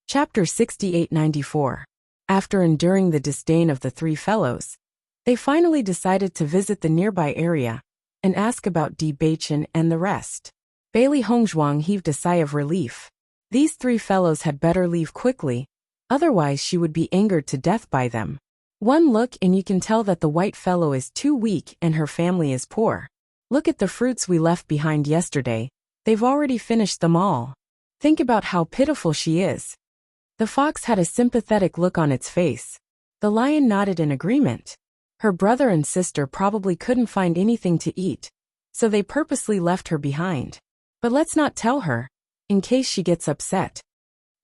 Chapter 6894. After enduring the disdain of the three fellows, they finally decided to visit the nearby area and ask about Di Baichen and the rest. Bailey Hongzhuang heaved a sigh of relief. These three fellows had better leave quickly, otherwise she would be angered to death by them. One look and you can tell that the white fellow is too weak and her family is poor. Look at the fruits we left behind yesterday, they've already finished them all. Think about how pitiful she is. The fox had a sympathetic look on its face. The lion nodded in agreement. Her brother and sister probably couldn't find anything to eat, so they purposely left her behind. But let's not tell her, in case she gets upset.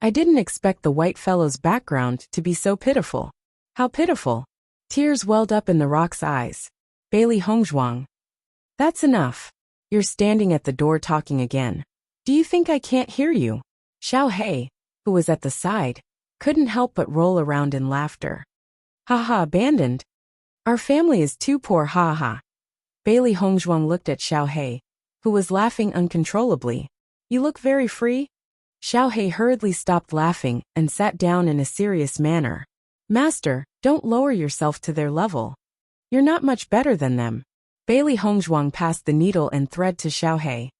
I didn't expect the white fellow's background to be so pitiful. How pitiful. Tears welled up in the rock's eyes. Bailey Hongzhuang. That's enough. You're standing at the door talking again. Do you think I can't hear you? Xiao Hei, who was at the side, couldn't help but roll around in laughter. Ha, abandoned? Our family is too poor, ha. Bailey Hongzhuang looked at Xiao Hei, who was laughing uncontrollably. You look very free? Xiao Hei hurriedly stopped laughing and sat down in a serious manner. Master, don't lower yourself to their level. You're not much better than them. Bailey Hongzhuang passed the needle and thread to Xiao Hei.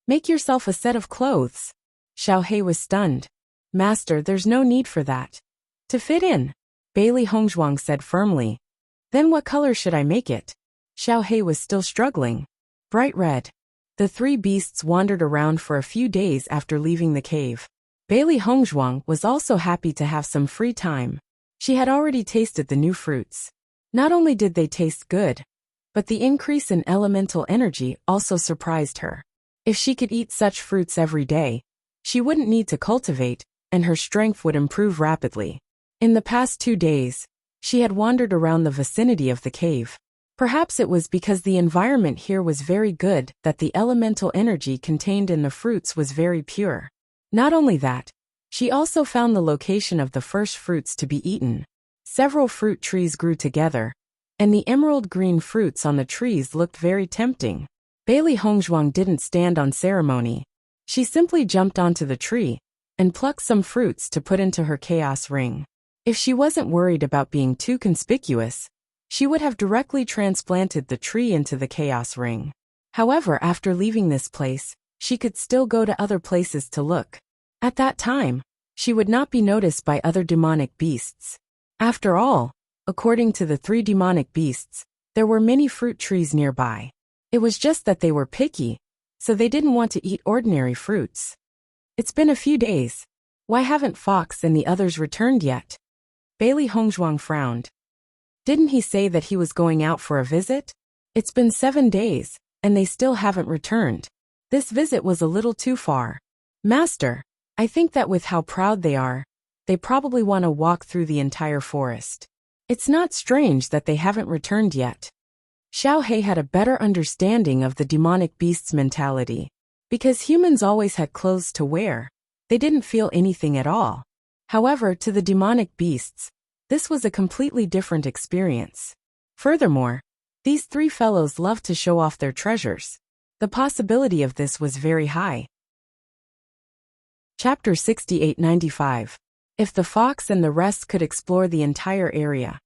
Make yourself a set of clothes. Xiao Hei was stunned. Master, there's no need for that. To fit in, Bailey Hongzhuang said firmly. Then what color should I make it? Xiao Hei was still struggling. Bright red. The three beasts wandered around for a few days after leaving the cave. Bailey Hongzhuang was also happy to have some free time. She had already tasted the new fruits. Not only did they taste good, but the increase in elemental energy also surprised her. If she could eat such fruits every day, she wouldn't need to cultivate, and her strength would improve rapidly. In the past 2 days, she had wandered around the vicinity of the cave. Perhaps it was because the environment here was very good that the elemental energy contained in the fruits was very pure. Not only that, she also found the location of the first fruits to be eaten. Several fruit trees grew together, and the emerald green fruits on the trees looked very tempting. Bailey Hongzhuang didn't stand on ceremony. She simply jumped onto the tree and plucked some fruits to put into her chaos ring. If she wasn't worried about being too conspicuous, she would have directly transplanted the tree into the chaos ring. However, after leaving this place, she could still go to other places to look. At that time, she would not be noticed by other demonic beasts. After all, according to the 3 demonic beasts, there were many fruit trees nearby. It was just that they were picky, so they didn't want to eat ordinary fruits. It's been a few days. Why haven't Fox and the others returned yet? Bailey Hongzhuang frowned. Didn't he say that he was going out for a visit? It's been 7 days, and they still haven't returned. This visit was a little too far. Master, I think that with how proud they probably want to walk through the entire forest. It's not strange that they haven't returned yet. Xiao Hei had a better understanding of the demonic beast's mentality. Because humans always had clothes to wear, they didn't feel anything at all. However, to the demonic beasts, this was a completely different experience. Furthermore, these 3 fellows loved to show off their treasures. The possibility of this was very high. Chapter 6895. If the fox and the rest could explore the entire area,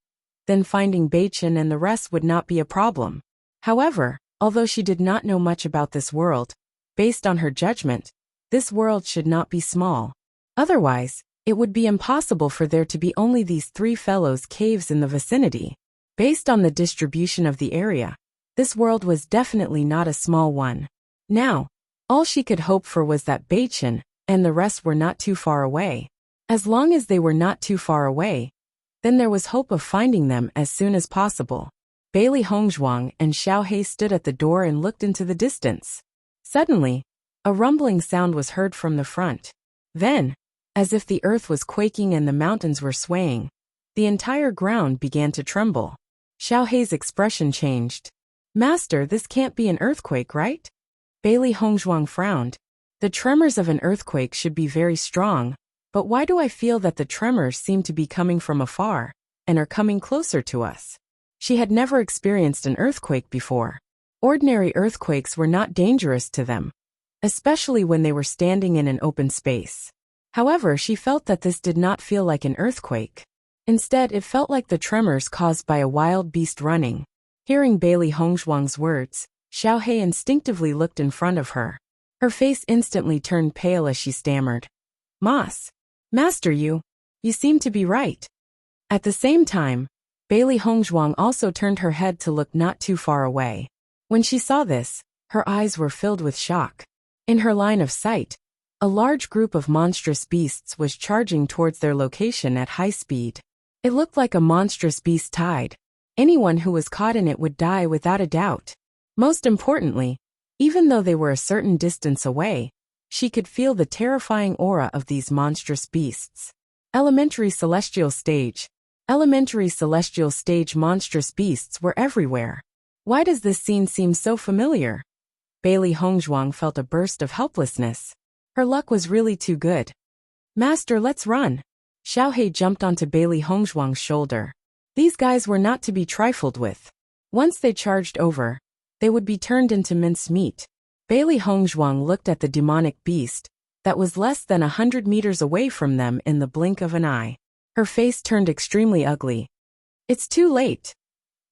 then finding Baichen and the rest would not be a problem. However, although she did not know much about this world, based on her judgment, this world should not be small. Otherwise, it would be impossible for there to be only these 3 fellows' caves in the vicinity. Based on the distribution of the area, this world was definitely not a small one. Now, all she could hope for was that Baichen and the rest were not too far away. As long as they were not too far away, then there was hope of finding them as soon as possible. Bailey Hongzhuang and Xiao Hei stood at the door and looked into the distance. Suddenly, a rumbling sound was heard from the front. Then, as if the earth was quaking and the mountains were swaying, the entire ground began to tremble. Xiao Hei's expression changed. Master, this can't be an earthquake, right? Bailey Hongzhuang frowned. The tremors of an earthquake should be very strong, but why do I feel that the tremors seem to be coming from afar, and are coming closer to us? She had never experienced an earthquake before. Ordinary earthquakes were not dangerous to them, especially when they were standing in an open space. However, she felt that this did not feel like an earthquake. Instead, it felt like the tremors caused by a wild beast running. Hearing Bailey Hongzhuang's words, Xiaohei instinctively looked in front of her. Her face instantly turned pale as she stammered. Master, you seem to be right. At the same time, Bailey Hongzhuang also turned her head to look not too far away. When she saw this, her eyes were filled with shock. In her line of sight, a large group of monstrous beasts was charging towards their location at high speed. It looked like a monstrous beast tide. Anyone who was caught in it would die without a doubt. Most importantly, even though they were a certain distance away, she could feel the terrifying aura of these monstrous beasts. Elementary celestial stage monstrous beasts were everywhere. Why does this scene seem so familiar? Bailey Hongzhuang felt a burst of helplessness. Her luck was really too good. Master, let's run. Xiaohei jumped onto Bailey Hongzhuang's shoulder. These guys were not to be trifled with. Once they charged over, they would be turned into mincemeat. Bailey Hongzhuang looked at the demonic beast that was less than 100 meters away from them in the blink of an eye. Her face turned extremely ugly. It's too late.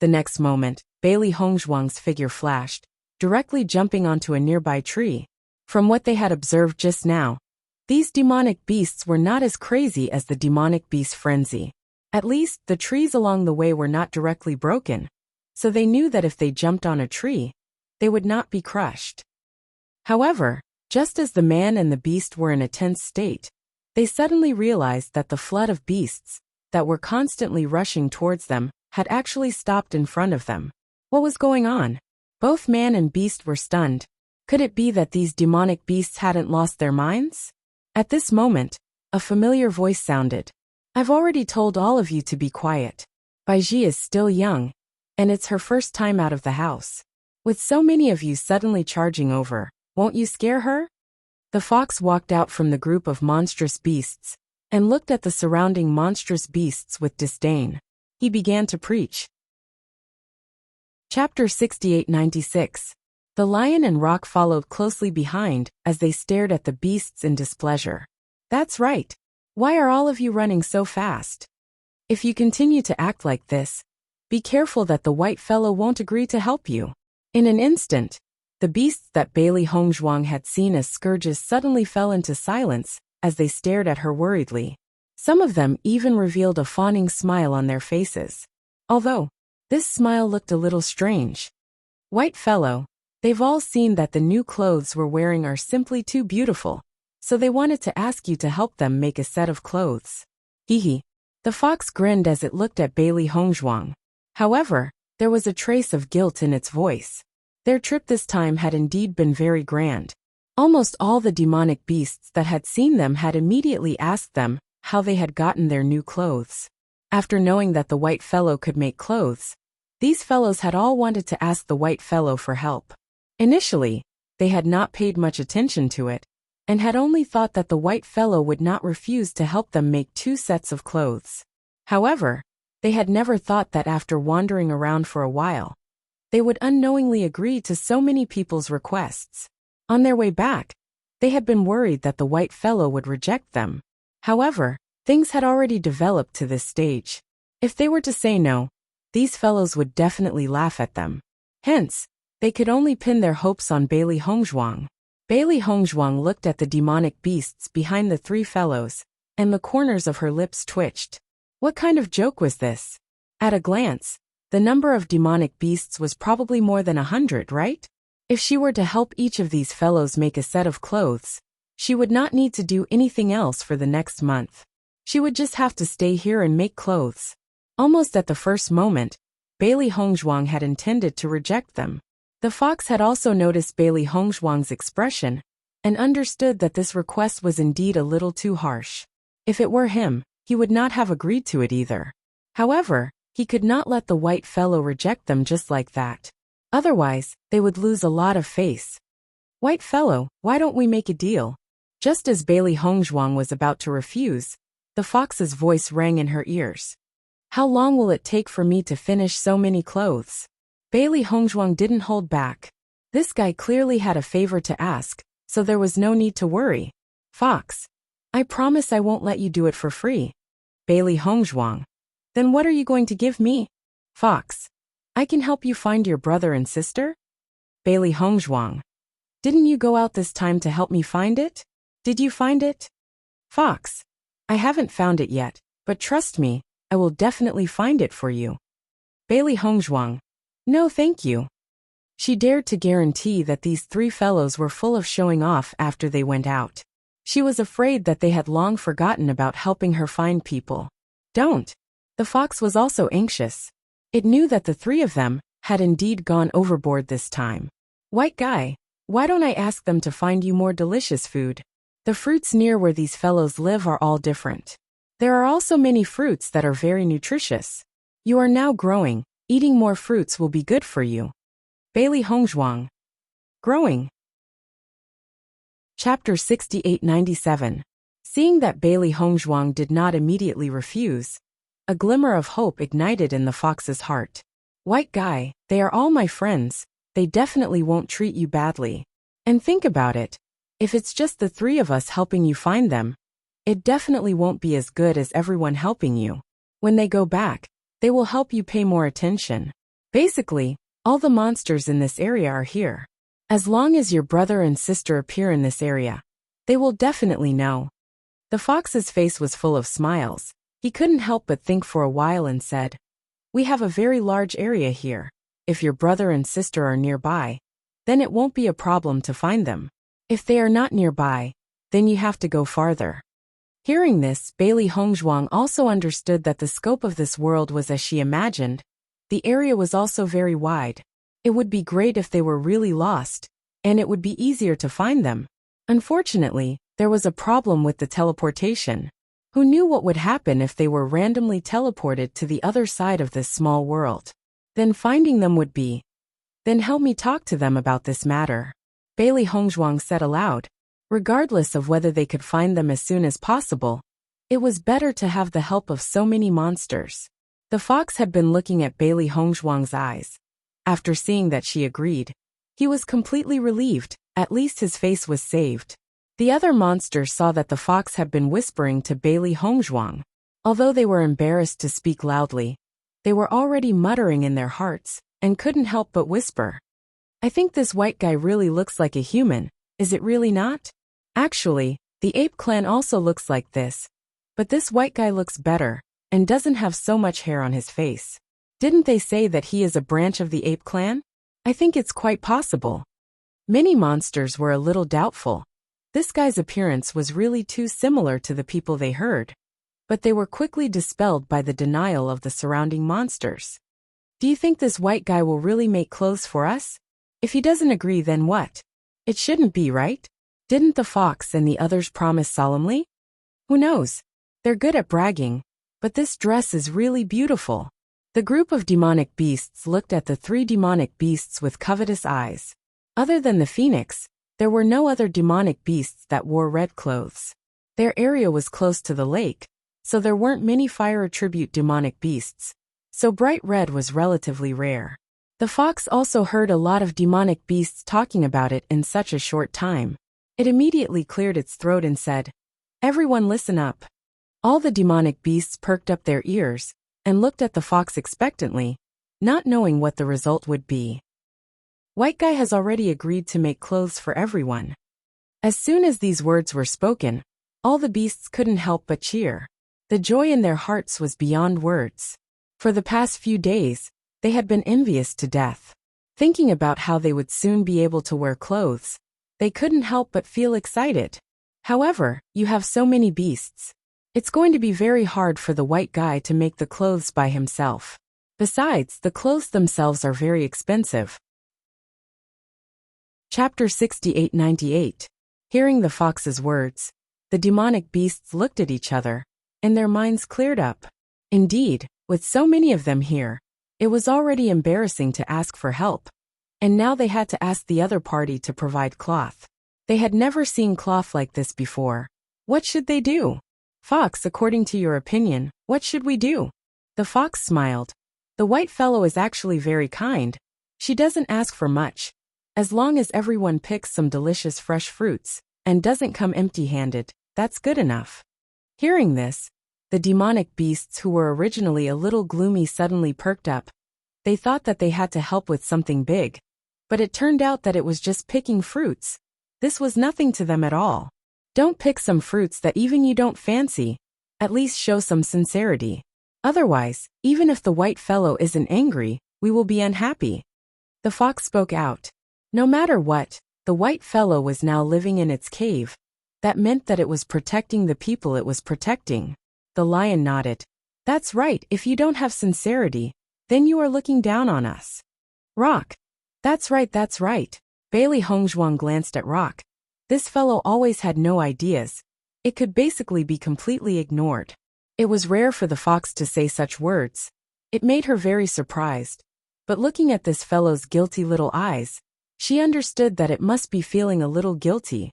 The next moment, Bailey Hongzhuang's figure flashed, directly jumping onto a nearby tree. From what they had observed just now, these demonic beasts were not as crazy as the demonic beast frenzy. At least, the trees along the way were not directly broken, so they knew that if they jumped on a tree, they would not be crushed. However, just as the man and the beast were in a tense state, they suddenly realized that the flood of beasts that were constantly rushing towards them had actually stopped in front of them. What was going on? Both man and beast were stunned. Could it be that these demonic beasts hadn't lost their minds? At this moment, a familiar voice sounded. I've already told all of you to be quiet. Baiji is still young, and it's her first time out of the house. With so many of you suddenly charging over, won't you scare her? The fox walked out from the group of monstrous beasts and looked at the surrounding monstrous beasts with disdain. He began to preach. Chapter 6896. The lion and roc followed closely behind as they stared at the beasts in displeasure. That's right. Why are all of you running so fast? If you continue to act like this, be careful that the white fellow won't agree to help you. In an instant, the beasts that Bailey Hongzhuang had seen as scourges suddenly fell into silence as they stared at her worriedly. Some of them even revealed a fawning smile on their faces. Although, this smile looked a little strange. White fellow, they've all seen that the new clothes we're wearing are simply too beautiful, so they wanted to ask you to help them make a set of clothes. Hee. The fox grinned as it looked at Bailey Hongzhuang. However, there was a trace of guilt in its voice. Their trip this time had indeed been very grand. Almost all the demonic beasts that had seen them had immediately asked them how they had gotten their new clothes. After knowing that the white fellow could make clothes, these fellows had all wanted to ask the white fellow for help. Initially, they had not paid much attention to it, and had only thought that the white fellow would not refuse to help them make 2 sets of clothes. However, they had never thought that after wandering around for a while, they would unknowingly agree to so many people's requests. On their way back, they had been worried that the white fellow would reject them. However, things had already developed to this stage. If they were to say no, these fellows would definitely laugh at them. Hence, they could only pin their hopes on Bailey Hongzhuang. Bailey Hongzhuang looked at the demonic beasts behind the 3 fellows, and the corners of her lips twitched. What kind of joke was this? At a glance, the number of demonic beasts was probably more than 100, right? If she were to help each of these fellows make a set of clothes, she would not need to do anything else for the next month. She would just have to stay here and make clothes. Almost at the first moment, Bailey Hongzhuang had intended to reject them. The fox had also noticed Bailey Hongzhuang's expression and understood that this request was indeed a little too harsh. If it were him, he would not have agreed to it either. However, he could not let the white fellow reject them just like that. Otherwise, they would lose a lot of face. White fellow, why don't we make a deal? Just as Bailey Hongzhuang was about to refuse, the fox's voice rang in her ears. How long will it take for me to finish so many clothes? Bailey Hongzhuang didn't hold back. This guy clearly had a favor to ask, so there was no need to worry. Fox, I promise I won't let you do it for free. Bailey Hongzhuang. Then what are you going to give me? Fox. I can help you find your brother and sister? Bailey Hongzhuang. Didn't you go out this time to help me find it? Did you find it? Fox. I haven't found it yet, but trust me, I will definitely find it for you. Bailey Hongzhuang. No thank you. She dared to guarantee that these three fellows were full of showing off after they went out. She was afraid that they had long forgotten about helping her find people. Don't. The fox was also anxious. It knew that the three of them had indeed gone overboard this time. White guy, why don't I ask them to find you more delicious food? The fruits near where these fellows live are all different. There are also many fruits that are very nutritious. You are now growing, eating more fruits will be good for you. Bailey Hongzhuang. Growing. Chapter 6897. Seeing that Bailey Hongzhuang did not immediately refuse, a glimmer of hope ignited in the fox's heart. White guy, they are all my friends, they definitely won't treat you badly. And think about it, if it's just the three of us helping you find them, it definitely won't be as good as everyone helping you. When they go back, they will help you pay more attention. Basically, all the monsters in this area are here. As long as your brother and sister appear in this area, they will definitely know. The fox's face was full of smiles. He couldn't help but think for a while and said, we have a very large area here. If your brother and sister are nearby, then it won't be a problem to find them. If they are not nearby, then you have to go farther. Hearing this, Bailey Hongzhuang also understood that the scope of this world was as she imagined. The area was also very wide. It would be great if they were really lost, and it would be easier to find them. Unfortunately, there was a problem with the teleportation. Who knew what would happen if they were randomly teleported to the other side of this small world? Then finding them would be. Then help me talk to them about this matter. Bailey Hongzhuang said aloud. Regardless of whether they could find them as soon as possible, it was better to have the help of so many monsters. The fox had been looking at Bailey Hongzhuang's eyes. After seeing that she agreed, he was completely relieved, at least his face was saved. The other monsters saw that the fox had been whispering to Bailey Hongzhuang. Although they were embarrassed to speak loudly, they were already muttering in their hearts, and couldn't help but whisper. I think this white guy really looks like a human, is it really not? Actually, the ape clan also looks like this. But this white guy looks better, and doesn't have so much hair on his face. Didn't they say that he is a branch of the ape clan? I think it's quite possible. Many monsters were a little doubtful. This guy's appearance was really too similar to the people they heard. But they were quickly dispelled by the denial of the surrounding monsters. Do you think this white guy will really make clothes for us? If he doesn't agree, then what? It shouldn't be, right? Didn't the fox and the others promise solemnly? Who knows? They're good at bragging, but this dress is really beautiful. The group of demonic beasts looked at the three demonic beasts with covetous eyes. Other than the phoenix, there were no other demonic beasts that wore red clothes. Their area was close to the lake, so there weren't many fire attribute demonic beasts, so bright red was relatively rare. The fox also heard a lot of demonic beasts talking about it in such a short time. It immediately cleared its throat and said, everyone listen up. All the demonic beasts perked up their ears and looked at the fox expectantly, not knowing what the result would be. White guy has already agreed to make clothes for everyone. As soon as these words were spoken, all the beasts couldn't help but cheer. The joy in their hearts was beyond words. For the past few days, they had been envious to death. Thinking about how they would soon be able to wear clothes, they couldn't help but feel excited. However, you have so many beasts. It's going to be very hard for the white guy to make the clothes by himself. Besides, the clothes themselves are very expensive. Chapter 6898. Hearing the fox's words, the demonic beasts looked at each other, and their minds cleared up. Indeed, with so many of them here, it was already embarrassing to ask for help. And now they had to ask the other party to provide cloth. They had never seen cloth like this before. What should they do? Fox, according to your opinion, what should we do? The fox smiled. The white fellow is actually very kind. She doesn't ask for much. As long as everyone picks some delicious fresh fruits and doesn't come empty-handed, that's good enough. Hearing this, the demonic beasts who were originally a little gloomy suddenly perked up. They thought that they had to help with something big. But it turned out that it was just picking fruits. This was nothing to them at all. Don't pick some fruits that even you don't fancy. At least show some sincerity. Otherwise, even if the white fellow isn't angry, we will be unhappy. The fox spoke out. No matter what, the white fellow was now living in its cave. That meant that it was protecting the people it was protecting. The lion nodded. That's right, if you don't have sincerity, then you are looking down on us. Rock. That's right, that's right. Bailey Hongzhuang glanced at Rock. This fellow always had no ideas. It could basically be completely ignored. It was rare for the fox to say such words. It made her very surprised. But looking at this fellow's guilty little eyes, she understood that it must be feeling a little guilty,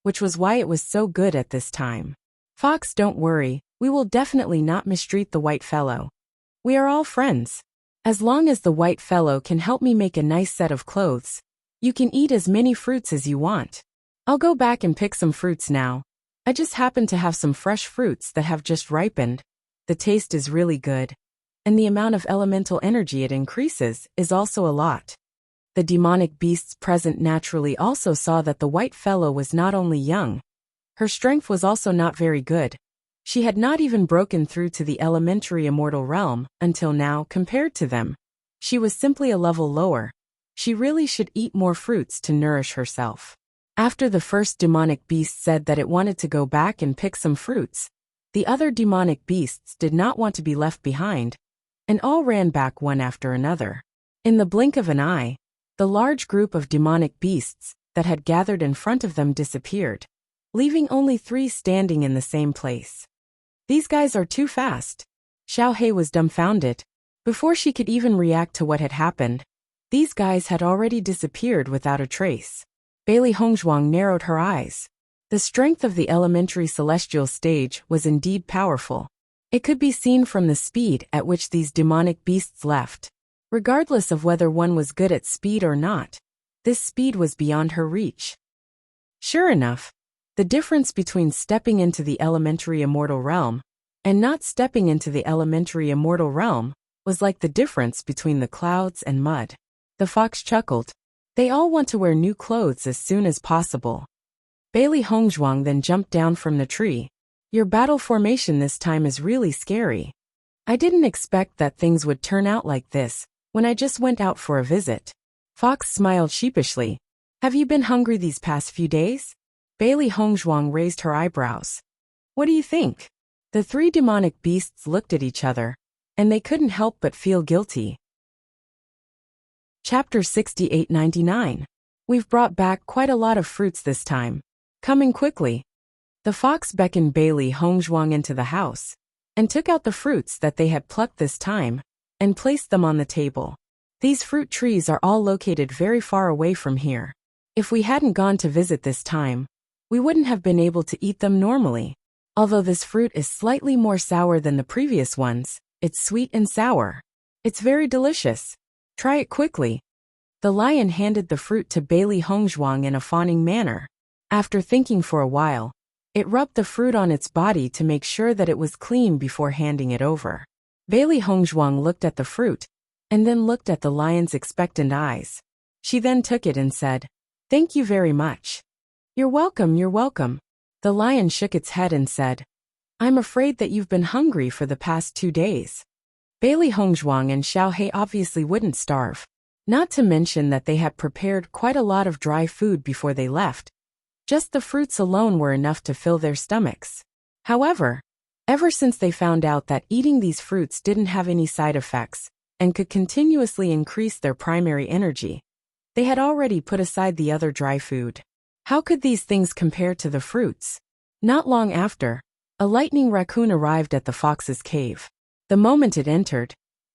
which was why it was so good at this time. Fox, don't worry, we will definitely not mistreat the white fellow. We are all friends. As long as the white fellow can help me make a nice set of clothes, you can eat as many fruits as you want. I'll go back and pick some fruits now. I just happen to have some fresh fruits that have just ripened. The taste is really good. And the amount of elemental energy it increases is also a lot. The demonic beasts present naturally also saw that the white fellow was not only young. Her strength was also not very good. She had not even broken through to the elementary immortal realm until now. Compared to them, she was simply a level lower. She really should eat more fruits to nourish herself. After the first demonic beast said that it wanted to go back and pick some fruits, the other demonic beasts did not want to be left behind, and all ran back one after another. In the blink of an eye, the large group of demonic beasts that had gathered in front of them disappeared, leaving only 3 standing in the same place. These guys are too fast. Xiao He was dumbfounded. Before she could even react to what had happened, these guys had already disappeared without a trace. Bailey Hongzhuang narrowed her eyes. The strength of the elementary celestial stage was indeed powerful. It could be seen from the speed at which these demonic beasts left. Regardless of whether one was good at speed or not, this speed was beyond her reach. Sure enough, the difference between stepping into the elementary immortal realm and not stepping into the elementary immortal realm was like the difference between the clouds and mud. The fox chuckled. They all want to wear new clothes as soon as possible. Bailey Hongzhuang then jumped down from the tree. Your battle formation this time is really scary. I didn't expect that things would turn out like this when I just went out for a visit. Fox smiled sheepishly. Have you been hungry these past few days? Bailey Hongzhuang raised her eyebrows. What do you think? The 3 demonic beasts looked at each other, and they couldn't help but feel guilty. Chapter 68-99. We've brought back quite a lot of fruits this time. Coming quickly. The fox beckoned Bailey Hongzhuang into the house, and took out the fruits that they had plucked this time, and placed them on the table. These fruit trees are all located very far away from here. If we hadn't gone to visit this time, we wouldn't have been able to eat them normally. Although this fruit is slightly more sour than the previous ones, it's sweet and sour. It's very delicious. Try it quickly. The lion handed the fruit to Bailey Hongzhuang in a fawning manner. After thinking for a while, it rubbed the fruit on its body to make sure that it was clean before handing it over. Bailey Hongzhuang looked at the fruit, and then looked at the lion's expectant eyes. She then took it and said, "Thank you very much." You're welcome, you're welcome. The lion shook its head and said, I'm afraid that you've been hungry for the past 2 days. Bailey Hongzhuang and Xiao He obviously wouldn't starve. Not to mention that they had prepared quite a lot of dry food before they left. Just the fruits alone were enough to fill their stomachs. However, ever since they found out that eating these fruits didn't have any side effects and could continuously increase their primary energy, they had already put aside the other dry food. How could these things compare to the fruits? Not long after, a lightning raccoon arrived at the fox's cave. The moment it entered,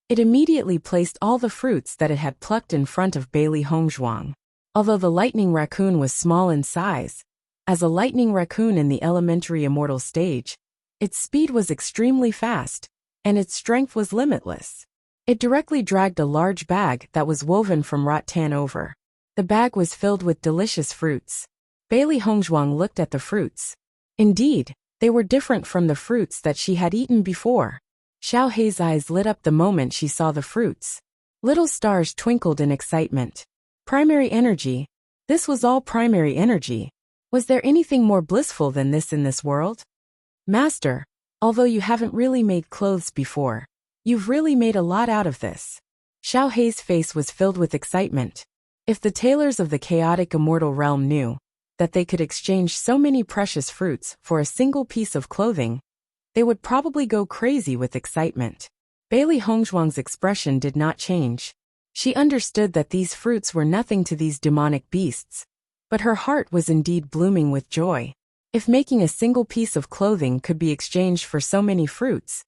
it immediately placed all the fruits that it had plucked in front of Bailey Hongzhuang. Although the lightning raccoon was small in size, as a lightning raccoon in the elementary immortal stage, its speed was extremely fast, and its strength was limitless. It directly dragged a large bag that was woven from rattan over. The bag was filled with delicious fruits. Bailey Hongzhuang looked at the fruits. Indeed, they were different from the fruits that she had eaten before. Xiao Hei's eyes lit up the moment she saw the fruits. Little stars twinkled in excitement. Primary energy. This was all primary energy. Was there anything more blissful than this in this world? Master, although you haven't really made clothes before, you've really made a lot out of this. Xiao Hei's face was filled with excitement. If the tailors of the chaotic immortal realm knew that they could exchange so many precious fruits for a single piece of clothing, they would probably go crazy with excitement. Bailey Hongzhuang's expression did not change. She understood that these fruits were nothing to these demonic beasts, but her heart was indeed blooming with joy. If making a single piece of clothing could be exchanged for so many fruits,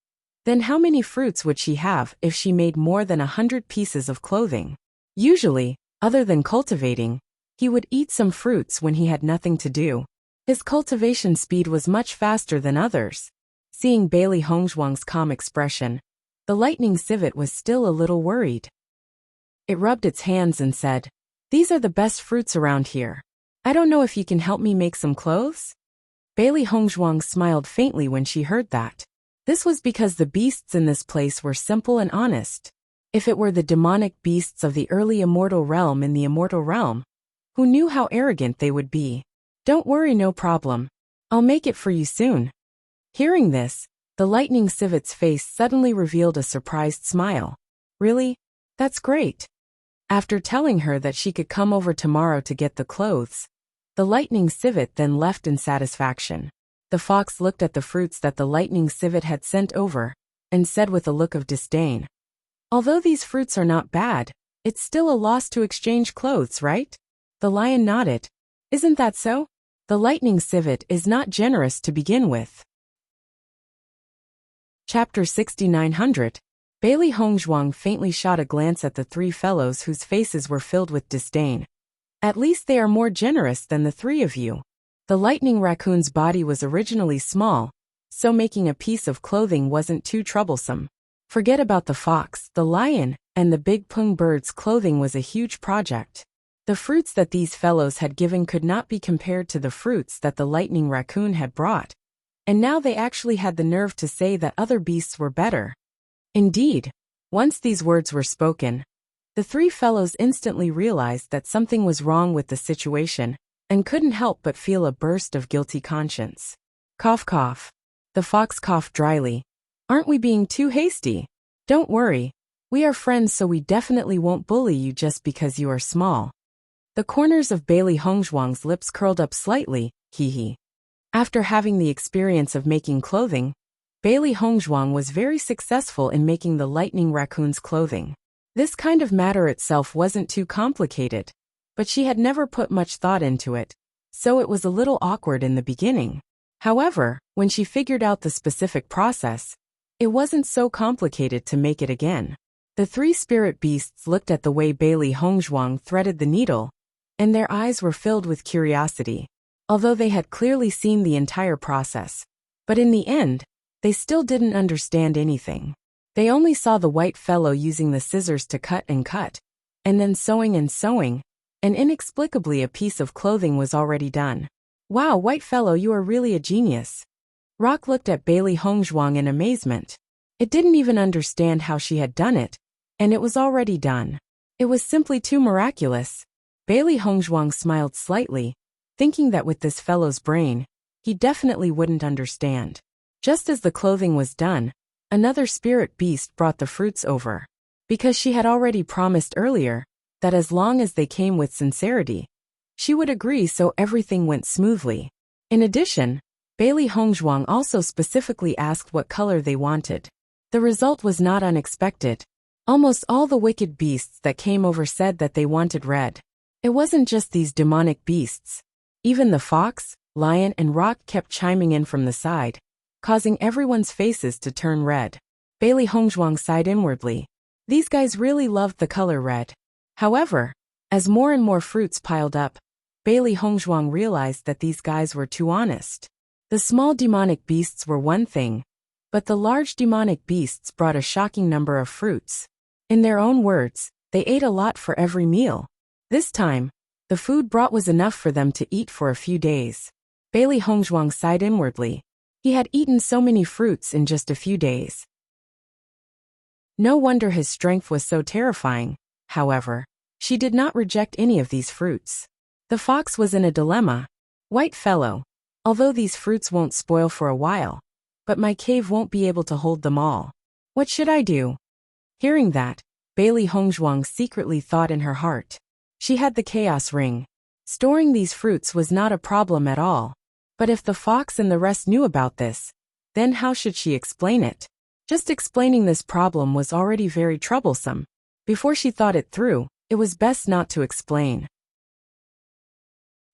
then how many fruits would she have if she made more than 100 pieces of clothing? Usually, other than cultivating, he would eat some fruits when he had nothing to do. His cultivation speed was much faster than others. Seeing Bailey Hongzhuang's calm expression, the lightning civet was still a little worried. It rubbed its hands and said, "These are the best fruits around here. I don't know if you can help me make some clothes?" Bailey Hongzhuang smiled faintly when she heard that. This was because the beasts in this place were simple and honest. If it were the demonic beasts of the early immortal realm in the immortal realm, who knew how arrogant they would be? "Don't worry, no problem. I'll make it for you soon." Hearing this, the lightning civet's face suddenly revealed a surprised smile. "Really? That's great." After telling her that she could come over tomorrow to get the clothes, the lightning civet then left in satisfaction. The fox looked at the fruits that the lightning civet had sent over, and said with a look of disdain, "Although these fruits are not bad, it's still a loss to exchange clothes, right?" The lion nodded. "Isn't that so? The lightning civet is not generous to begin with." Chapter 6900. Bailey Hongzhuang faintly shot a glance at the three fellows whose faces were filled with disdain. "At least they are more generous than the three of you." The lightning raccoon's body was originally small, so making a piece of clothing wasn't too troublesome. Forget about the fox, the lion, and the big pung bird's clothing was a huge project. The fruits that these fellows had given could not be compared to the fruits that the lightning raccoon had brought, and now they actually had the nerve to say that other beasts were better. Indeed, once these words were spoken, the three fellows instantly realized that something was wrong with the situation, and couldn't help but feel a burst of guilty conscience. Cough cough. The fox coughed dryly. "Aren't we being too hasty? Don't worry, we are friends, so we definitely won't bully you just because you are small." The corners of Bailey Hongzhuang's lips curled up slightly, hee. After having the experience of making clothing, Bailey Hongzhuang was very successful in making the lightning raccoon's clothing. This kind of matter itself wasn't too complicated, but she had never put much thought into it, so it was a little awkward in the beginning. However, when she figured out the specific process, it wasn't so complicated to make it again. The three spirit beasts looked at the way Bailey Hongzhuang threaded the needle, and their eyes were filled with curiosity, although they had clearly seen the entire process. But in the end, they still didn't understand anything. They only saw the white fellow using the scissors to cut, and then sewing, and inexplicably a piece of clothing was already done. "Wow, white fellow, you are really a genius." Rock looked at Bailey Hongzhuang in amazement. It didn't even understand how she had done it, and it was already done. It was simply too miraculous. Bailey Hongzhuang smiled slightly, thinking that with this fellow's brain, he definitely wouldn't understand. Just as the clothing was done, another spirit beast brought the fruits over. Because she had already promised earlier that as long as they came with sincerity, she would agree, so everything went smoothly. In addition, Bailey Hongzhuang also specifically asked what color they wanted. The result was not unexpected. Almost all the wicked beasts that came over said that they wanted red. It wasn't just these demonic beasts. Even the fox, lion, and rock kept chiming in from the side, causing everyone's faces to turn red. Bailey Hongzhuang sighed inwardly. These guys really loved the color red. However, as more and more fruits piled up, Bailey Hongzhuang realized that these guys were too honest. The small demonic beasts were one thing, but the large demonic beasts brought a shocking number of fruits. In their own words, they ate a lot for every meal. This time, the food brought was enough for them to eat for a few days. Bailey Hongzhuang sighed inwardly. He had eaten so many fruits in just a few days. No wonder his strength was so terrifying. However, she did not reject any of these fruits. The fox was in a dilemma. White fellow, although these fruits won't spoil for a while, but my cave won't be able to hold them all. What should I do? Hearing that, Bailey Hongzhuang secretly thought in her heart. She had the chaos ring. Storing these fruits was not a problem at all. But if the fox and the rest knew about this, then how should she explain it? Just explaining this problem was already very troublesome. Before she thought it through, it was best not to explain.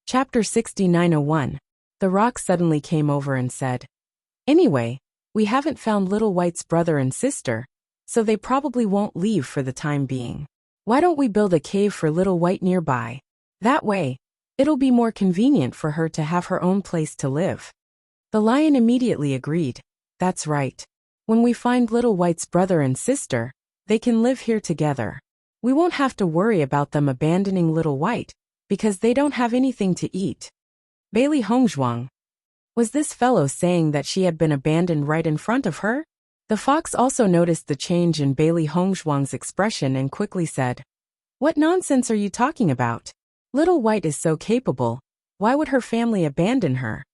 Chapter 6901. The rock suddenly came over and said, "Anyway, we haven't found Little White's brother and sister, so they probably won't leave for the time being. Why don't we build a cave for Little White nearby? That way, it'll be more convenient for her to have her own place to live." The lion immediately agreed. That's right. When we find Little White's brother and sister, they can live here together. We won't have to worry about them abandoning Little White, because they don't have anything to eat. Bailey Hongzhuang. Was this fellow saying that she had been abandoned right in front of her? The fox also noticed the change in Bailey Hongzhuang's expression and quickly said, "What nonsense are you talking about? Little White is so capable. Why would her family abandon her?"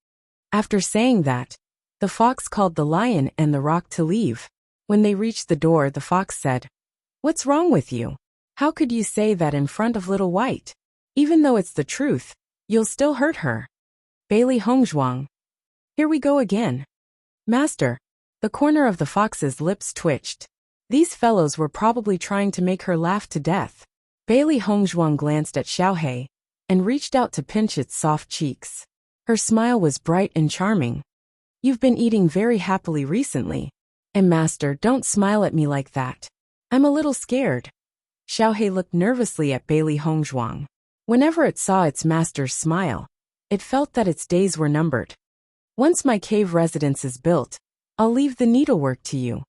After saying that, the fox called the lion and the rock to leave. When they reached the door, the fox said, "What's wrong with you? How could you say that in front of Little White? Even though it's the truth, you'll still hurt her." Bailey Hongzhuang. Here we go again. Master. The corner of the fox's lips twitched. These fellows were probably trying to make her laugh to death. Bailey Hongzhuang glanced at Xiaohei and reached out to pinch its soft cheeks. Her smile was bright and charming. "You've been eating very happily recently. And Master, don't smile at me like that. I'm a little scared." Xiaohei looked nervously at Bailey Hongzhuang. Whenever it saw its master's smile, it felt that its days were numbered. "Once my cave residence is built, I'll leave the needlework to you."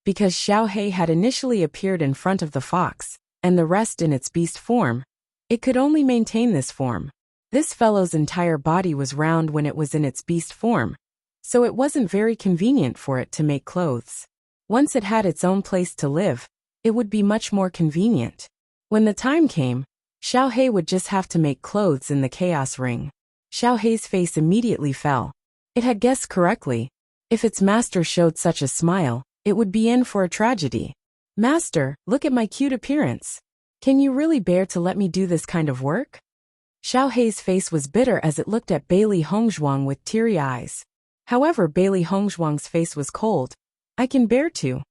Because Xiaohei had initially appeared in front of the fox, and the rest in its beast form, it could only maintain this form. This fellow's entire body was round when it was in its beast form, so it wasn't very convenient for it to make clothes. Once it had its own place to live, it would be much more convenient. When the time came, Xiaohei would just have to make clothes in the chaos ring. Xiaohei's face immediately fell. It had guessed correctly. If its master showed such a smile, it would be in for a tragedy. "Master, look at my cute appearance. Can you really bear to let me do this kind of work?" Xiaohei's face was bitter as it looked at Bailey Hongzhuang with teary eyes. However, Bailey Hongzhuang's face was cold. "I can bear to."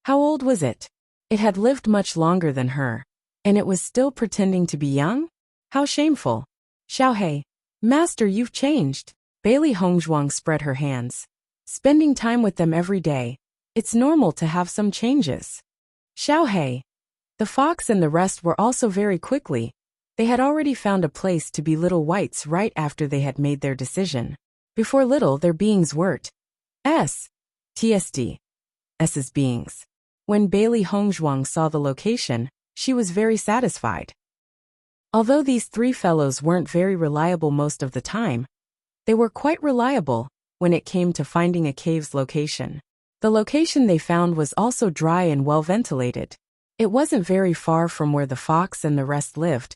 How old was it? It had lived much longer than her, and it was still pretending to be young? How shameful. "Xiaohei, Master, you've changed." Bailey Hongzhuang spread her hands. "Spending time with them every day, it's normal to have some changes." Xiaohei. The fox and the rest were also very quickly. They had already found a place to be Little Whites right after they had made their decision. Before little, their beings were S's beings. When Bailey Hongzhuang saw the location, she was very satisfied. Although these three fellows weren't very reliable most of the time, they were quite reliable when it came to finding a cave's location. The location they found was also dry and well ventilated. It wasn't very far from where the fox and the rest lived,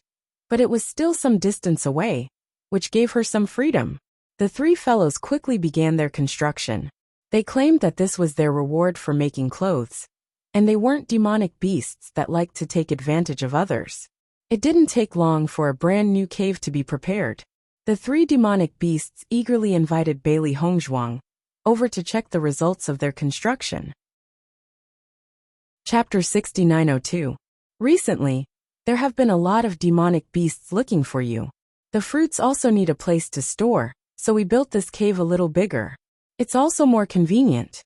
but it was still some distance away, which gave her some freedom. The three fellows quickly began their construction. They claimed that this was their reward for making clothes, and they weren't demonic beasts that liked to take advantage of others. It didn't take long for a brand new cave to be prepared. The three demonic beasts eagerly invited Bailey Hongzhuang over to check the results of their construction. Chapter 6902. Recently, there have been a lot of demonic beasts looking for you. The fruits also need a place to store, so we built this cave a little bigger. It's also more convenient.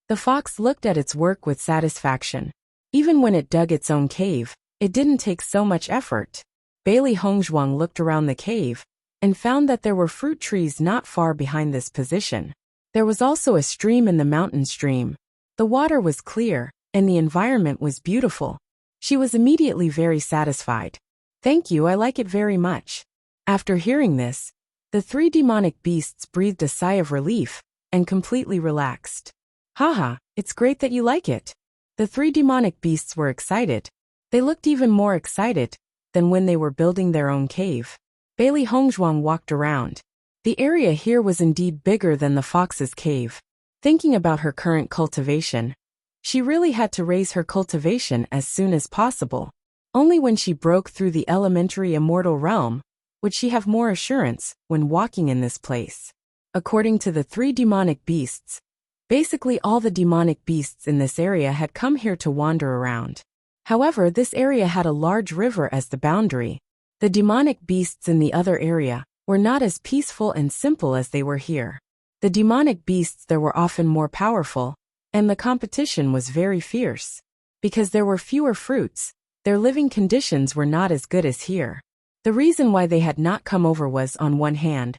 The fox looked at its work with satisfaction. Even when it dug its own cave, it didn't take so much effort. Bailey Hongzhuang looked around the cave and found that there were fruit trees not far behind this position. There was also a stream in the mountain stream. The water was clear, and the environment was beautiful. She was immediately very satisfied. "Thank you, I like it very much." After hearing this, The three demonic beasts breathed a sigh of relief and completely relaxed. Haha, it's great that you like it. The three demonic beasts were excited. They looked even more excited than when they were building their own cave. Bailey Hongzhuang walked around. The area here was indeed bigger than the fox's cave. Thinking about her current cultivation, she really had to raise her cultivation as soon as possible. Only when she broke through the elementary immortal realm would she have more assurance when walking in this place. According to the three demonic beasts, basically all the demonic beasts in this area had come here to wander around. However, this area had a large river as the boundary. The demonic beasts in the other area were not as peaceful and simple as they were here. The demonic beasts there were often more powerful, and the competition was very fierce. Because there were fewer fruits, their living conditions were not as good as here. The reason why they had not come over was, on one hand,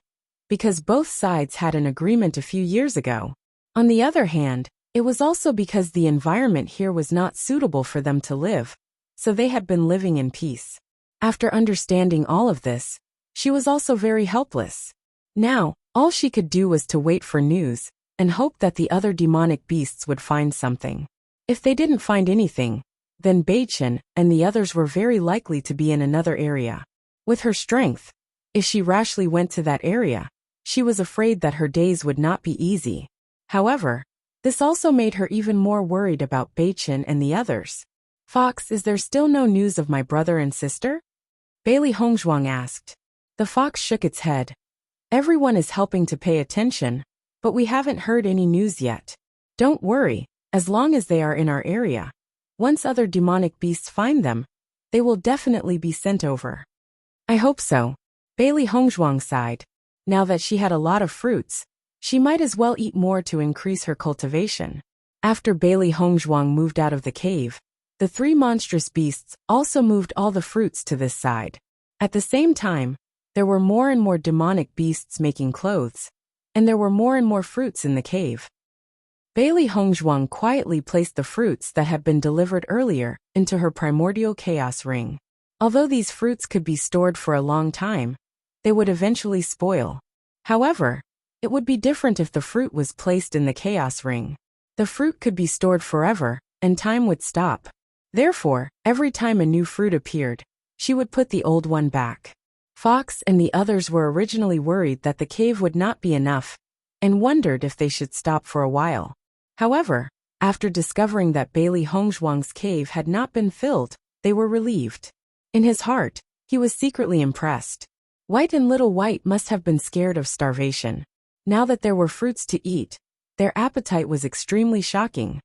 because both sides had an agreement a few years ago. On the other hand, it was also because the environment here was not suitable for them to live, so they had been living in peace. After understanding all of this, she was also very helpless. Now, all she could do was to wait for news and hope that the other demonic beasts would find something. If they didn't find anything, then Beichen and the others were very likely to be in another area. With her strength, if she rashly went to that area, she was afraid that her days would not be easy. However, this also made her even more worried about Beichen and the others. Fox, is there still no news of my brother and sister? Bailey Hongzhuang asked. The fox shook its head. Everyone is helping to pay attention, but we haven't heard any news yet. Don't worry, as long as they are in our area. Once other demonic beasts find them, they will definitely be sent over. I hope so. Bailey Hongzhuang sighed. Now that she had a lot of fruits, she might as well eat more to increase her cultivation. After Bailey Hongzhuang moved out of the cave, the three monstrous beasts also moved all the fruits to this side. At the same time, there were more and more demonic beasts making clothes, and there were more and more fruits in the cave. Bailey Hongzhuang quietly placed the fruits that had been delivered earlier into her primordial chaos ring. Although these fruits could be stored for a long time, they would eventually spoil. However, it would be different if the fruit was placed in the chaos ring. The fruit could be stored forever, and time would stop. Therefore, every time a new fruit appeared, she would put the old one back. Fox and the others were originally worried that the cave would not be enough, and wondered if they should stop for a while. However, after discovering that Bailey Hongzhuang's cave had not been filled, they were relieved. In his heart, he was secretly impressed. White and Little White must have been scared of starvation. Now that there were fruits to eat, their appetite was extremely shocking.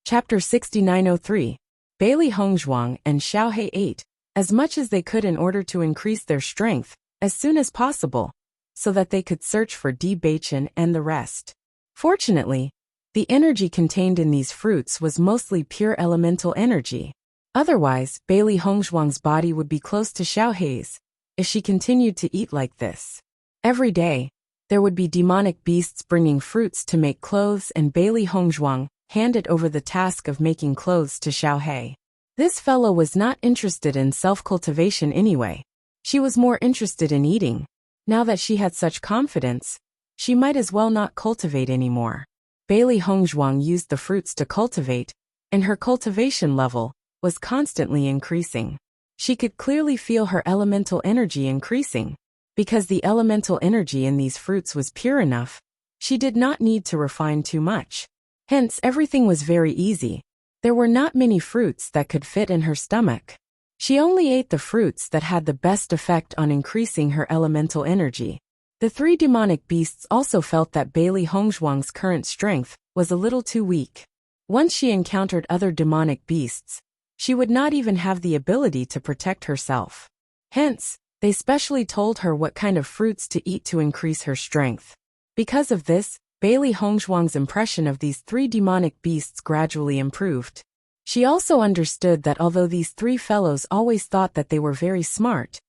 Chapter 6903. Bailey Hongzhuang and Xiaohe ate as much as they could in order to increase their strength as soon as possible, so that they could search for Beichen and the rest. Fortunately, the energy contained in these fruits was mostly pure elemental energy. Otherwise, Bailey Hongzhuang's body would be close to Xiaohe's if she continued to eat like this. Every day, there would be demonic beasts bringing fruits to make clothes, and Bailey Hongzhuang handed over the task of making clothes to Xiaohe. This fellow was not interested in self-cultivation anyway. She was more interested in eating. Now that she had such confidence, she might as well not cultivate anymore. Bailey Hongzhuang used the fruits to cultivate, and her cultivation level was constantly increasing. She could clearly feel her elemental energy increasing. Because the elemental energy in these fruits was pure enough, she did not need to refine too much. Hence, everything was very easy. There were not many fruits that could fit in her stomach. She only ate the fruits that had the best effect on increasing her elemental energy. The three demonic beasts also felt that Bailey Hongzhuang's current strength was a little too weak. Once she encountered other demonic beasts, she would not even have the ability to protect herself. Hence, they specially told her what kind of fruits to eat to increase her strength. Because of this, Bailey Hongzhuang's impression of these three demonic beasts gradually improved. She also understood that although these three fellows always thought that they were very smart,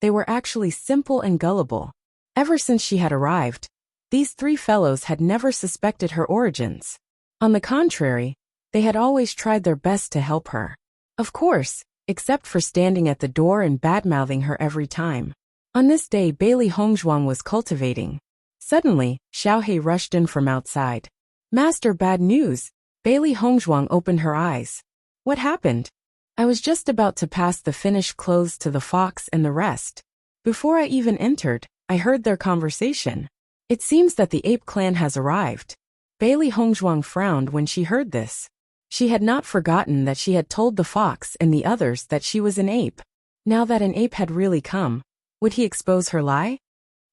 they were actually simple and gullible. Ever since she had arrived, these three fellows had never suspected her origins. On the contrary, they had always tried their best to help her. Of course, except for standing at the door and bad-mouthing her every time. On this day Bailey Hongzhuang was cultivating. Suddenly, Xiaohei rushed in from outside. Master, bad news. Bailey Hongzhuang opened her eyes. What happened? I was just about to pass the finished clothes to the fox and the rest. Before I even entered, I heard their conversation. It seems that the ape clan has arrived. Bailey Hongzhuang frowned when she heard this. She had not forgotten that she had told the fox and the others that she was an ape. Now that an ape had really come, would he expose her lie?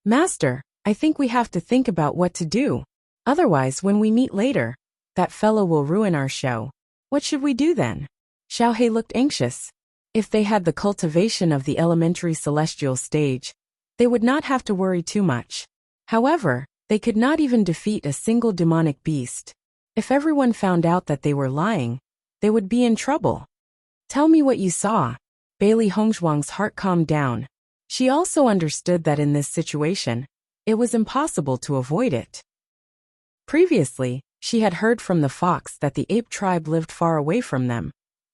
Master, I think we have to think about what to do. Otherwise, when we meet later, that fellow will ruin our show. What should we do then? Xiaohei looked anxious. If they had the cultivation of the elementary celestial stage, they would not have to worry too much. However, they could not even defeat a single demonic beast. If everyone found out that they were lying, they would be in trouble. Tell me what you saw. Bailey Hongzhuang's heart calmed down. She also understood that in this situation, it was impossible to avoid it. Previously, she had heard from the fox that the ape tribe lived far away from them.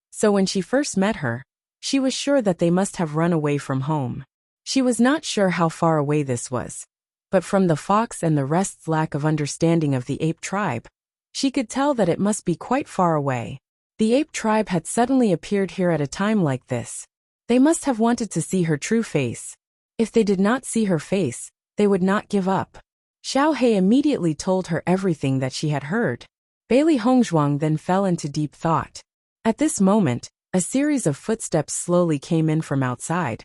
So when she first met her, she was sure that they must have run away from home. She was not sure how far away this was. But from the fox and the rest's lack of understanding of the ape tribe, she could tell that it must be quite far away. The ape tribe had suddenly appeared here at a time like this. They must have wanted to see her true face. If they did not see her face, they would not give up. Xiaohei immediately told her everything that she had heard. Bailey Hongzhuang then fell into deep thought. At this moment, a series of footsteps slowly came in from outside.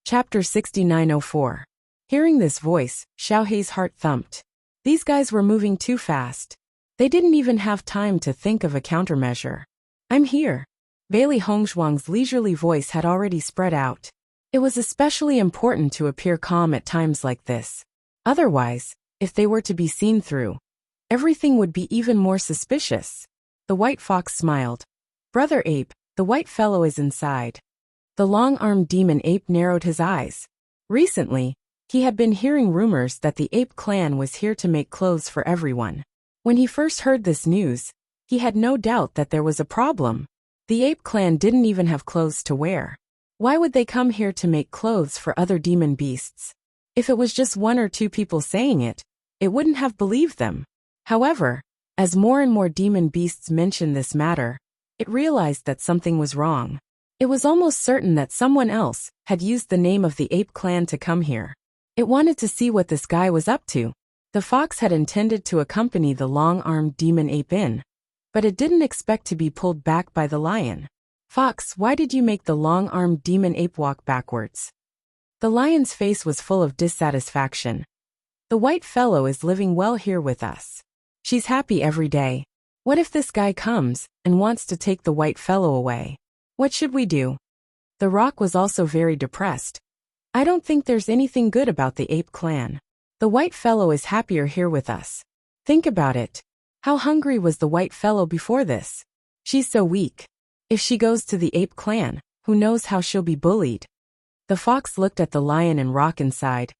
Chapter 6904. Hearing this voice, Xiaohei's heart thumped. These guys were moving too fast. They didn't even have time to think of a countermeasure. I'm here. Bailey Hongzhuang's leisurely voice had already spread out. It was especially important to appear calm at times like this. Otherwise, if they were to be seen through, everything would be even more suspicious. The white fox smiled. Brother ape, the white fellow is inside. The long-armed demon ape narrowed his eyes. Recently, he had been hearing rumors that the ape clan was here to make clothes for everyone. When he first heard this news, he had no doubt that there was a problem. The ape clan didn't even have clothes to wear. Why would they come here to make clothes for other demon beasts? If it was just one or two people saying it, it wouldn't have believed them. However, as more and more demon beasts mentioned this matter, it realized that something was wrong. It was almost certain that someone else had used the name of the ape clan to come here. It wanted to see what this guy was up to. The fox had intended to accompany the long-armed demon ape in, but it didn't expect to be pulled back by the lion. Fox, why did you make the long-armed demon ape walk backwards? The lion's face was full of dissatisfaction. The white fellow is living well here with us. She's happy every day. What if this guy comes and wants to take the white fellow away? What should we do? The rock was also very depressed. I don't think there's anything good about the ape clan. The white fellow is happier here with us. Think about it. How hungry was the white fellow before this? She's so weak. If she goes to the ape clan, who knows how she'll be bullied? The fox looked at the lion and rock and sighed.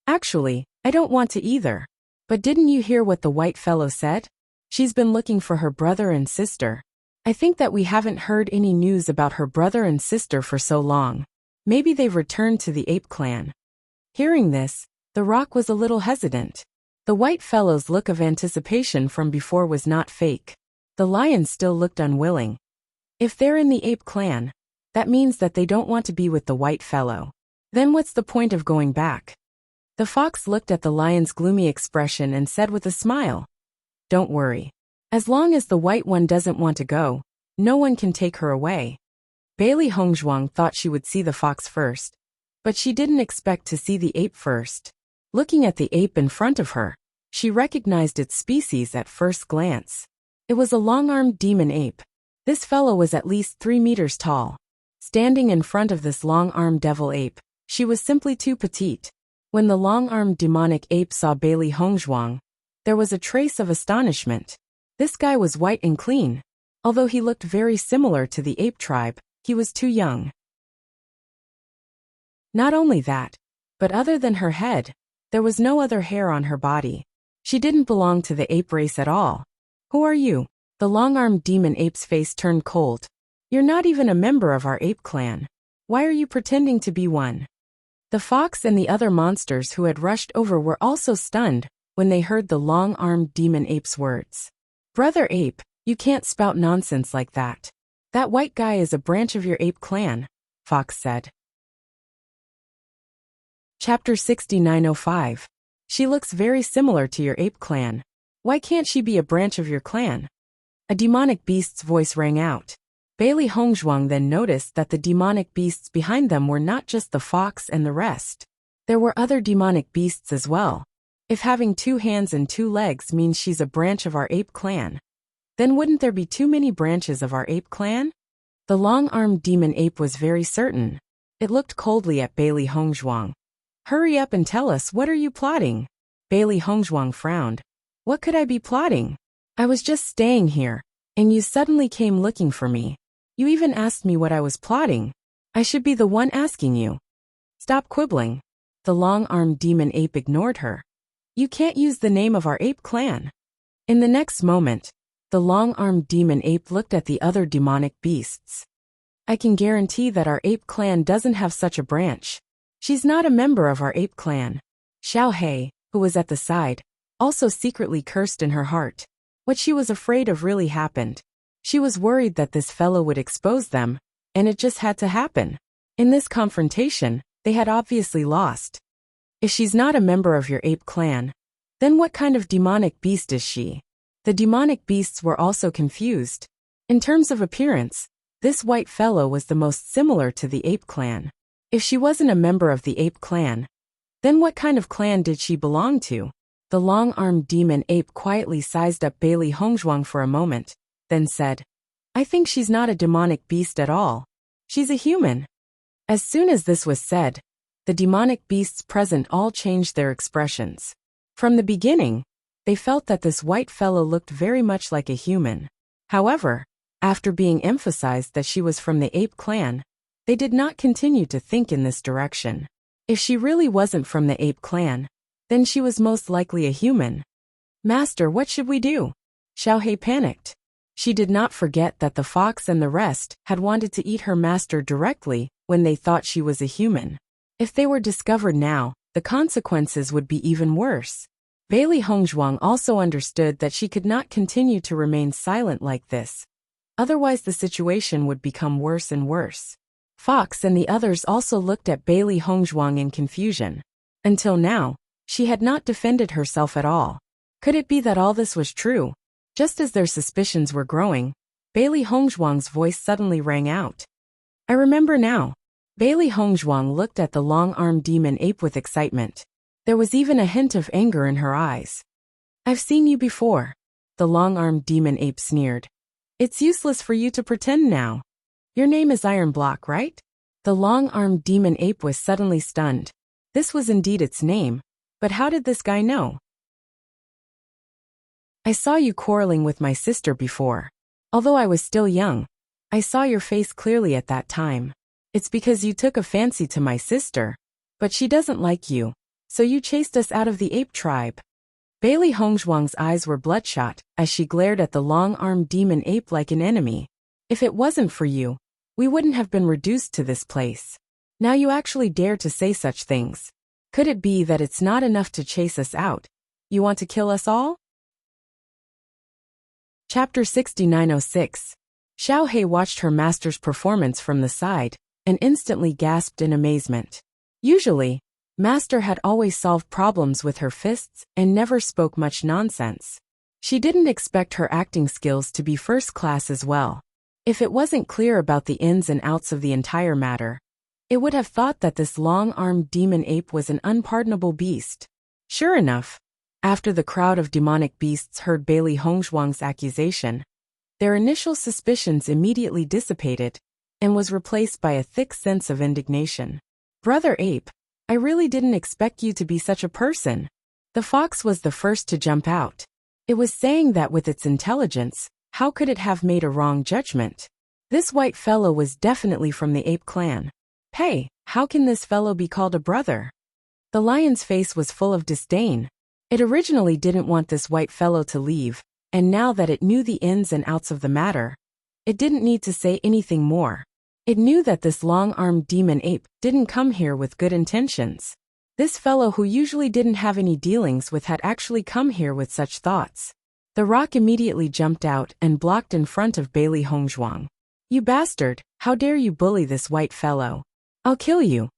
Actually, I don't want to either. But didn't you hear what the white fellow said? She's been looking for her brother and sister. I think that we haven't heard any news about her brother and sister for so long. Maybe they've returned to the ape clan. Hearing this, the rock was a little hesitant. The white fellow's look of anticipation from before was not fake. The lion still looked unwilling. If they're in the ape clan, that means that they don't want to be with the white fellow. Then what's the point of going back? The fox looked at the lion's gloomy expression and said with a smile, Don't worry. As long as the white one doesn't want to go, no one can take her away. Bailey Hongzhuang thought she would see the fox first, but she didn't expect to see the ape first. Looking at the ape in front of her, she recognized its species at first glance. It was a long-armed demon ape. This fellow was at least 3 meters tall. Standing in front of this long-armed devil ape, she was simply too petite. When the long-armed demonic ape saw Bailey Hongzhuang, there was a trace of astonishment. This guy was white and clean. Although he looked very similar to the ape tribe, he was too young. Not only that, but other than her head, there was no other hair on her body. She didn't belong to the ape race at all. Who are you? The long-armed demon ape's face turned cold. You're not even a member of our ape clan. Why are you pretending to be one? The fox and the other monsters who had rushed over were also stunned when they heard the long-armed demon ape's words. Brother Ape, you can't spout nonsense like that. That white guy is a branch of your ape clan, Fox said. Chapter 6905. She looks very similar to your ape clan. Why can't she be a branch of your clan? A demonic beast's voice rang out. Bailey Hongzhuang then noticed that the demonic beasts behind them were not just the fox and the rest. There were other demonic beasts as well. If having 2 hands and 2 legs means she's a branch of our ape clan, then wouldn't there be too many branches of our ape clan? The long-armed demon ape was very certain. It looked coldly at Bailey Hongzhuang. Hurry up and tell us, what are you plotting? Bailey Hongzhuang frowned. What could I be plotting? I was just staying here, and you suddenly came looking for me. You even asked me what I was plotting. I should be the one asking you. Stop quibbling. The long-armed demon ape ignored her. You can't use the name of our ape clan. In the next moment, the long-armed demon ape looked at the other demonic beasts. I can guarantee that our ape clan doesn't have such a branch. She's not a member of our ape clan. Xiao Hei, who was at the side, also secretly cursed in her heart. What she was afraid of really happened. She was worried that this fellow would expose them, and it just had to happen. In this confrontation, they had obviously lost. If she's not a member of your ape clan, then what kind of demonic beast is she? The demonic beasts were also confused. In terms of appearance, this white fellow was the most similar to the ape clan. If she wasn't a member of the ape clan, then what kind of clan did she belong to? The long-armed demon ape quietly sized up Bailey Hongzhuang for a moment, then said, I think she's not a demonic beast at all. She's a human. As soon as this was said, the demonic beasts present all changed their expressions. From the beginning, they felt that this white fellow looked very much like a human. However, after being emphasized that she was from the ape clan, they did not continue to think in this direction. If she really wasn't from the ape clan, then she was most likely a human. Master, what should we do? Xiao Hei panicked. She did not forget that the fox and the rest had wanted to eat her master directly when they thought she was a human. If they were discovered now, the consequences would be even worse. Bailey Hongzhuang also understood that she could not continue to remain silent like this. Otherwise the situation would become worse and worse. Fox and the others also looked at Bailey Hongzhuang in confusion. Until now, she had not defended herself at all. Could it be that all this was true? Just as their suspicions were growing, Bailey Hongzhuang's voice suddenly rang out. I remember now. Bailey Hongzhuang looked at the long-armed demon ape with excitement. There was even a hint of anger in her eyes. I've seen you before. The long-armed demon ape sneered. It's useless for you to pretend now. Your name is Iron Block, right? The long-armed demon ape was suddenly stunned. This was indeed its name, but how did this guy know? I saw you quarreling with my sister before. Although I was still young, I saw your face clearly at that time. It's because you took a fancy to my sister, but she doesn't like you, so you chased us out of the ape tribe. Bailey Hongzhuang's eyes were bloodshot as she glared at the long-armed demon ape like an enemy. If it wasn't for you, we wouldn't have been reduced to this place. Now you actually dare to say such things. Could it be that it's not enough to chase us out? You want to kill us all? Chapter 6906. Xiao Hei watched her master's performance from the side and instantly gasped in amazement. Usually, Master had always solved problems with her fists and never spoke much nonsense. She didn't expect her acting skills to be first class as well. If it wasn't clear about the ins and outs of the entire matter, it would have thought that this long-armed demon ape was an unpardonable beast. Sure enough, after the crowd of demonic beasts heard Bailey Hongzhuang's accusation, their initial suspicions immediately dissipated and was replaced by a thick sense of indignation. Brother Ape, I really didn't expect you to be such a person. The fox was the first to jump out. It was saying that with its intelligence, how could it have made a wrong judgment? This white fellow was definitely from the ape clan. Hey, how can this fellow be called a brother? The lion's face was full of disdain. It originally didn't want this white fellow to leave, and now that it knew the ins and outs of the matter, it didn't need to say anything more. It knew that this long-armed demon ape didn't come here with good intentions. This fellow who usually didn't have any dealings with had actually come here with such thoughts. The rock immediately jumped out and blocked in front of Bailey Hongzhuang. "You bastard, how dare you bully this white fellow? I'll kill you."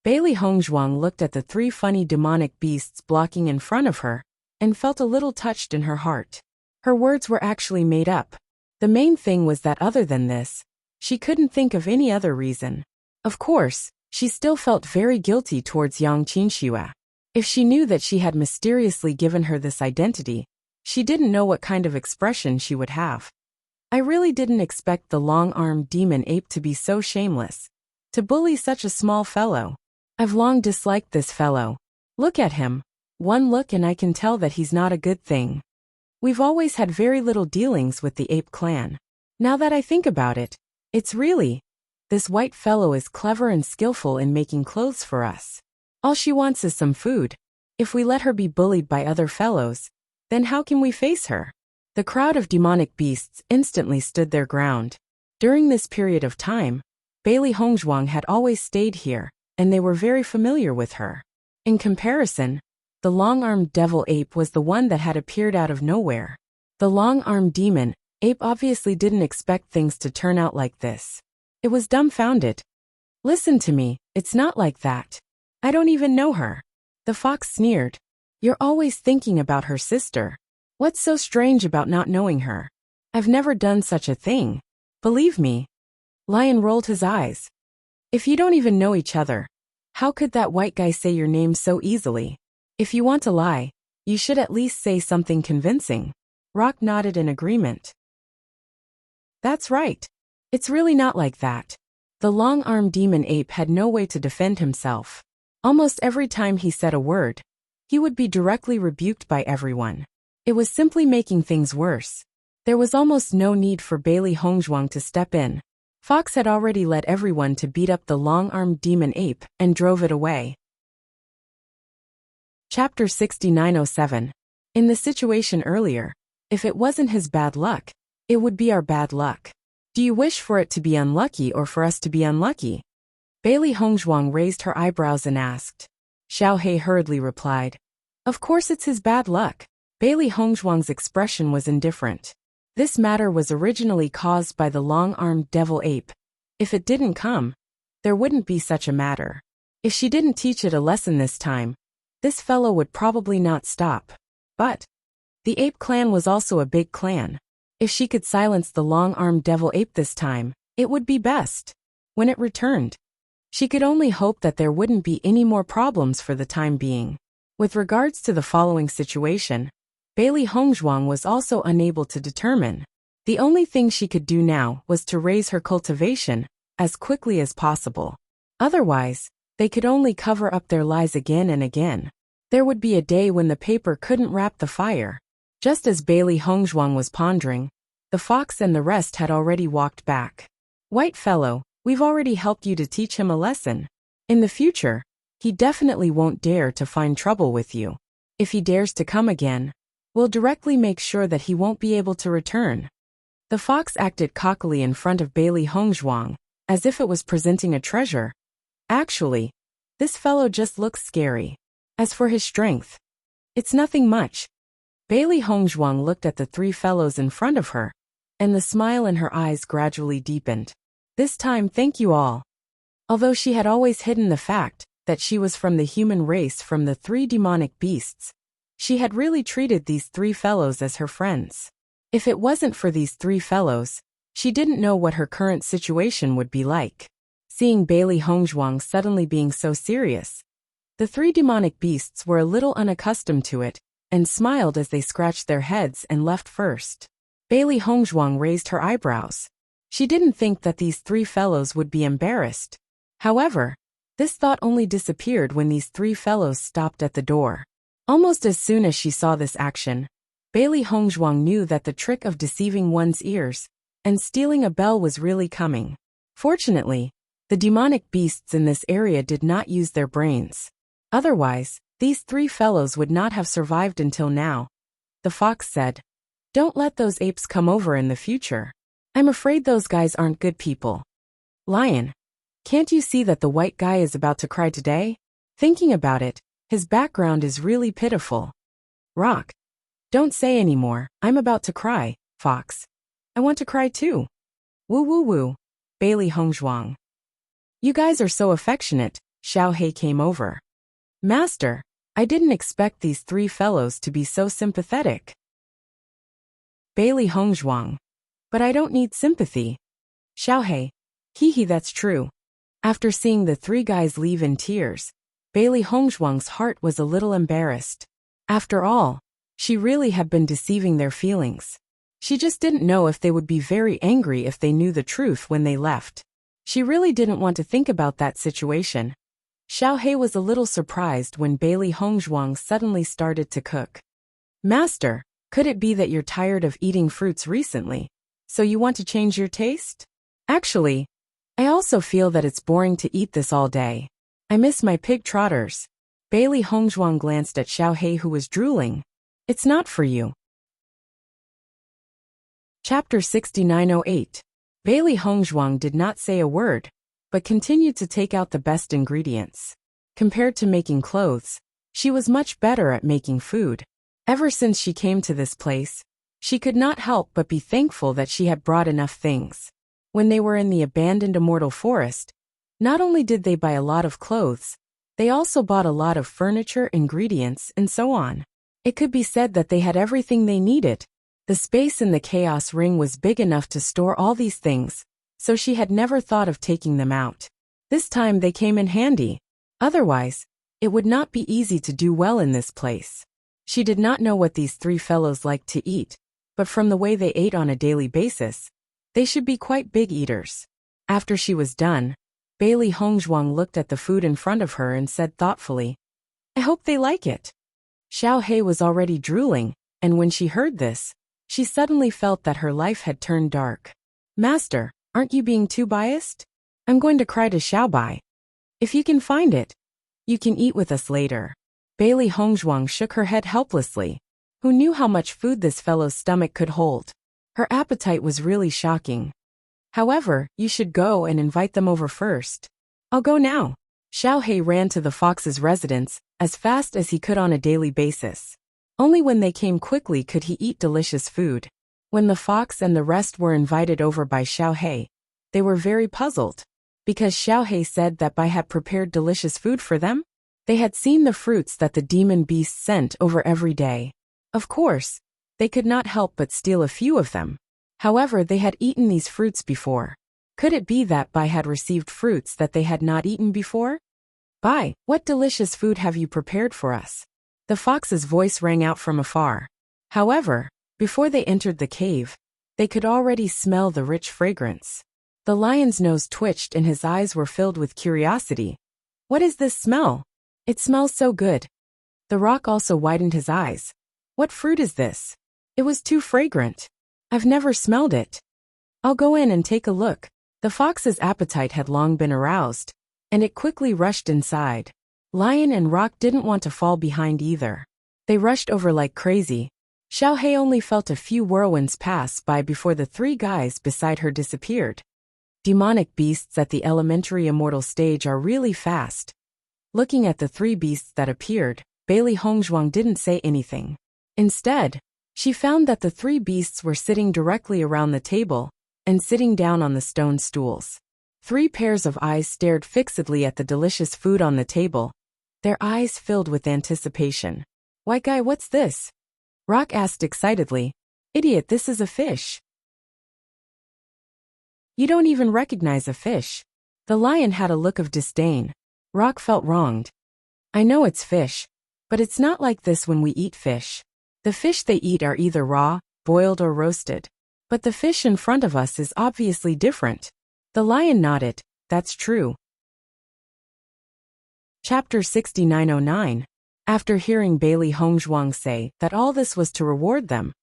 Bailey Hongzhuang looked at the three funny demonic beasts blocking in front of her and felt a little touched in her heart. Her words were actually made up. The main thing was that other than this, she couldn't think of any other reason. Of course, she still felt very guilty towards Yang Qinxue. If she knew that she had mysteriously given her this identity, she didn't know what kind of expression she would have. "I really didn't expect the long-armed demon ape to be so shameless, to bully such a small fellow. I've long disliked this fellow. Look at him. One look and I can tell that he's not a good thing. We've always had very little dealings with the ape clan. Now that I think about it, it's really, this white fellow is clever and skillful in making clothes for us. All she wants is some food. If we let her be bullied by other fellows, then how can we face her?" The crowd of demonic beasts instantly stood their ground. During this period of time, Bailey Hongzhuang had always stayed here, and they were very familiar with her. In comparison, the long-armed devil ape was the one that had appeared out of nowhere. The long-armed demon ape obviously didn't expect things to turn out like this. It was dumbfounded. "Listen to me, it's not like that. I don't even know her." The fox sneered. "You're always thinking about her sister. What's so strange about not knowing her? I've never done such a thing. Believe me." Lion rolled his eyes. "If you don't even know each other, how could that white guy say your name so easily? If you want to lie, you should at least say something convincing." Rock nodded in agreement. "That's right. It's really not like that." The long-armed demon ape had no way to defend himself. Almost every time he said a word, he would be directly rebuked by everyone. It was simply making things worse. There was almost no need for Bailey Hongzhuang to step in. Fox had already led everyone to beat up the long-armed demon ape and drove it away. Chapter 6907. In the situation earlier, if it wasn't his bad luck, it would be our bad luck. Do you wish for it to be unlucky or for us to be unlucky? Bailey Hongzhuang raised her eyebrows and asked. Xiao He hurriedly replied. Of course it's his bad luck. Bailey Hongzhuang's expression was indifferent. This matter was originally caused by the long-armed devil ape. If it didn't come, there wouldn't be such a matter. If she didn't teach it a lesson this time, this fellow would probably not stop. But the ape clan was also a big clan. If she could silence the long-armed devil ape this time, it would be best. When it returned, she could only hope that there wouldn't be any more problems for the time being. With regards to the following situation, Bailey Hongzhuang was also unable to determine. The only thing she could do now was to raise her cultivation as quickly as possible. Otherwise, they could only cover up their lies again and again. There would be a day when the paper couldn't wrap the fire. Just as Bailey Hongzhuang was pondering, the fox and the rest had already walked back. White fellow, we've already helped you to teach him a lesson. In the future, he definitely won't dare to find trouble with you. If he dares to come again, we'll directly make sure that he won't be able to return. The fox acted cockily in front of Bailey Hongzhuang, as if it was presenting a treasure. Actually, this fellow just looks scary. As for his strength, it's nothing much. Bailey Hongzhuang looked at the three fellows in front of her, and the smile in her eyes gradually deepened. This time, thank you all. Although she had always hidden the fact that she was from the human race from the three demonic beasts, she had really treated these three fellows as her friends. If it wasn't for these three fellows, she didn't know what her current situation would be like. Seeing Bailey Hongzhuang suddenly being so serious, the three demonic beasts were a little unaccustomed to it, and smiled as they scratched their heads and left first. Bailey Hongzhuang raised her eyebrows. She didn't think that these three fellows would be embarrassed. However, this thought only disappeared when these three fellows stopped at the door. Almost as soon as she saw this action, Bailey Hongzhuang knew that the trick of deceiving one's ears and stealing a bell was really coming. Fortunately, the demonic beasts in this area did not use their brains. Otherwise, these three fellows would not have survived until now. The fox said, Don't let those apes come over in the future. I'm afraid those guys aren't good people. Lion, can't you see that the white guy is about to cry today? Thinking about it, his background is really pitiful. Rock, don't say anymore, I'm about to cry. Fox, I want to cry too. Woo woo woo. Bailey Hongzhuang. You guys are so affectionate. Xiao Hei came over. Master, I didn't expect these three fellows to be so sympathetic. Bailey Hongzhuang. But I don't need sympathy. Xiao Hei. Hee, that's true. After seeing the three guys leave in tears, Bailey Hongzhuang's heart was a little embarrassed. After all, she really had been deceiving their feelings. She just didn't know if they would be very angry if they knew the truth when they left. She really didn't want to think about that situation. Xiao Hei was a little surprised when Bailey Hongzhuang suddenly started to cook. Master, could it be that you're tired of eating fruits recently, so you want to change your taste? Actually, I also feel that it's boring to eat this all day. I miss my pig trotters. Bailey Hongzhuang glanced at Xiao Hei, who was drooling. It's not for you. Chapter 6908. Bailey Hongzhuang did not say a word, but continued to take out the best ingredients. Compared to making clothes, she was much better at making food. Ever since she came to this place, she could not help but be thankful that she had brought enough things. When they were in the abandoned immortal forest, not only did they buy a lot of clothes, they also bought a lot of furniture, ingredients, and so on. It could be said that they had everything they needed. The space in the chaos ring was big enough to store all these things, so she had never thought of taking them out. This time they came in handy. Otherwise, it would not be easy to do well in this place. She did not know what these three fellows liked to eat, but from the way they ate on a daily basis, they should be quite big eaters. After she was done, Bailey Hongzhuang looked at the food in front of her and said thoughtfully, I hope they like it. Xiao Hei was already drooling, and when she heard this, she suddenly felt that her life had turned dark. Master, aren't you being too biased? I'm going to cry to Xiao Bai. If you can find it, you can eat with us later. Bailey Hongzhuang shook her head helplessly. Who knew how much food this fellow's stomach could hold? Her appetite was really shocking. However, you should go and invite them over first. I'll go now. Xiao Hei ran to the fox's residence as fast as he could on a daily basis. Only when they came quickly could he eat delicious food. When the fox and the rest were invited over by Xiao Hei, they were very puzzled. Because Xiao Hei said that Bai had prepared delicious food for them, they had seen the fruits that the demon beast sent over every day. Of course, they could not help but steal a few of them. However, they had eaten these fruits before. Could it be that Bai had received fruits that they had not eaten before? Bai, what delicious food have you prepared for us? The fox's voice rang out from afar. However, before they entered the cave, they could already smell the rich fragrance. The lion's nose twitched and his eyes were filled with curiosity. What is this smell? It smells so good. The rock also widened his eyes. What fruit is this? It was too fragrant. I've never smelled it. I'll go in and take a look. The fox's appetite had long been aroused, and it quickly rushed inside. Lion and Rock didn't want to fall behind either. They rushed over like crazy. Xiao Hei only felt a few whirlwinds pass by before the three guys beside her disappeared. Demonic beasts at the elementary immortal stage are really fast. Looking at the three beasts that appeared, Bailey Hongzhuang didn't say anything. Instead, she found that the three beasts were sitting directly around the table and sitting down on the stone stools. Three pairs of eyes stared fixedly at the delicious food on the table, their eyes filled with anticipation. White guy, what's this? Rock asked excitedly. Idiot, this is a fish. You don't even recognize a fish. The lion had a look of disdain. Rock felt wronged. I know it's fish, but it's not like this when we eat fish. The fish they eat are either raw, boiled or roasted. But the fish in front of us is obviously different. The lion nodded. That's true. Chapter 6909. After hearing Bailey Hongzhuang say that all this was to reward them,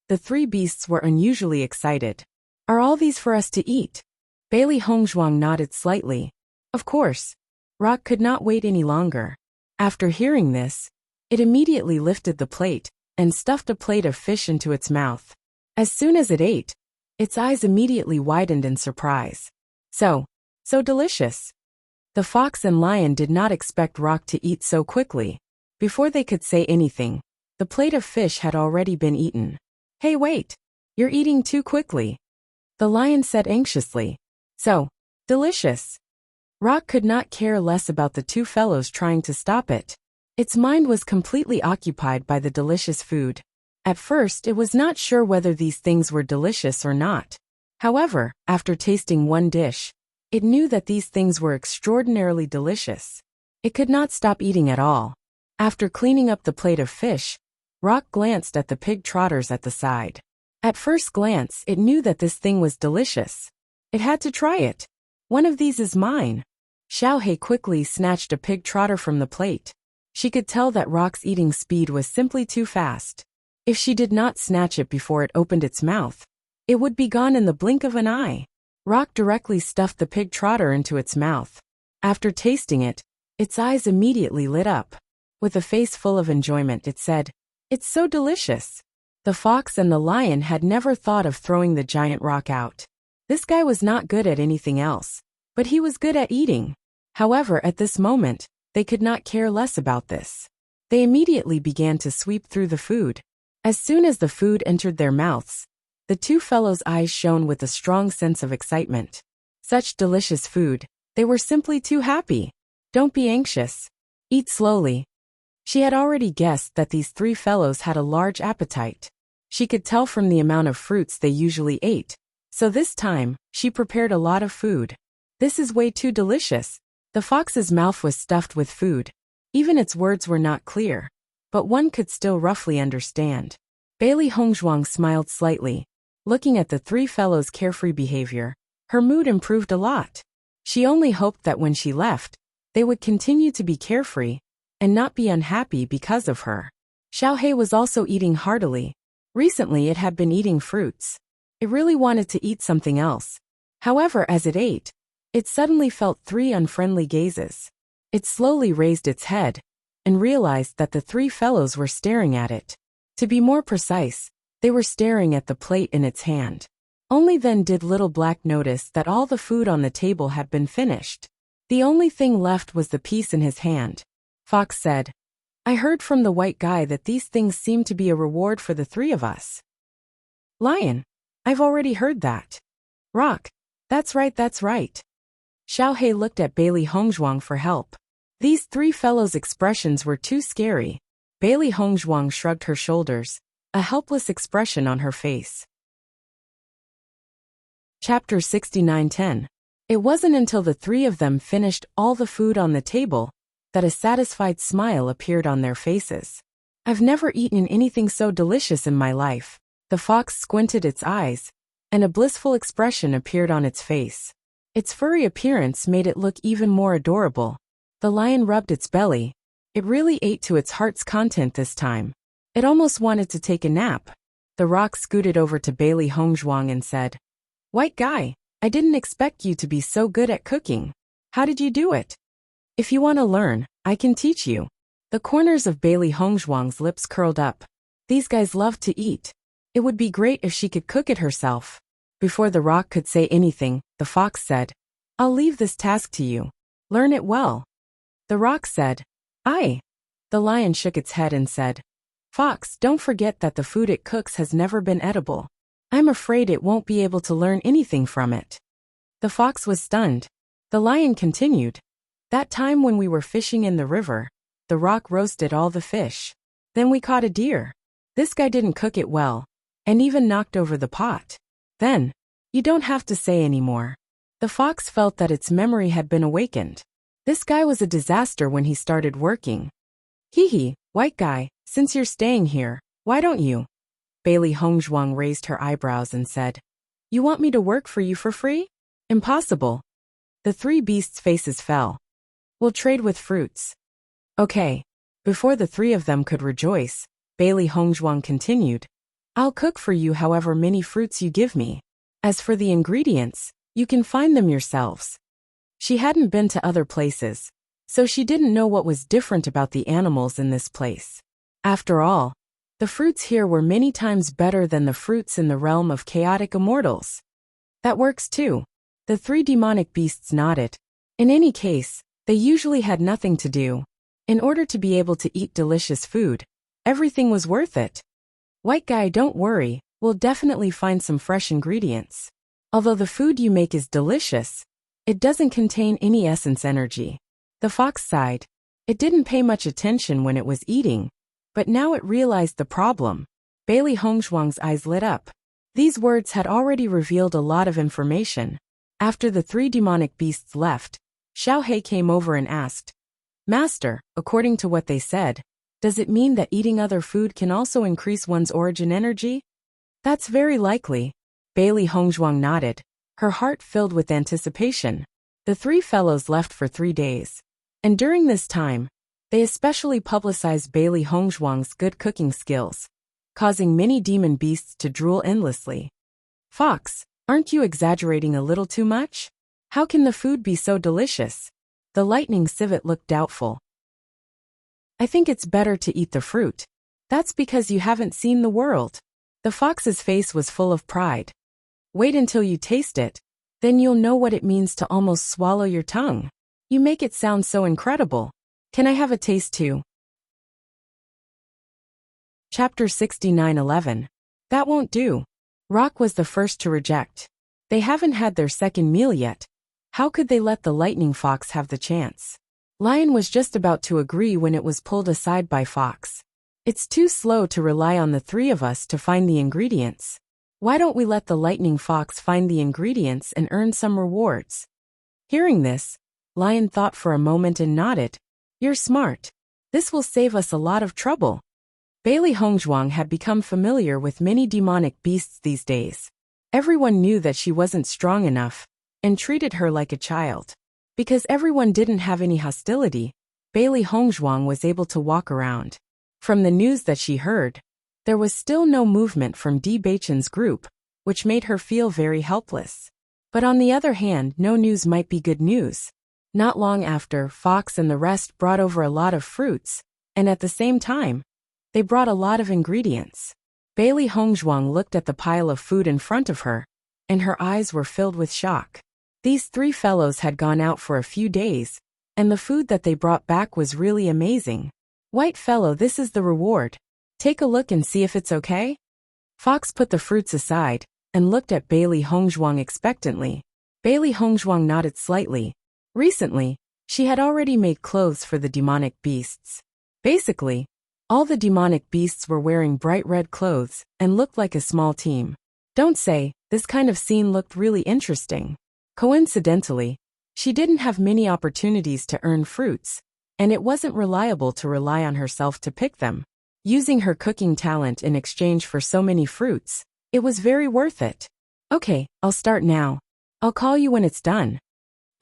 the three beasts were unusually excited. Are all these for us to eat? Bailey Hongzhuang nodded slightly. Of course. Rock could not wait any longer. After hearing this, it immediately lifted the plate and stuffed a plate of fish into its mouth. As soon as it ate, its eyes immediately widened in surprise. So, So delicious. The fox and lion did not expect Rock to eat so quickly. Before they could say anything, the plate of fish had already been eaten. Hey, wait! You're eating too quickly, the lion said anxiously. So delicious. Rock could not care less about the two fellows trying to stop it. Its mind was completely occupied by the delicious food. At first, it was not sure whether these things were delicious or not. However, after tasting one dish, it knew that these things were extraordinarily delicious. It could not stop eating at all. After cleaning up the plate of fish, Rock glanced at the pig trotters at the side. At first glance, it knew that this thing was delicious. It had to try it. One of these is mine. Xiaohei quickly snatched a pig trotter from the plate. She could tell that Rock's eating speed was simply too fast. If she did not snatch it before it opened its mouth, it would be gone in the blink of an eye. Rock directly stuffed the pig trotter into its mouth. After tasting it, its eyes immediately lit up. With a face full of enjoyment, it said, "It's so delicious." The fox and the lion had never thought of throwing the giant rock out. This guy was not good at anything else, but he was good at eating. However, at this moment, they could not care less about this. They immediately began to sweep through the food. As soon as the food entered their mouths, the two fellows' eyes shone with a strong sense of excitement. Such delicious food, they were simply too happy. Don't be anxious. Eat slowly. She had already guessed that these three fellows had a large appetite. She could tell from the amount of fruits they usually ate. So this time, she prepared a lot of food. This is way too delicious. The fox's mouth was stuffed with food. Even its words were not clear, but one could still roughly understand. Bailey Hongzhuang smiled slightly. Looking at the three fellows' carefree behavior, her mood improved a lot. She only hoped that when she left, they would continue to be carefree and not be unhappy because of her. Xiaohei was also eating heartily. Recently it had been eating fruits. It really wanted to eat something else. However, as it ate, it suddenly felt three unfriendly gazes. It slowly raised its head and realized that the three fellows were staring at it. To be more precise, they were staring at the plate in its hand. Only then did Little Black notice that all the food on the table had been finished. The only thing left was the piece in his hand. Fox said, "I heard from the white guy that these things seem to be a reward for the three of us." Lion, "I've already heard that." Rock, that's right, that's right." Xiaohei looked at Bailey Hongzhuang for help. These three fellows' expressions were too scary. Bailey Hongzhuang shrugged her shoulders, a helpless expression on her face. Chapter 69:10. It wasn't until the three of them finished all the food on the table that a satisfied smile appeared on their faces. "I've never eaten anything so delicious in my life." The fox squinted its eyes, and a blissful expression appeared on its face. Its furry appearance made it look even more adorable. The lion rubbed its belly. It really ate to its heart's content this time. It almost wanted to take a nap. The rock scooted over to Bailey Hongzhuang and said, "White guy, I didn't expect you to be so good at cooking. How did you do it? If you want to learn, I can teach you." The corners of Bailey Hongzhuang's lips curled up. These guys love to eat. It would be great if she could cook it herself. Before the rock could say anything, the fox said, "I'll leave this task to you. Learn it well." The rock said, "Aye." The lion shook its head and said, "Fox, don't forget that the food it cooks has never been edible. I'm afraid it won't be able to learn anything from it." The fox was stunned. The lion continued, "That time when we were fishing in the river, the rock roasted all the fish. Then we caught a deer. This guy didn't cook it well, and even knocked over the pot. Then, you don't have to say anymore." The fox felt that its memory had been awakened. This guy was a disaster when he started working. "Hee, white guy, since you're staying here, why don't you?" Bailey Hongzhuang raised her eyebrows and said, "You want me to work for you for free? Impossible." The three beasts' faces fell. "We'll trade with fruits." "Okay." Before the three of them could rejoice, Bailey Hongzhuang continued, "I'll cook for you however many fruits you give me. As for the ingredients, you can find them yourselves." She hadn't been to other places, so she didn't know what was different about the animals in this place. After all, the fruits here were many times better than the fruits in the realm of chaotic immortals. "That works too." The three demonic beasts nodded. In any case, they usually had nothing to do. In order to be able to eat delicious food, everything was worth it. White guy, don't worry, we'll definitely find some fresh ingredients. Although the food you make is delicious, it doesn't contain any essence energy. The fox sighed. It didn't pay much attention when it was eating, but now it realized the problem. Bailey Hongzhuang's eyes lit up. These words had already revealed a lot of information. After the three demonic beasts left, Xiao He came over and asked, Master, according to what they said, does it mean that eating other food can also increase one's origin energy? That's very likely. Bailey Hongzhuang nodded, her heart filled with anticipation. The three fellows left for 3 days. And during this time, they especially publicized Bailey Hongzhuang's good cooking skills, causing many demon beasts to drool endlessly. Fox, aren't you exaggerating a little too much? How can the food be so delicious? The lightning civet looked doubtful. I think it's better to eat the fruit. That's because you haven't seen the world. The fox's face was full of pride. Wait until you taste it. Then you'll know what it means to almost swallow your tongue. You make it sound so incredible. Can I have a taste too? Chapter 69:11. That won't do. Rock was the first to reject. They haven't had their second meal yet. How could they let the lightning fox have the chance? Lion was just about to agree when it was pulled aside by Fox. It's too slow to rely on the three of us to find the ingredients. Why don't we let the lightning fox find the ingredients and earn some rewards? Hearing this, Lion thought for a moment and nodded. You're smart. This will save us a lot of trouble. Bailey Hongzhuang had become familiar with many demonic beasts these days. Everyone knew that she wasn't strong enough, and treated her like a child. Because everyone didn't have any hostility, Bailey Hongzhuang was able to walk around. From the news that she heard, there was still no movement from Di Beichen's group, which made her feel very helpless. But on the other hand, no news might be good news. Not long after, Fox and the rest brought over a lot of fruits, and at the same time, they brought a lot of ingredients. Bailey Hongzhuang looked at the pile of food in front of her, and her eyes were filled with shock. These three fellows had gone out for a few days, and the food that they brought back was really amazing. White fellow, this is the reward. Take a look and see if it's okay? Fox put the fruits aside, and looked at Bailey Hongzhuang expectantly. Bailey Hongzhuang nodded slightly. Recently, she had already made clothes for the demonic beasts. Basically, all the demonic beasts were wearing bright red clothes, and looked like a small team. Don't say, this kind of scene looked really interesting. Coincidentally, she didn't have many opportunities to earn fruits, and it wasn't reliable to rely on herself to pick them. Using her cooking talent in exchange for so many fruits, it was very worth it. Okay, I'll start now. I'll call you when it's done.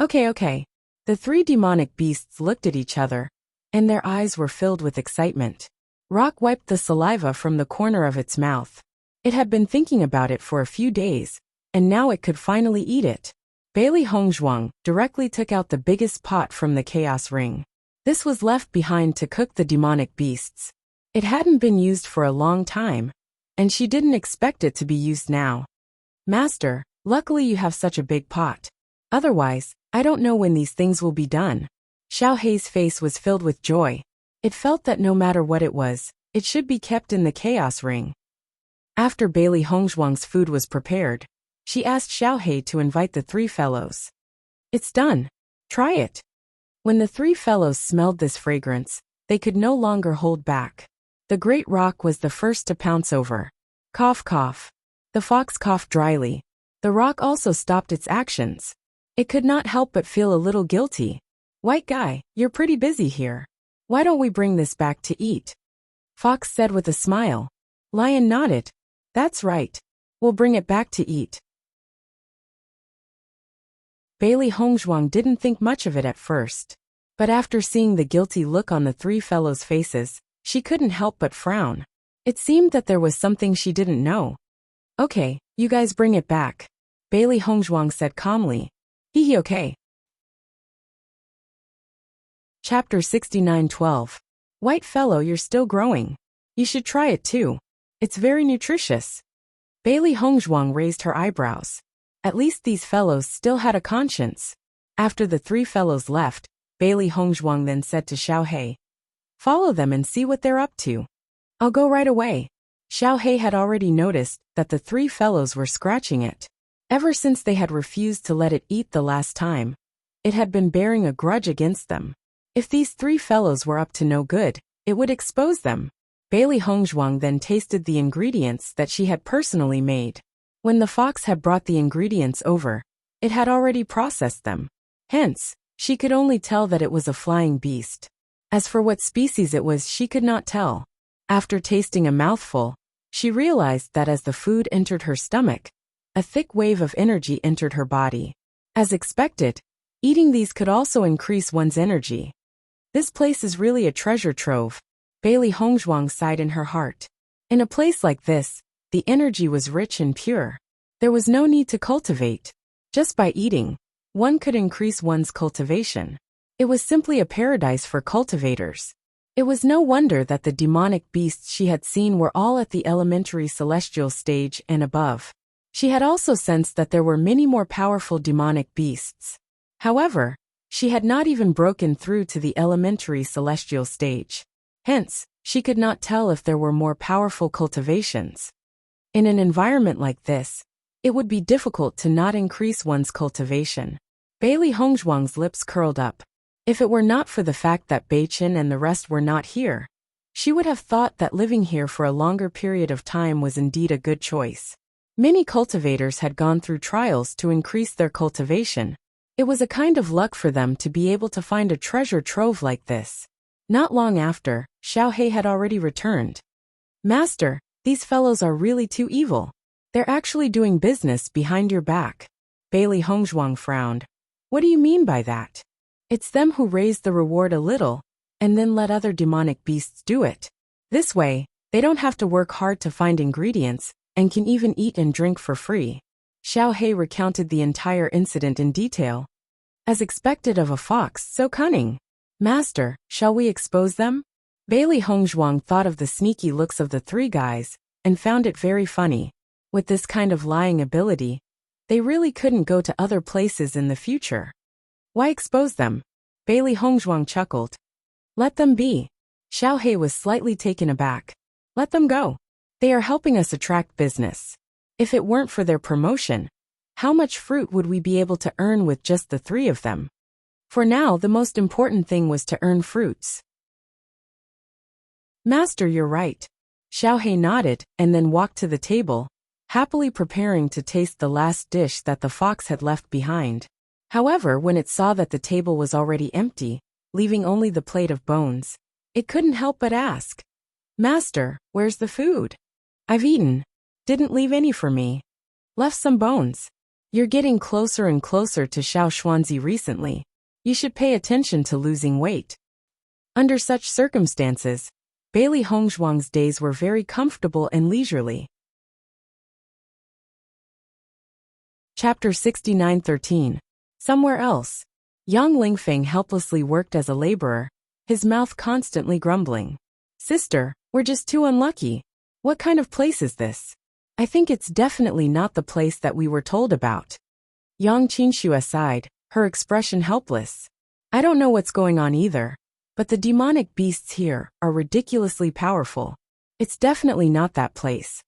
Okay. The three demonic beasts looked at each other, and their eyes were filled with excitement. Rock wiped the saliva from the corner of its mouth. It had been thinking about it for a few days, and now it could finally eat it. Bailey Hongzhuang directly took out the biggest pot from the chaos ring. This was left behind to cook the demonic beasts. It hadn't been used for a long time, and she didn't expect it to be used now. Master, luckily you have such a big pot. Otherwise, I don't know when these things will be done. Xiao Hei's face was filled with joy. It felt that no matter what it was, it should be kept in the chaos ring. After Bailey Hongzhuang's food was prepared, she asked Xiao Hei to invite the three fellows. It's done. Try it. When the three fellows smelled this fragrance, they could no longer hold back. The great rock was the first to pounce over. Cough, cough. The fox coughed dryly. The rock also stopped its actions. It could not help but feel a little guilty. White guy, you're pretty busy here. Why don't we bring this back to eat? Fox said with a smile. Lion nodded. That's right. We'll bring it back to eat. Bailey Hongzhuang didn't think much of it at first. But after seeing the guilty look on the three fellows' faces, she couldn't help but frown. It seemed that there was something she didn't know. Okay, you guys bring it back. Bailey Hongzhuang said calmly. Hee okay. Chapter 69:12. White fellow, you're still growing. You should try it too. It's very nutritious. Bailey Hongzhuang raised her eyebrows. At least these fellows still had a conscience. After the three fellows left, Bailey Hongzhuang then said to Xiao He, "Follow them and see what they're up to." "I'll go right away." Xiao He had already noticed that the three fellows were scratching it. Ever since they had refused to let it eat the last time, it had been bearing a grudge against them. If these three fellows were up to no good, it would expose them. Bailey Hongzhuang then tasted the ingredients that she had personally made. When the fox had brought the ingredients over, it had already processed them. Hence, she could only tell that it was a flying beast. As for what species it was, she could not tell. After tasting a mouthful, she realized that as the food entered her stomach, a thick wave of energy entered her body. As expected, eating these could also increase one's energy. This place is really a treasure trove, Bailey Hongzhuang sighed in her heart. In a place like this, the energy was rich and pure. There was no need to cultivate. Just by eating, one could increase one's cultivation. It was simply a paradise for cultivators. It was no wonder that the demonic beasts she had seen were all at the elementary celestial stage and above. She had also sensed that there were many more powerful demonic beasts. However, she had not even broken through to the elementary celestial stage. Hence, she could not tell if there were more powerful cultivations. In an environment like this, it would be difficult to not increase one's cultivation. Bailey Hongzhuang's lips curled up. If it were not for the fact that Beichen and the rest were not here, she would have thought that living here for a longer period of time was indeed a good choice. Many cultivators had gone through trials to increase their cultivation. It was a kind of luck for them to be able to find a treasure trove like this. Not long after, Xiao He had already returned. "Master, these fellows are really too evil. They're actually doing business behind your back." Bailey Hongzhuang frowned. "What do you mean by that?" "It's them who raise the reward a little, and then let other demonic beasts do it. This way, they don't have to work hard to find ingredients, and can even eat and drink for free." Xiao He recounted the entire incident in detail. As expected of a fox so cunning. "Master, shall we expose them?" Bailey Hongzhuang thought of the sneaky looks of the three guys, and found it very funny. With this kind of lying ability, they really couldn't go to other places in the future. "Why expose them?" Bailey Hongzhuang chuckled. "Let them be." Xiao He was slightly taken aback. "Let them go. They are helping us attract business. If it weren't for their promotion, how much fruit would we be able to earn with just the three of them?" For now, the most important thing was to earn fruits. "Master, you're right." Xiao He nodded and then walked to the table, happily preparing to taste the last dish that the fox had left behind. However, when it saw that the table was already empty, leaving only the plate of bones, it couldn't help but ask, "Master, where's the food? I've eaten. Didn't leave any for me. Left some bones." "You're getting closer and closer to Xiao Xuanzi recently. You should pay attention to losing weight." Under such circumstances, Bailey Hongzhuang's days were very comfortable and leisurely. Chapter 69-13. Somewhere else. Young Lingfeng helplessly worked as a laborer, his mouth constantly grumbling. "Sister, we're just too unlucky. What kind of place is this? I think it's definitely not the place that we were told about." Yang Qinshu sighed, her expression helpless. "I don't know what's going on either, but the demonic beasts here are ridiculously powerful. It's definitely not that place.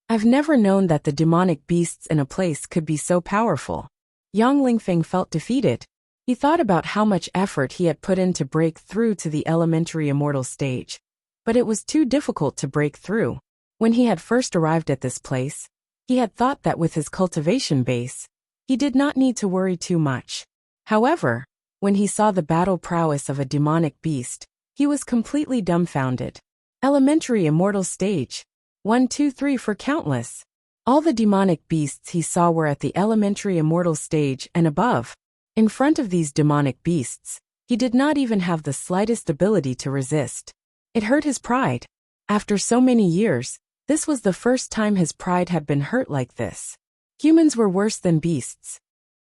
I've never known that the demonic beasts in a place could be so powerful." Yang Lingfeng felt defeated. He thought about how much effort he had put in to break through to the elementary immortal stage, but it was too difficult to break through. When he had first arrived at this place, he had thought that with his cultivation base, he did not need to worry too much. However, when he saw the battle prowess of a demonic beast, he was completely dumbfounded. Elementary immortal stage. 1, 2, 3 for countless. All the demonic beasts he saw were at the elementary immortal stage and above. In front of these demonic beasts, he did not even have the slightest ability to resist. It hurt his pride. After so many years, this was the first time his pride had been hurt like this. Humans were worse than beasts.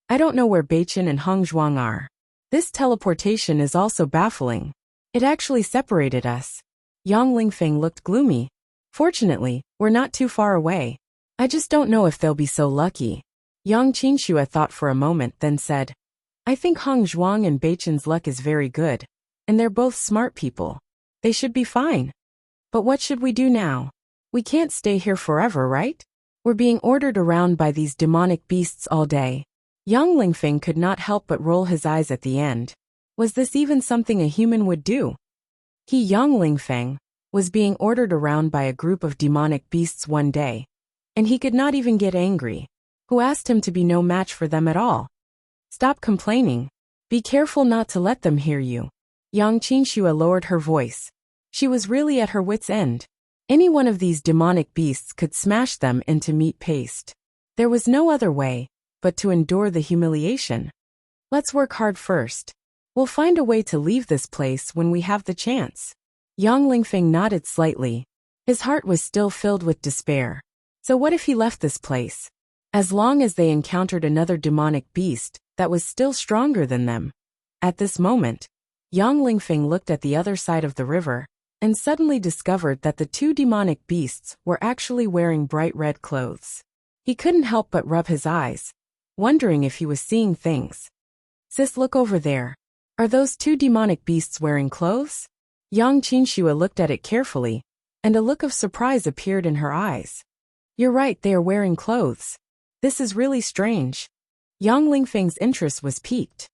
"I don't know where Beichen and Hongzhuang are. This teleportation is also baffling. It actually separated us." Yang Lingfeng looked gloomy. "Fortunately, we're not too far away. I just don't know if they'll be so lucky." Yang Qingxue thought for a moment, then said, I think Hong Zhuang and Beichen's luck is very good, and they're both smart people. They should be fine. But what should we do now? We can't stay here forever, right? We're being ordered around by these demonic beasts all day. Yang Lingfeng could not help but roll his eyes at the end. Was this even something a human would do? He, Yang Lingfeng, was being ordered around by a group of demonic beasts one day, and he could not even get angry. Who asked him to be no match for them at all? Stop complaining. Be careful not to let them hear you. Yang Qingxue lowered her voice. She was really at her wit's end. Any one of these demonic beasts could smash them into meat paste. There was no other way but to endure the humiliation. Let's work hard first. We'll find a way to leave this place when we have the chance. Yang Lingfeng nodded slightly. His heart was still filled with despair. So what if he left this place? As long as they encountered another demonic beast that was still stronger than them. At this moment, Yang Lingfeng looked at the other side of the river and suddenly discovered that the two demonic beasts were actually wearing bright red clothes. He couldn't help but rub his eyes, wondering if he was seeing things. Sis, look over there. Are those two demonic beasts wearing clothes? Yang Qingxue looked at it carefully, and a look of surprise appeared in her eyes. You're right, they are wearing clothes. This is really strange. Yang Lingfeng's interest was piqued.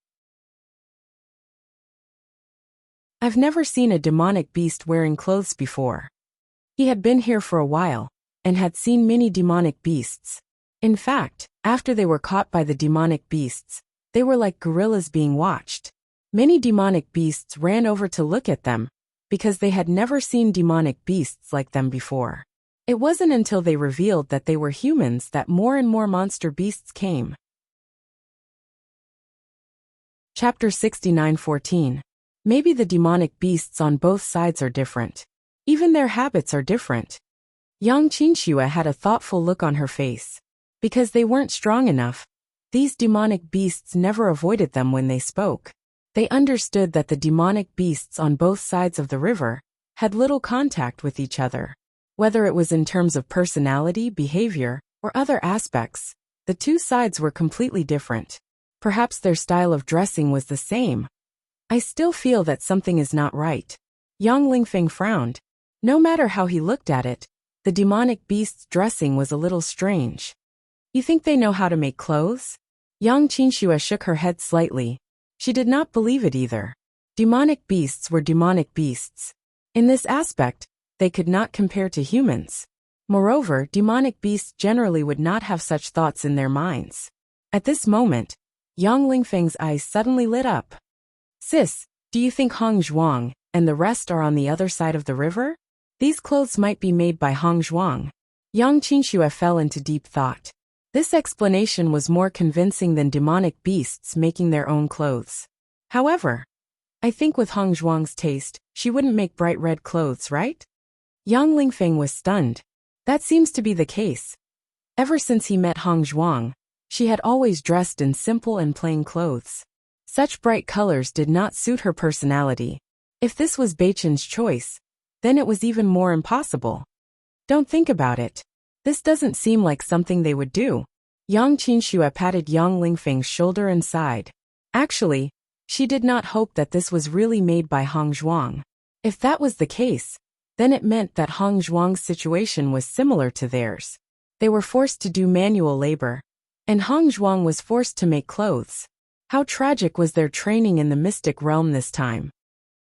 I've never seen a demonic beast wearing clothes before. He had been here for a while, and had seen many demonic beasts. In fact, after they were caught by the demonic beasts, they were like gorillas being watched. Many demonic beasts ran over to look at them, because they had never seen demonic beasts like them before. It wasn't until they revealed that they were humans that more and more monster beasts came. Chapter 69:14. Maybe the demonic beasts on both sides are different. Even their habits are different. Yang Qingxue had a thoughtful look on her face. Because they weren't strong enough, these demonic beasts never avoided them when they spoke. They understood that the demonic beasts on both sides of the river had little contact with each other. Whether it was in terms of personality, behavior, or other aspects, the two sides were completely different. Perhaps their style of dressing was the same. I still feel that something is not right. Yang Lingfeng frowned. No matter how he looked at it, the demonic beast's dressing was a little strange. You think they know how to make clothes? Yang Qingxue shook her head slightly. She did not believe it either. Demonic beasts were demonic beasts. In this aspect, they could not compare to humans. Moreover, demonic beasts generally would not have such thoughts in their minds. At this moment, Yang Lingfeng's eyes suddenly lit up. Sis, do you think Hong Zhuang and the rest are on the other side of the river? These clothes might be made by Hong Zhuang. Yang Qingxue fell into deep thought. This explanation was more convincing than demonic beasts making their own clothes. However, I think with Hong Zhuang's taste, she wouldn't make bright red clothes, right? Yang Lingfeng was stunned. That seems to be the case. Ever since he met Hong Zhuang, she had always dressed in simple and plain clothes. Such bright colors did not suit her personality. If this was Beichen's choice, then it was even more impossible. Don't think about it. This doesn't seem like something they would do. Yang Qingxue patted Yang Lingfeng's shoulder and sighed. Actually, she did not hope that this was really made by Hong Zhuang. If that was the case, then it meant that Hong Zhuang's situation was similar to theirs. They were forced to do manual labor, and Hong Zhuang was forced to make clothes. How tragic was their training in the mystic realm this time.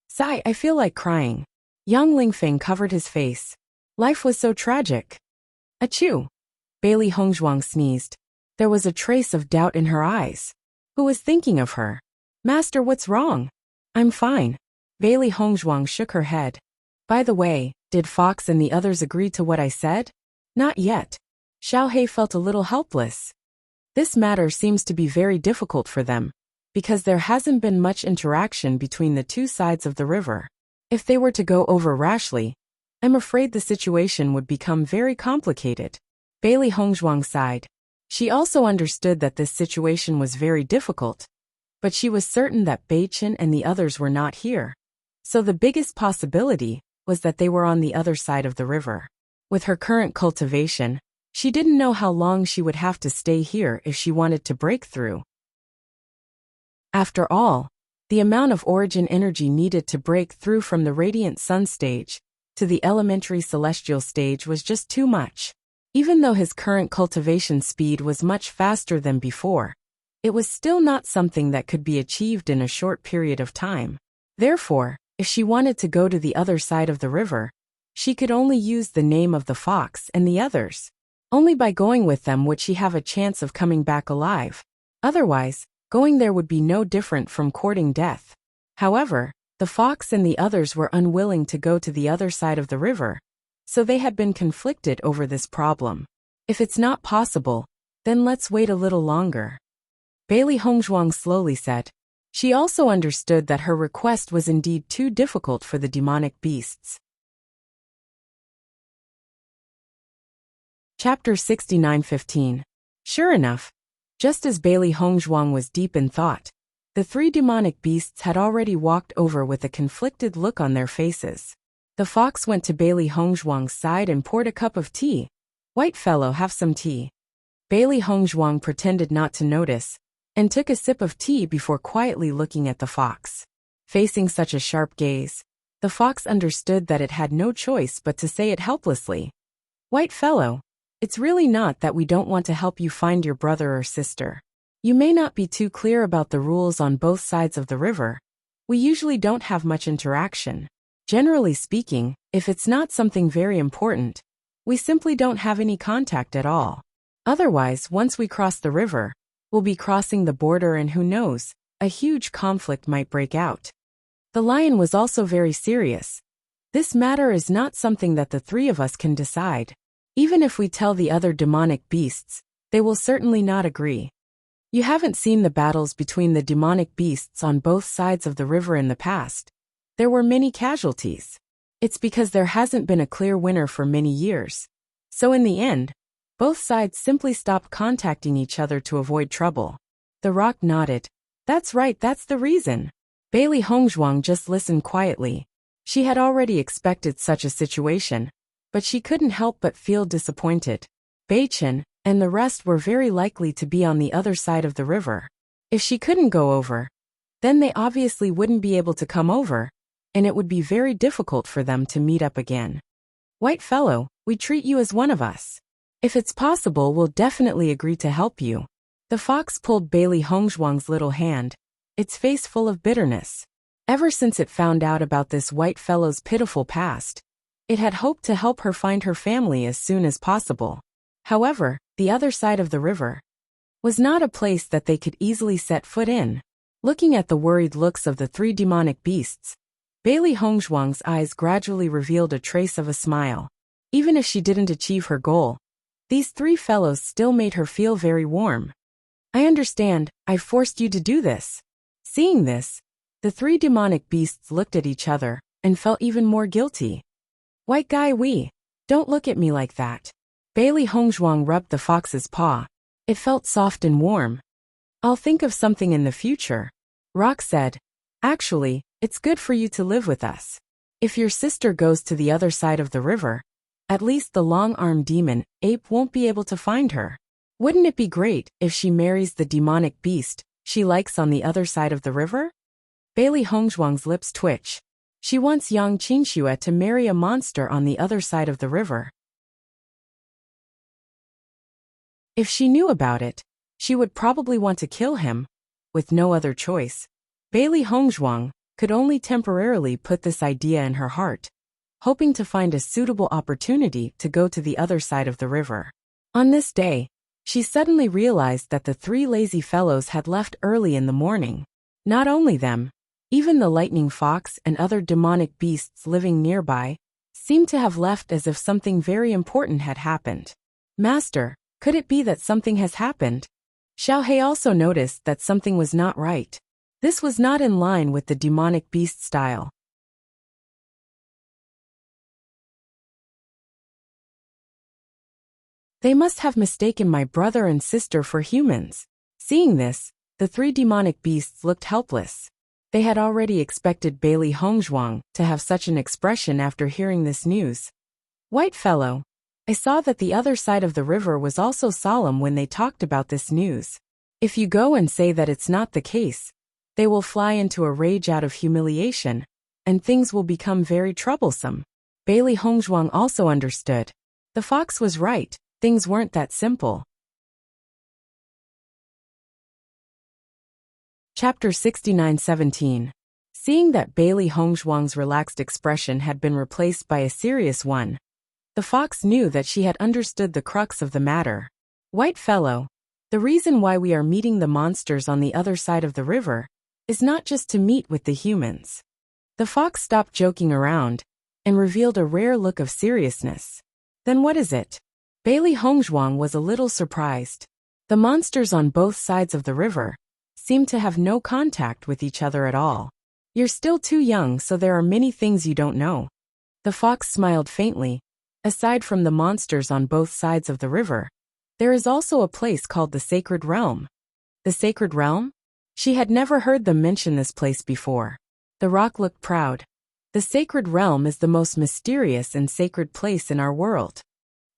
Sigh, I feel like crying. Yang Lingfeng covered his face. Life was so tragic. Achoo! Bailey Hongzhuang sneezed. There was a trace of doubt in her eyes. Who was thinking of her? Master, what's wrong? I'm fine. Bailey Hongzhuang shook her head. By the way, did Fox and the others agree to what I said? Not yet. Xiaohei felt a little helpless. This matter seems to be very difficult for them, because there hasn't been much interaction between the two sides of the river. If they were to go over rashly, I'm afraid the situation would become very complicated. Bailey Hongzhuang sighed. She also understood that this situation was very difficult, but she was certain that Beichen and the others were not here. So the biggest possibility was that they were on the other side of the river. With her current cultivation, She didn't know how long she would have to stay here if she wanted to break through. After all, the amount of origin energy needed to break through from the radiant sun stage to the elementary celestial stage was just too much. Even though his current cultivation speed was much faster than before, it was still not something that could be achieved in a short period of time. Therefore, if she wanted to go to the other side of the river, she could only use the name of the fox and the others. Only by going with them would she have a chance of coming back alive. Otherwise, going there would be no different from courting death. However, the fox and the others were unwilling to go to the other side of the river, so they had been conflicted over this problem. If it's not possible, then let's wait a little longer. Bailey Hongzhuang slowly said. She also understood that her request was indeed too difficult for the demonic beasts. Chapter 69:15. Sure enough, just as Bailey Hongzhuang was deep in thought, the three demonic beasts had already walked over with a conflicted look on their faces. The fox went to Bailey Hongzhuang's side and poured a cup of tea. "White fellow, have some tea." Bailey Hongzhuang pretended not to notice, and took a sip of tea before quietly looking at the fox. Facing such a sharp gaze, the fox understood that it had no choice but to say it helplessly. "White fellow, it's really not that we don't want to help you find your brother or sister. You may not be too clear about the rules on both sides of the river. We usually don't have much interaction. Generally speaking, if it's not something very important, we simply don't have any contact at all. Otherwise, once we cross the river, we'll be crossing the border and who knows, a huge conflict might break out." The lion was also very serious. "This matter is not something that the three of us can decide. Even if we tell the other demonic beasts, they will certainly not agree. You haven't seen the battles between the demonic beasts on both sides of the river in the past. There were many casualties. It's because there hasn't been a clear winner for many years. So in the end, both sides simply stopped contacting each other to avoid trouble." The rock nodded. "That's right, that's the reason." Bailey Hongzhuang just listened quietly. She had already expected such a situation, but she couldn't help but feel disappointed. Beichen and the rest were very likely to be on the other side of the river. If she couldn't go over, then they obviously wouldn't be able to come over, and it would be very difficult for them to meet up again. "White fellow, we treat you as one of us. If it's possible, we'll definitely agree to help you." The fox pulled Bailey Hongzhuang's little hand, its face full of bitterness. Ever since it found out about this white fellow's pitiful past, it had hoped to help her find her family as soon as possible. However, the other side of the river was not a place that they could easily set foot in. Looking at the worried looks of the three demonic beasts, Bailey Hongzhuang's eyes gradually revealed a trace of a smile. Even if she didn't achieve her goal, these three fellows still made her feel very warm. "I understand, I forced you to do this." Seeing this, the three demonic beasts looked at each other and felt even more guilty. "White guy, don't look at me like that." Bailey Hongzhuang rubbed the fox's paw. It felt soft and warm. "I'll think of something in the future." Rock said, "Actually, it's good for you to live with us. If your sister goes to the other side of the river, at least the long-armed demon ape won't be able to find her. Wouldn't it be great if she marries the demonic beast she likes on the other side of the river?" Bailey Hongzhuang's lips twitch. She wants Yang Qinxue to marry a monster on the other side of the river. If she knew about it, she would probably want to kill him. With no other choice, Bailey Hongzhuang could only temporarily put this idea in her heart, hoping to find a suitable opportunity to go to the other side of the river. On this day, she suddenly realized that the three lazy fellows had left early in the morning. Not only them, even the lightning fox and other demonic beasts living nearby seemed to have left as if something very important had happened. "Master, could it be that something has happened?" Xiao He also noticed that something was not right. This was not in line with the demonic beast style. "They must have mistaken my brother and sister for humans." Seeing this, the three demonic beasts looked helpless. They had already expected Bailey Hongzhuang to have such an expression after hearing this news. "White fellow, I saw that the other side of the river was also solemn when they talked about this news. If you go and say that it's not the case, they will fly into a rage out of humiliation, and things will become very troublesome. Bailey Hongzhuang also understood. The fox was right, things weren't that simple. Chapter 69:17. Seeing that Bailey Hongzhuang's relaxed expression had been replaced by a serious one, the fox knew that she had understood the crux of the matter. White fellow, the reason why we are meeting the monsters on the other side of the river is not just to meet with the humans. The fox stopped joking around and revealed a rare look of seriousness. Then what is it? Bailey Hongzhuang was a little surprised. The monsters on both sides of the river seemed to have no contact with each other at all. You're still too young, so there are many things you don't know. The fox smiled faintly. Aside from the monsters on both sides of the river, there is also a place called the Sacred Realm. The Sacred Realm? She had never heard them mention this place before. The rock looked proud. The Sacred Realm is the most mysterious and sacred place in our world.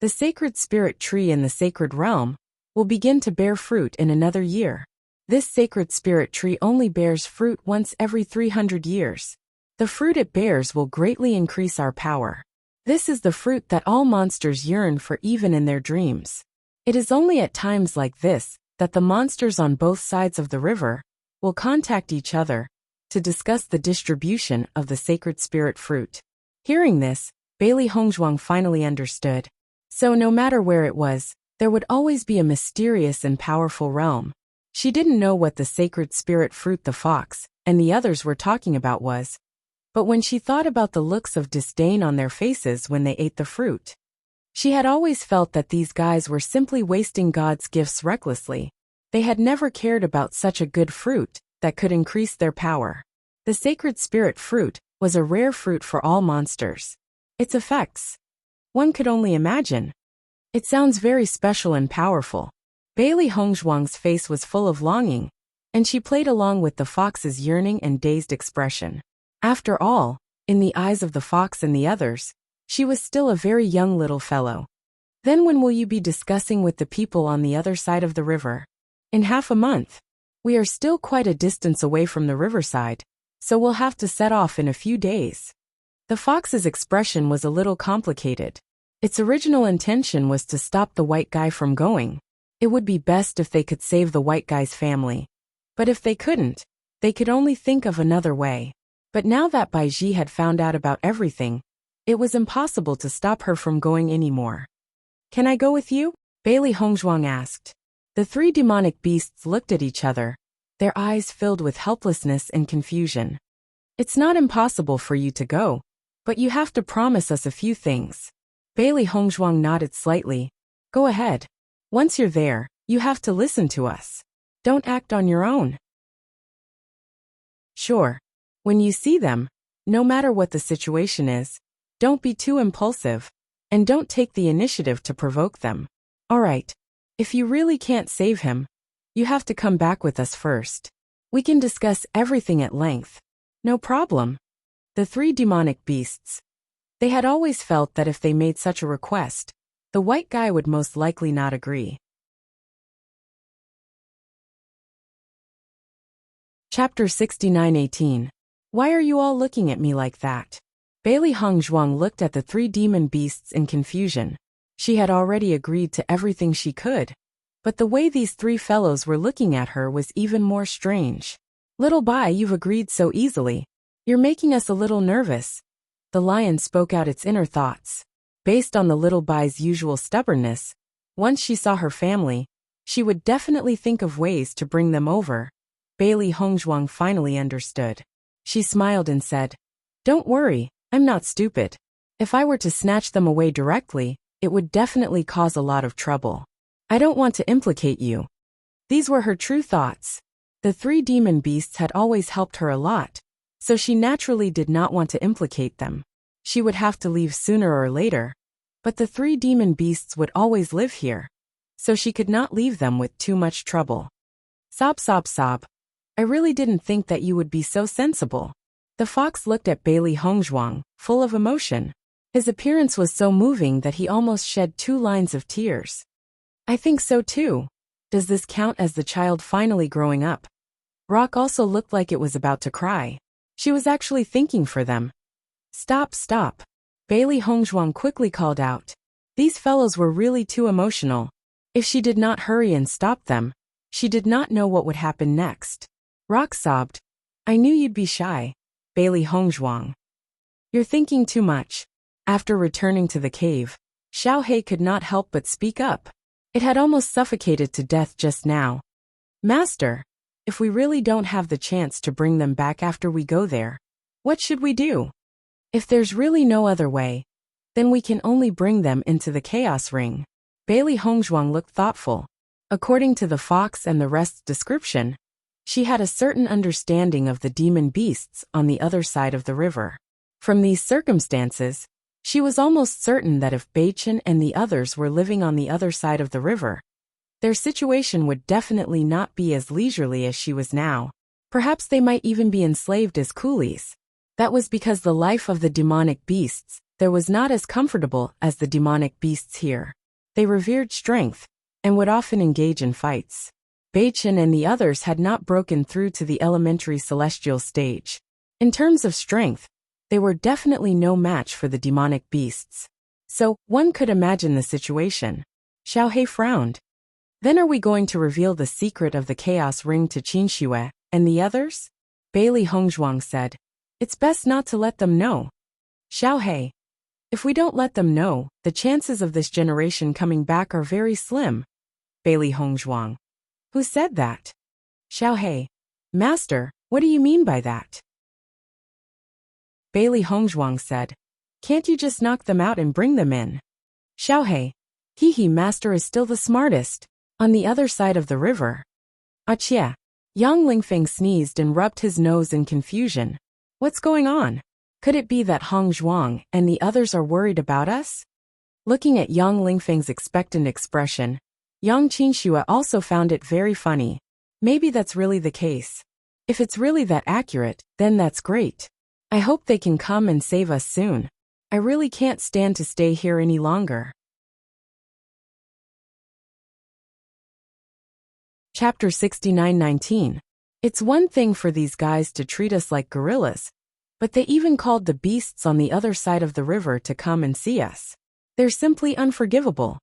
The sacred spirit tree in the Sacred Realm will begin to bear fruit in another year. This sacred spirit tree only bears fruit once every 300 years. The fruit it bears will greatly increase our power. This is the fruit that all monsters yearn for even in their dreams. It is only at times like this that the monsters on both sides of the river will contact each other to discuss the distribution of the sacred spirit fruit. Hearing this, Bailey Hongzhuang finally understood. So no matter where it was, there would always be a mysterious and powerful realm. She didn't know what the sacred spirit fruit the fox and the others were talking about was, but when she thought about the looks of disdain on their faces when they ate the fruit, she had always felt that these guys were simply wasting God's gifts recklessly. They had never cared about such a good fruit that could increase their power. The sacred spirit fruit was a rare fruit for all monsters. Its effects, one could only imagine. It sounds very special and powerful. Bailey Hongzhuang's face was full of longing, and she played along with the fox's yearning and dazed expression. After all, in the eyes of the fox and the others, she was still a very young little fellow. Then when will you be discussing with the people on the other side of the river? In half a month. We are still quite a distance away from the riverside, so we'll have to set off in a few days. The fox's expression was a little complicated. Its original intention was to stop the white guy from going. It would be best if they could save the white guy's family. But if they couldn't, they could only think of another way. But now that Bai Ji had found out about everything, it was impossible to stop her from going anymore. Can I go with you? Bailey Hongzhuang asked. The three demonic beasts looked at each other, their eyes filled with helplessness and confusion. It's not impossible for you to go, but you have to promise us a few things. Bailey Hongzhuang nodded slightly. Go ahead. Once you're there, you have to listen to us. Don't act on your own. Sure. When you see them, no matter what the situation is, don't be too impulsive, and don't take the initiative to provoke them. All right. If you really can't save him, you have to come back with us first. We can discuss everything at length. No problem. The three demonic beasts. They had always felt that if they made such a request, the white guy would most likely not agree. Chapter 69:18. Why are you all looking at me like that? Bailey Hongzhuang looked at the three demon beasts in confusion. She had already agreed to everything she could, but the way these three fellows were looking at her was even more strange. Little Bai, you've agreed so easily. You're making us a little nervous. The lion spoke out its inner thoughts. Based on the little Bai's usual stubbornness, once she saw her family, she would definitely think of ways to bring them over. Bailey Hongzhuang finally understood. She smiled and said, "Don't worry, I'm not stupid. If I were to snatch them away directly, it would definitely cause a lot of trouble. I don't want to implicate you." These were her true thoughts. The three demon beasts had always helped her a lot, so she naturally did not want to implicate them. She would have to leave sooner or later, but the three demon beasts would always live here, so she could not leave them with too much trouble. Sob, sob, sob. I really didn't think that you would be so sensible. The fox looked at Bailey Hongzhuang, full of emotion. His appearance was so moving that he almost shed 2 lines of tears. I think so too. Does this count as the child finally growing up? Rock also looked like it was about to cry. She was actually thinking for them. Stop, stop. Bailey Hongzhuang quickly called out. These fellows were really too emotional. If she did not hurry and stop them, she did not know what would happen next. Rock sobbed. I knew you'd be shy, Bailey Hongzhuang. You're thinking too much. After returning to the cave, Xiaohei could not help but speak up. It had almost suffocated to death just now. Master, if we really don't have the chance to bring them back after we go there, what should we do? If there's really no other way, then we can only bring them into the chaos ring. Bailey Hongzhuang looked thoughtful. According to the fox and the rest's description, she had a certain understanding of the demon beasts on the other side of the river. From these circumstances, she was almost certain that if Beichen and the others were living on the other side of the river, their situation would definitely not be as leisurely as she was now. Perhaps they might even be enslaved as coolies. That was because the life of the demonic beasts there was not as comfortable as the demonic beasts here. They revered strength and would often engage in fights. Beichen and the others had not broken through to the elementary celestial stage. In terms of strength, they were definitely no match for the demonic beasts. So, one could imagine the situation. Xiaohei frowned. Then are we going to reveal the secret of the chaos ring to Qinxue and the others? Bailey Hongzhuang said. It's best not to let them know. Xiaohei, if we don't let them know, the chances of this generation coming back are very slim. Bailey Hongzhuang. Who said that? Xiaohei. Master, what do you mean by that? Bailey Hongzhuang said. Can't you just knock them out and bring them in? Xiaohei. Master is still the smartest. On the other side of the river. Achia. Yang Lingfeng sneezed and rubbed his nose in confusion. What's going on? Could it be that Hongzhuang and the others are worried about us? Looking at Yang Lingfeng's expectant expression, Yang Qinxue also found it very funny. Maybe that's really the case. If it's really that accurate, then that's great. I hope they can come and save us soon. I really can't stand to stay here any longer. Chapter 69-19. It's one thing for these guys to treat us like gorillas, but they even called the beasts on the other side of the river to come and see us. They're simply unforgivable.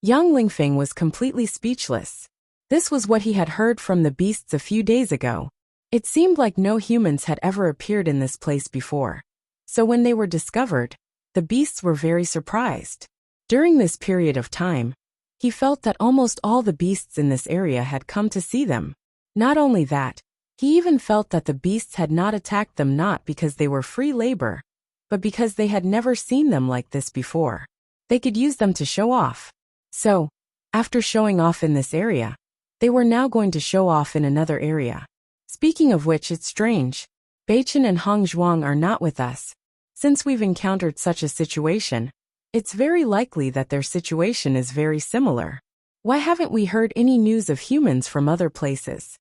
Yang Lingfeng was completely speechless. This was what he had heard from the beasts a few days ago. It seemed like no humans had ever appeared in this place before. So when they were discovered, the beasts were very surprised. During this period of time, he felt that almost all the beasts in this area had come to see them. Not only that, he even felt that the beasts had not attacked them not because they were free labor, but because they had never seen them like this before. They could use them to show off. So, after showing off in this area, they were now going to show off in another area. Speaking of which, it's strange. Beichen and Hongzhuang are not with us. Since we've encountered such a situation, it's very likely that their situation is very similar. Why haven't we heard any news of humans from other places?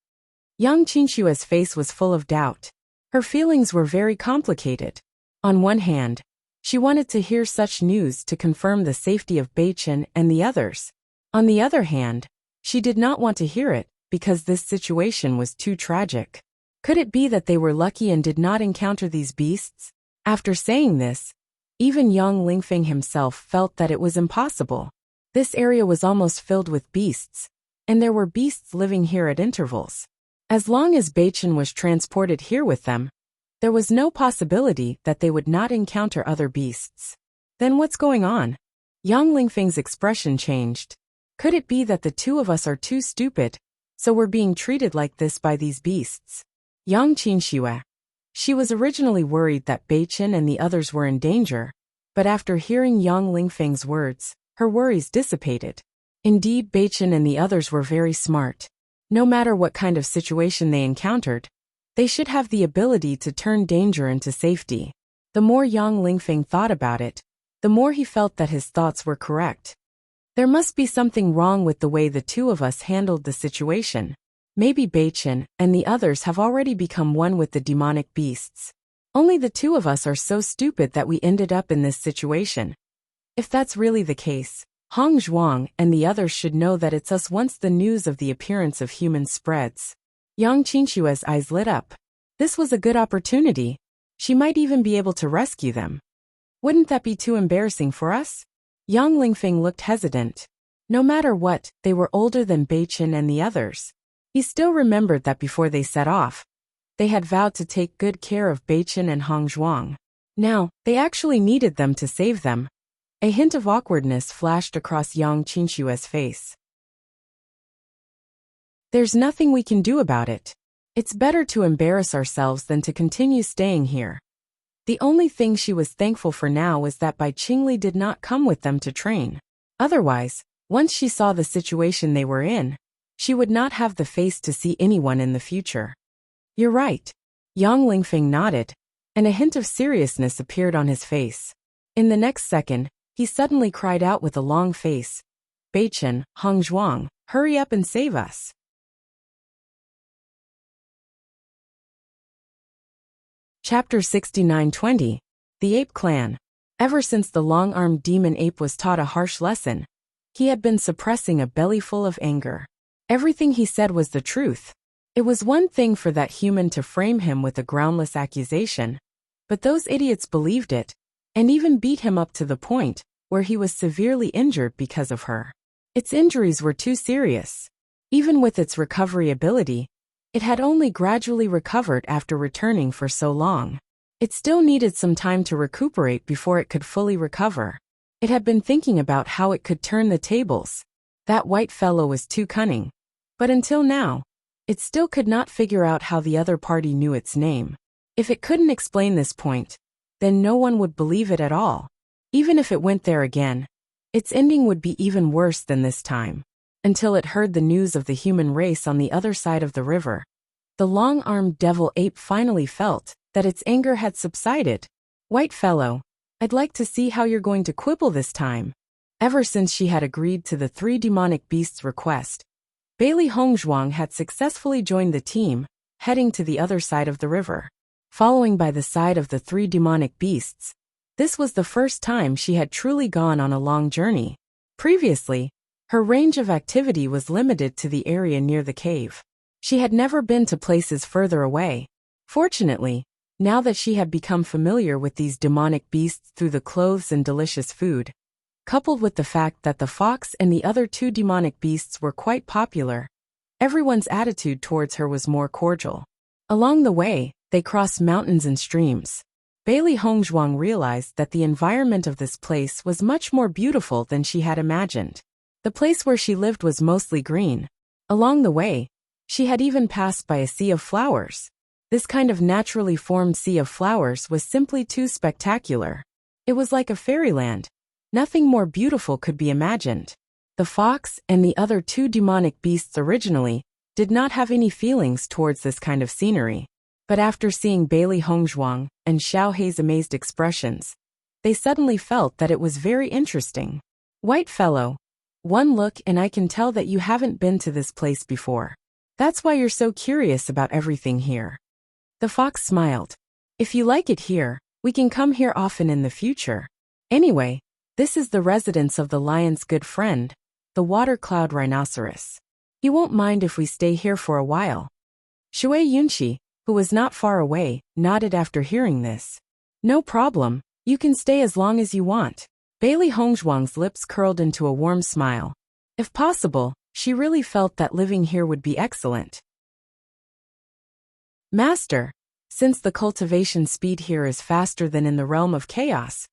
Yang Qinxue's face was full of doubt. Her feelings were very complicated. On one hand, she wanted to hear such news to confirm the safety of Beichen and the others. On the other hand, she did not want to hear it because this situation was too tragic. Could it be that they were lucky and did not encounter these beasts? After saying this, even Yang Lingfeng himself felt that it was impossible. This area was almost filled with beasts, and there were beasts living here at intervals. As long as Beichen was transported here with them, there was no possibility that they would not encounter other beasts. Then what's going on? Yang Lingfeng's expression changed. Could it be that the two of us are too stupid, so we're being treated like this by these beasts? Yang Qinxue. She was originally worried that Beichen and the others were in danger, but after hearing Yang Lingfeng's words, her worries dissipated. Indeed, Beichen and the others were very smart. No matter what kind of situation they encountered, they should have the ability to turn danger into safety. The more Yang Lingfeng thought about it, the more he felt that his thoughts were correct. There must be something wrong with the way the two of us handled the situation. Maybe Beichen and the others have already become one with the demonic beasts. Only the two of us are so stupid that we ended up in this situation. If that's really the case, Hong Zhuang and the others should know that it's us once the news of the appearance of humans spreads. Yang Qingxue's eyes lit up. This was a good opportunity. She might even be able to rescue them. Wouldn't that be too embarrassing for us? Yang Lingfeng looked hesitant. No matter what, they were older than Beichen and the others. He still remembered that before they set off, they had vowed to take good care of Beichen and Hong Zhuang. Now, they actually needed them to save them. A hint of awkwardness flashed across Yang Qingxue's face. There's nothing we can do about it. It's better to embarrass ourselves than to continue staying here. The only thing she was thankful for now was that Bai Qingli did not come with them to train. Otherwise, once she saw the situation they were in, she would not have the face to see anyone in the future. You're right. Yang Lingfeng nodded, and a hint of seriousness appeared on his face. In the next second, he suddenly cried out with a long face, Beichen, Hong Zhuang, hurry up and save us. Chapter 69-20. The Ape Clan. Ever since the long-armed demon ape was taught a harsh lesson, he had been suppressing a bellyful of anger. Everything he said was the truth. It was one thing for that human to frame him with a groundless accusation, but those idiots believed it, and even beat him up to the point where he was severely injured because of her. Its injuries were too serious. Even with its recovery ability, it had only gradually recovered after returning for so long. It still needed some time to recuperate before it could fully recover. It had been thinking about how it could turn the tables. That white fellow was too cunning. But until now, it still could not figure out how the other party knew its name. If it couldn't explain this point, then no one would believe it at all. Even if it went there again, its ending would be even worse than this time. Until it heard the news of the human race on the other side of the river, the long-armed devil ape finally felt that its anger had subsided. White fellow, I'd like to see how you're going to quibble this time. Ever since she had agreed to the three demonic beasts' request, Bailey Hongzhuang had successfully joined the team, heading to the other side of the river. Following by the side of the three demonic beasts, this was the first time she had truly gone on a long journey. Previously, her range of activity was limited to the area near the cave. She had never been to places further away. Fortunately, now that she had become familiar with these demonic beasts through the clothes and delicious food, coupled with the fact that the fox and the other two demonic beasts were quite popular, everyone's attitude towards her was more cordial. Along the way, they crossed mountains and streams. Bailey Hongzhuang realized that the environment of this place was much more beautiful than she had imagined. The place where she lived was mostly green. Along the way, she had even passed by a sea of flowers. This kind of naturally formed sea of flowers was simply too spectacular. It was like a fairyland. Nothing more beautiful could be imagined. The fox and the other two demonic beasts originally did not have any feelings towards this kind of scenery. But after seeing Bailey Hongzhuang and Xiao Hei's amazed expressions, they suddenly felt that it was very interesting. White fellow, one look and I can tell that you haven't been to this place before. That's why you're so curious about everything here. The fox smiled. If you like it here, we can come here often in the future. Anyway, this is the residence of the lion's good friend, the water-cloud rhinoceros. He won't mind if we stay here for a while. Shui Yunqi, who was not far away, nodded after hearing this. No problem, you can stay as long as you want. Bailey Hongzhuang's lips curled into a warm smile. If possible, she really felt that living here would be excellent. Master, since the cultivation speed here is faster than in the realm of chaos,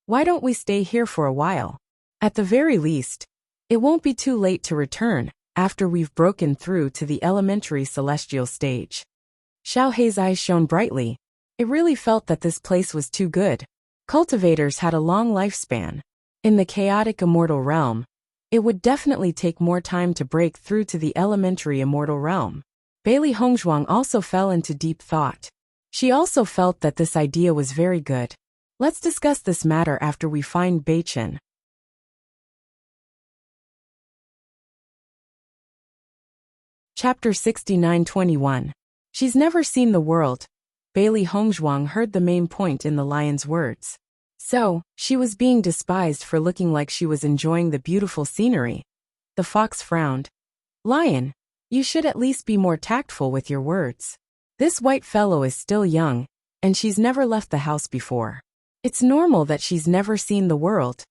why don't we stay here for a while? At the very least, it won't be too late to return after we've broken through to the elementary celestial stage. Xiao Hei's eyes shone brightly. It really felt that this place was too good. Cultivators had a long lifespan. In the chaotic immortal realm, it would definitely take more time to break through to the elementary immortal realm. Bailey Hongzhuang also fell into deep thought. She also felt that this idea was very good. Let's discuss this matter after we find Beichen. Chapter 69-21. She's never seen the world. Bailey Hongzhuang heard the main point in the lion's words. So, she was being despised for looking like she was enjoying the beautiful scenery. The fox frowned. Lion, you should at least be more tactful with your words. This white fellow is still young, and she's never left the house before. It's normal that she's never seen the world.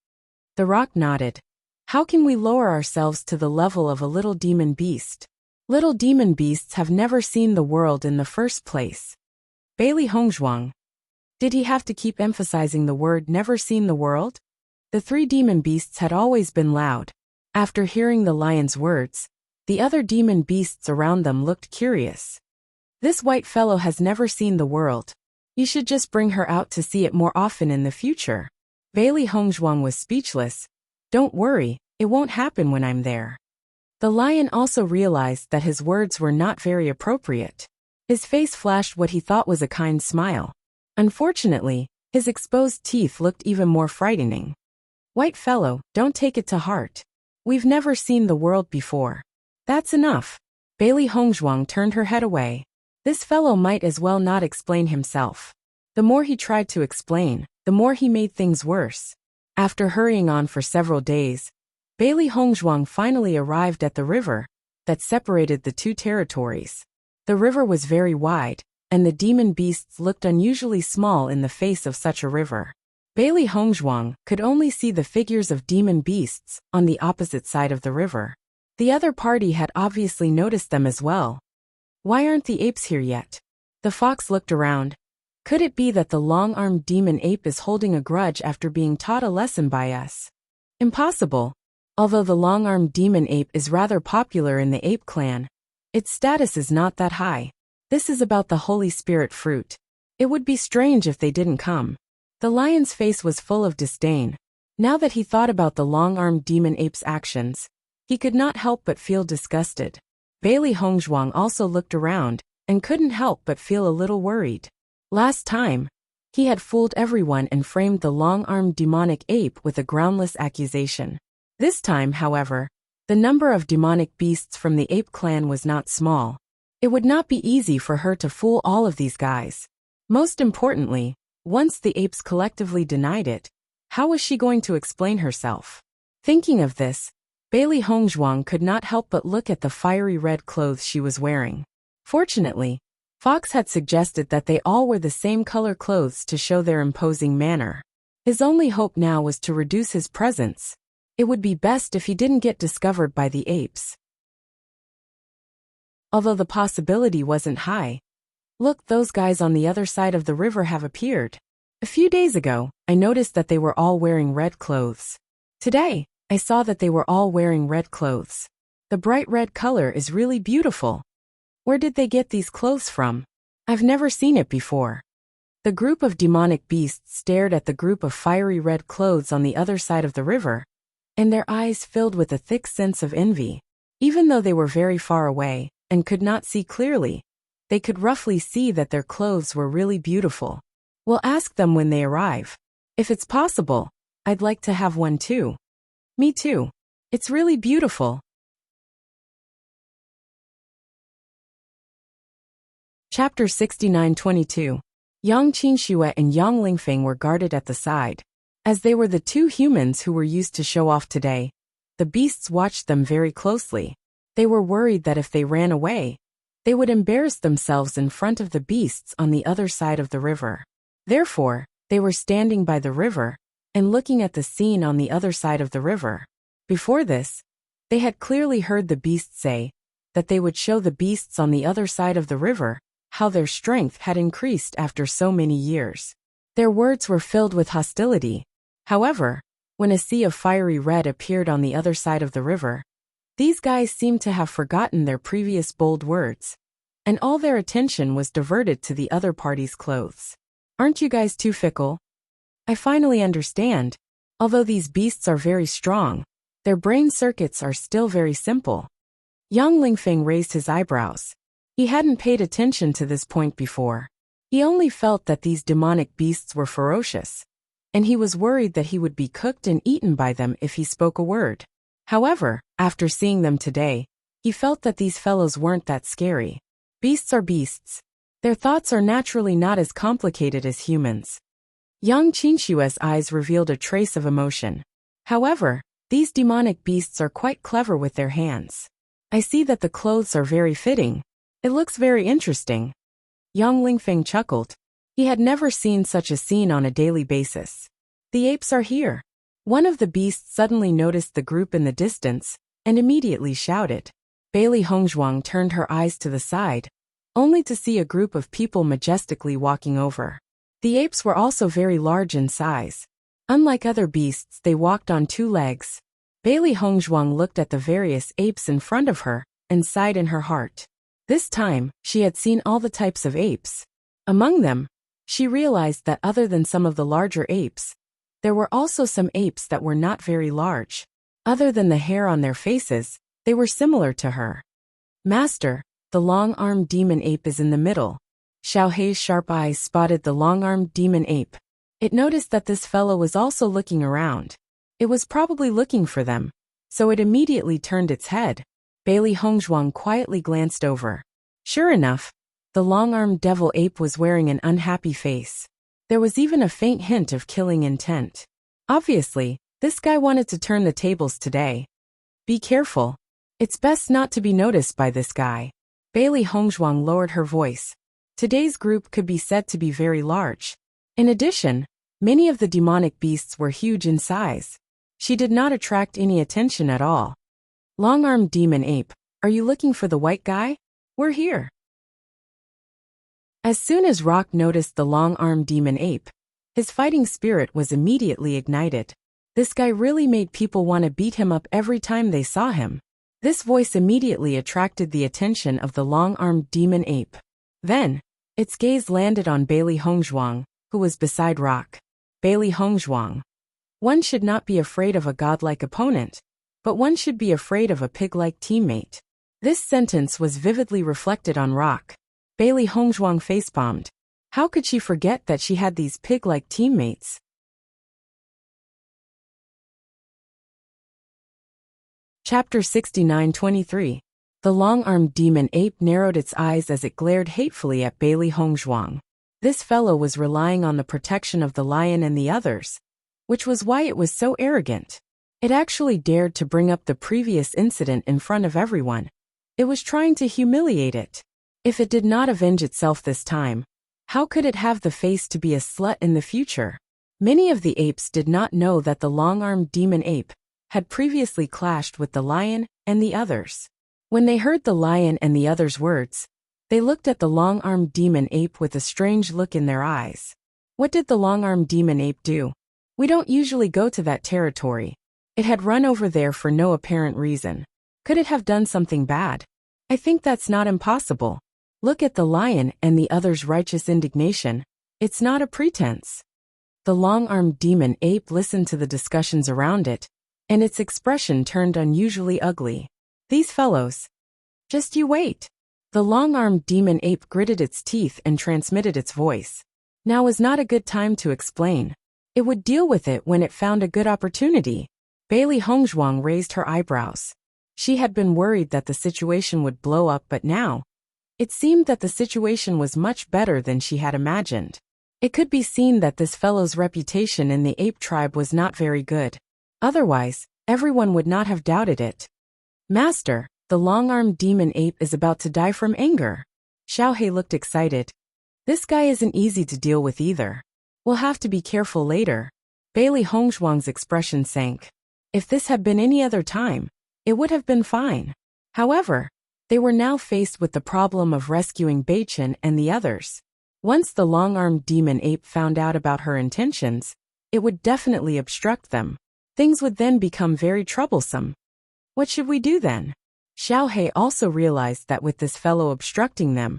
The rock nodded. How can we lower ourselves to the level of a little demon beast? Little demon beasts have never seen the world in the first place. Bailey Hongzhuang. Did he have to keep emphasizing the word never seen the world? The three demon beasts had always been loud. After hearing the lion's words, the other demon beasts around them looked curious. This white fellow has never seen the world. You should just bring her out to see it more often in the future. Bailey Hongzhuang was speechless. Don't worry, it won't happen when I'm there. The lion also realized that his words were not very appropriate. His face flashed what he thought was a kind smile. Unfortunately, his exposed teeth looked even more frightening. White fellow, don't take it to heart. We've never seen the world before. That's enough. Bailey Hongzhuang turned her head away. This fellow might as well not explain himself. The more he tried to explain, the more he made things worse. After hurrying on for several days, Bailey Hongzhuang finally arrived at the river that separated the two territories. The river was very wide, and the demon beasts looked unusually small in the face of such a river. Bailey Hongzhuang could only see the figures of demon beasts on the opposite side of the river. The other party had obviously noticed them as well. Why aren't the apes here yet? The fox looked around. Could it be that the long-armed demon ape is holding a grudge after being taught a lesson by us? Impossible. Although the long-armed demon ape is rather popular in the ape clan, its status is not that high. This is about the Holy Spirit fruit. It would be strange if they didn't come. The lion's face was full of disdain. Now that he thought about the long-armed demon ape's actions, he could not help but feel disgusted. Bailey Hongzhuang also looked around and couldn't help but feel a little worried. Last time, he had fooled everyone and framed the long-armed demonic ape with a groundless accusation. This time, however, the number of demonic beasts from the ape clan was not small. It would not be easy for her to fool all of these guys. Most importantly, once the apes collectively denied it, how was she going to explain herself? Thinking of this, Bailey Hongzhuang could not help but look at the fiery red clothes she was wearing. Fortunately, Fox had suggested that they all wear the same color clothes to show their imposing manner. His only hope now was to reduce his presence. It would be best if he didn't get discovered by the apes. Although the possibility wasn't high. Look, those guys on the other side of the river have appeared. A few days ago, I noticed that they were all wearing red clothes. Today, I saw that they were all wearing red clothes. The bright red color is really beautiful. Where did they get these clothes from? I've never seen it before. The group of demonic beasts stared at the group of fiery red clothes on the other side of the river, and their eyes filled with a thick sense of envy. Even though they were very far away and could not see clearly, they could roughly see that their clothes were really beautiful. We'll ask them when they arrive. If it's possible, I'd like to have one too. Me too. It's really beautiful. Chapter 69-22. Yang Qingxue and Yang Lingfeng were guarded at the side. As they were the two humans who were used to show off today, the beasts watched them very closely. They were worried that if they ran away, they would embarrass themselves in front of the beasts on the other side of the river. Therefore, they were standing by the river and looking at the scene on the other side of the river. Before this, they had clearly heard the beasts say that they would show the beasts on the other side of the river how their strength had increased after so many years. Their words were filled with hostility. However, when a sea of fiery red appeared on the other side of the river, these guys seemed to have forgotten their previous bold words, and all their attention was diverted to the other party's clothes. Aren't you guys too fickle? I finally understand. Although these beasts are very strong, their brain circuits are still very simple. Yang Lingfeng raised his eyebrows. He hadn't paid attention to this point before. He only felt that these demonic beasts were ferocious, and he was worried that he would be cooked and eaten by them if he spoke a word. However, after seeing them today, he felt that these fellows weren't that scary. Beasts are beasts. Their thoughts are naturally not as complicated as humans. Yang Qinshua's eyes revealed a trace of emotion. However, these demonic beasts are quite clever with their hands. I see that the clothes are very fitting. It looks very interesting. Yang Lingfeng chuckled. He had never seen such a scene on a daily basis. The apes are here. One of the beasts suddenly noticed the group in the distance and immediately shouted. Bailey Hongzhuang turned her eyes to the side, only to see a group of people majestically walking over. The apes were also very large in size. Unlike other beasts, they walked on two legs. Bailey Hongzhuang looked at the various apes in front of her and sighed in her heart. This time, she had seen all the types of apes. Among them, she realized that other than some of the larger apes, there were also some apes that were not very large. Other than the hair on their faces, they were similar to her. Master, the long-armed demon ape is in the middle. Xiaohei's sharp eyes spotted the long-armed demon ape. It noticed that this fellow was also looking around. It was probably looking for them, so it immediately turned its head. Bailey Hongzhuang quietly glanced over. Sure enough, the long-armed devil ape was wearing an unhappy face. There was even a faint hint of killing intent. Obviously, this guy wanted to turn the tables today. Be careful. It's best not to be noticed by this guy. Bailey Hongzhuang lowered her voice. Today's group could be said to be very large. In addition, many of the demonic beasts were huge in size. She did not attract any attention at all. Long-armed demon ape, are you looking for the white guy? We're here. As soon as Rock noticed the long-armed demon ape, his fighting spirit was immediately ignited. This guy really made people want to beat him up every time they saw him. This voice immediately attracted the attention of the long-armed demon ape. Then, its gaze landed on Bailey Hongzhuang, who was beside Rock. Bailey Hongzhuang. One should not be afraid of a godlike opponent, but one should be afraid of a pig-like teammate. This sentence was vividly reflected on Rock. Bailey Hongzhuang facepalmed. How could she forget that she had these pig-like teammates? Chapter 69-23. The long-armed demon ape narrowed its eyes as it glared hatefully at Bailey Hongzhuang. This fellow was relying on the protection of the lion and the others, which was why it was so arrogant. It actually dared to bring up the previous incident in front of everyone. It was trying to humiliate it. If it did not avenge itself this time, how could it have the face to be a slut in the future? Many of the apes did not know that the long-armed demon ape had previously clashed with the lion and the others. When they heard the lion and the others' words, they looked at the long-armed demon ape with a strange look in their eyes. What did the long-armed demon ape do? We don't usually go to that territory. It had run over there for no apparent reason. Could it have done something bad? I think that's not impossible. Look at the lion and the others' righteous indignation. It's not a pretense. The long-armed demon ape listened to the discussions around it, and its expression turned unusually ugly. These fellows. Just you wait. The long-armed demon ape gritted its teeth and transmitted its voice. Now is not a good time to explain. It would deal with it when it found a good opportunity. Bailey Hongzhuang raised her eyebrows. She had been worried that the situation would blow up, but now, it seemed that the situation was much better than she had imagined. It could be seen that this fellow's reputation in the ape tribe was not very good. Otherwise, everyone would not have doubted it. Master, the long-armed demon ape is about to die from anger. Xiaohei looked excited. This guy isn't easy to deal with either. We'll have to be careful later. Bailey Hongzhuang's expression sank. If this had been any other time, it would have been fine. However, they were now faced with the problem of rescuing Beichen and the others. Once the long-armed demon ape found out about her intentions, it would definitely obstruct them. Things would then become very troublesome. What should we do then? Xiaohei also realized that with this fellow obstructing them,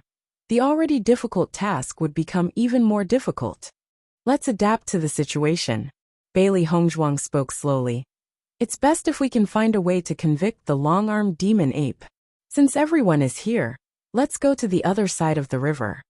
the already difficult task would become even more difficult. Let's adapt to the situation. Bailey Hongzhuang spoke slowly. It's best if we can find a way to convict the long-armed demon ape. Since everyone is here, let's go to the other side of the river.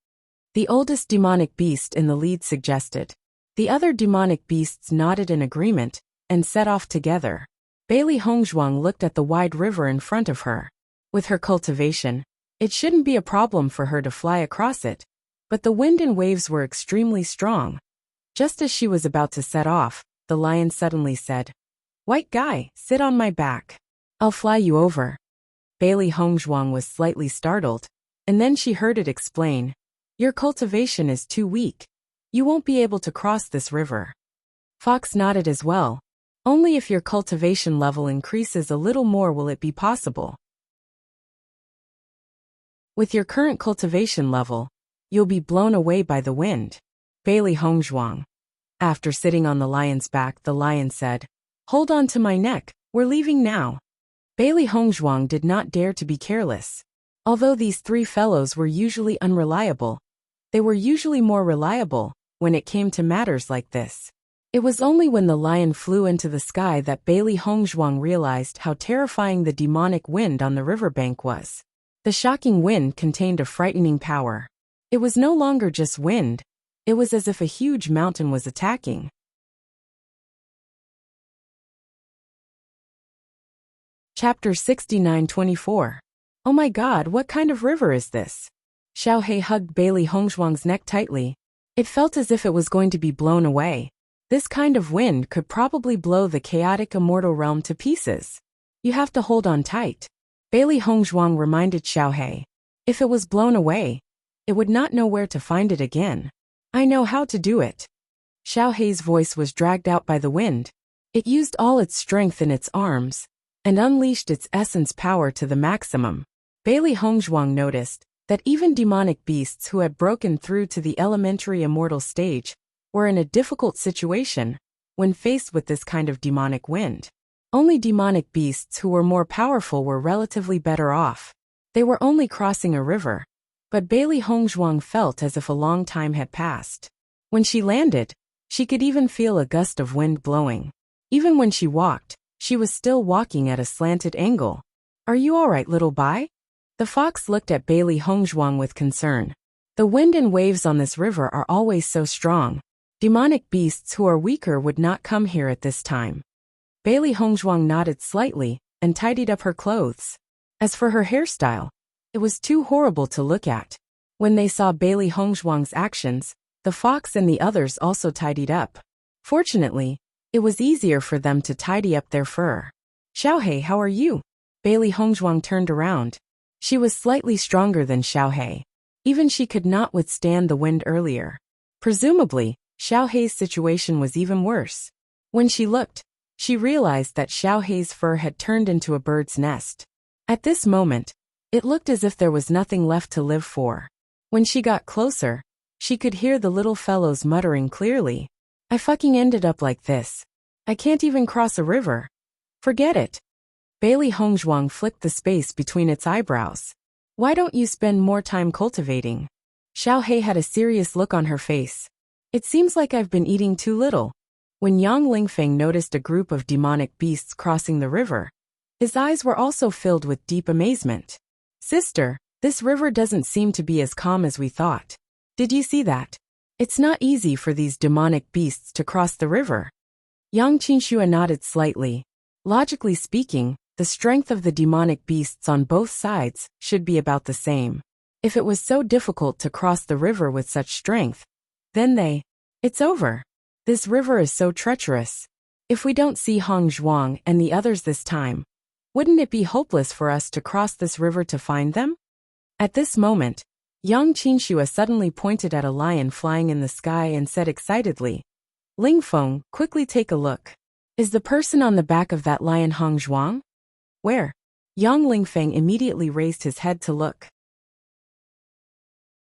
The oldest demonic beast in the lead suggested. The other demonic beasts nodded in agreement and set off together. Bailey Hongzhuang looked at the wide river in front of her. With her cultivation, it shouldn't be a problem for her to fly across it. but the wind and waves were extremely strong. Just as she was about to set off, the lion suddenly said, "White guy, sit on my back. I'll fly you over." Bailey Hongzhuang was slightly startled, and then she heard it explain, "Your cultivation is too weak. You won't be able to cross this river." Fox nodded as well. "Only if your cultivation level increases a little more will it be possible. With your current cultivation level, you'll be blown away by the wind." Bailey Hongzhuang. After sitting on the lion's back, the lion said, "Hold on to my neck, we're leaving now." Bailey Hongzhuang did not dare to be careless. Although these three fellows were usually unreliable, they were usually more reliable when it came to matters like this. It was only when the lion flew into the sky that Bailey Hongzhuang realized how terrifying the demonic wind on the riverbank was. The shocking wind contained a frightening power. It was no longer just wind, it was as if a huge mountain was attacking. Chapter 69-24. "Oh my God, what kind of river is this?" Xiaohei hugged Bailey Hongzhuang's neck tightly. It felt as if it was going to be blown away. This kind of wind could probably blow the chaotic immortal realm to pieces. "You have to hold on tight," Bailey Hongzhuang reminded Xiaohei. "If it was blown away, it would not know where to find it again. I know how to do it." Xiaohei's voice was dragged out by the wind. It used all its strength in its arms and unleashed its essence power to the maximum. Bailey Hongzhuang noticed that even demonic beasts who had broken through to the elementary immortal stage were in a difficult situation when faced with this kind of demonic wind. Only demonic beasts who were more powerful were relatively better off. They were only crossing a river, but Bailey Hongzhuang felt as if a long time had passed. When she landed, she could even feel a gust of wind blowing. Even when she walked, she was still walking at a slanted angle. "Are you all right, little bai?" The fox looked at Bailey Hongzhuang with concern. "The wind and waves on this river are always so strong. Demonic beasts who are weaker would not come here at this time." Bailey Hongzhuang nodded slightly and tidied up her clothes. As for her hairstyle, it was too horrible to look at. When they saw Bailey Hongzhuang's actions, the fox and the others also tidied up. Fortunately, it was easier for them to tidy up their fur. "Xiaohei, how are you?" Bailey Hongzhuang turned around. She was slightly stronger than Xiaohei. Even she could not withstand the wind earlier. Presumably, Xiaohei's situation was even worse. When she looked, she realized that Xiaohei's fur had turned into a bird's nest. At this moment, it looked as if there was nothing left to live for. When she got closer, she could hear the little fellows muttering clearly. "I fucking ended up like this. I can't even cross a river. Forget it." Bailey Hongzhuang flicked the space between its eyebrows. "Why don't you spend more time cultivating?" Xiaohei had a serious look on her face. "It seems like I've been eating too little." When Yang Lingfeng noticed a group of demonic beasts crossing the river, his eyes were also filled with deep amazement. "Sister, this river doesn't seem to be as calm as we thought. Did you see that? It's not easy for these demonic beasts to cross the river." Yang Qinxue nodded slightly. Logically speaking, the strength of the demonic beasts on both sides should be about the same. If it was so difficult to cross the river with such strength, then it's over. This river is so treacherous. If we don't see Hongzhuang and the others this time, wouldn't it be hopeless for us to cross this river to find them? At this moment, Yang Qinxue suddenly pointed at a lion flying in the sky and said excitedly, "Lingfeng, quickly take a look. Is the person on the back of that lion Hongzhuang?" "Where?" Yang Lingfeng immediately raised his head to look.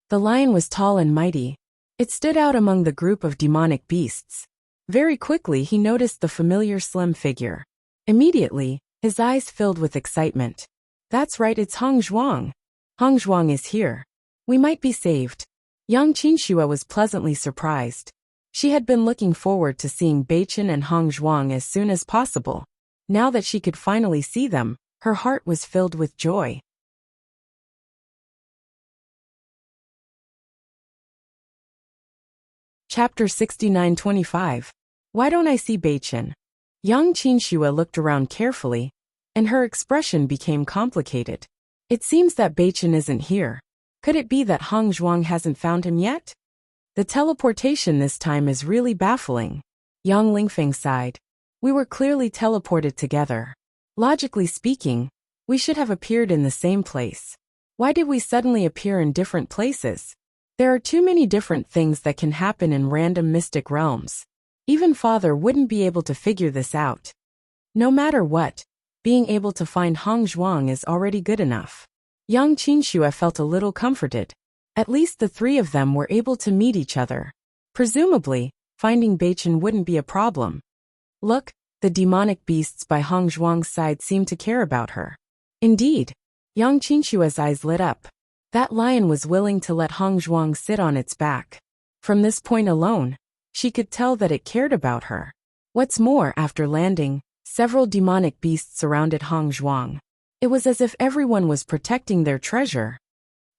The lion was tall and mighty. It stood out among the group of demonic beasts. Very quickly he noticed the familiar slim figure. Immediately, his eyes filled with excitement. "That's right, it's Hongzhuang. Hongzhuang is here. We might be saved." Yang Qinxue was pleasantly surprised. She had been looking forward to seeing Beichen and Hongzhuang as soon as possible. Now that she could finally see them, her heart was filled with joy. Chapter 69-25. Why don't I see Beichen? Yang Qinxue looked around carefully, and her expression became complicated. It seems that Beichen isn't here. Could it be that Hong Zhuang hasn't found him yet? The teleportation this time is really baffling. Yang Lingfeng sighed. We were clearly teleported together. Logically speaking, we should have appeared in the same place. Why did we suddenly appear in different places? There are too many different things that can happen in random mystic realms. Even Father wouldn't be able to figure this out. No matter what, being able to find Hong Zhuang is already good enough. Yang Qinxue felt a little comforted. At least the three of them were able to meet each other. Presumably, finding Beichen wouldn't be a problem. Look, the demonic beasts by Hong Zhuang's side seem to care about her. Indeed, Yang Qinshua's eyes lit up. That lion was willing to let Hong Zhuang sit on its back. From this point alone, she could tell that it cared about her. What's more, after landing, several demonic beasts surrounded Hong Zhuang. It was as if everyone was protecting their treasure.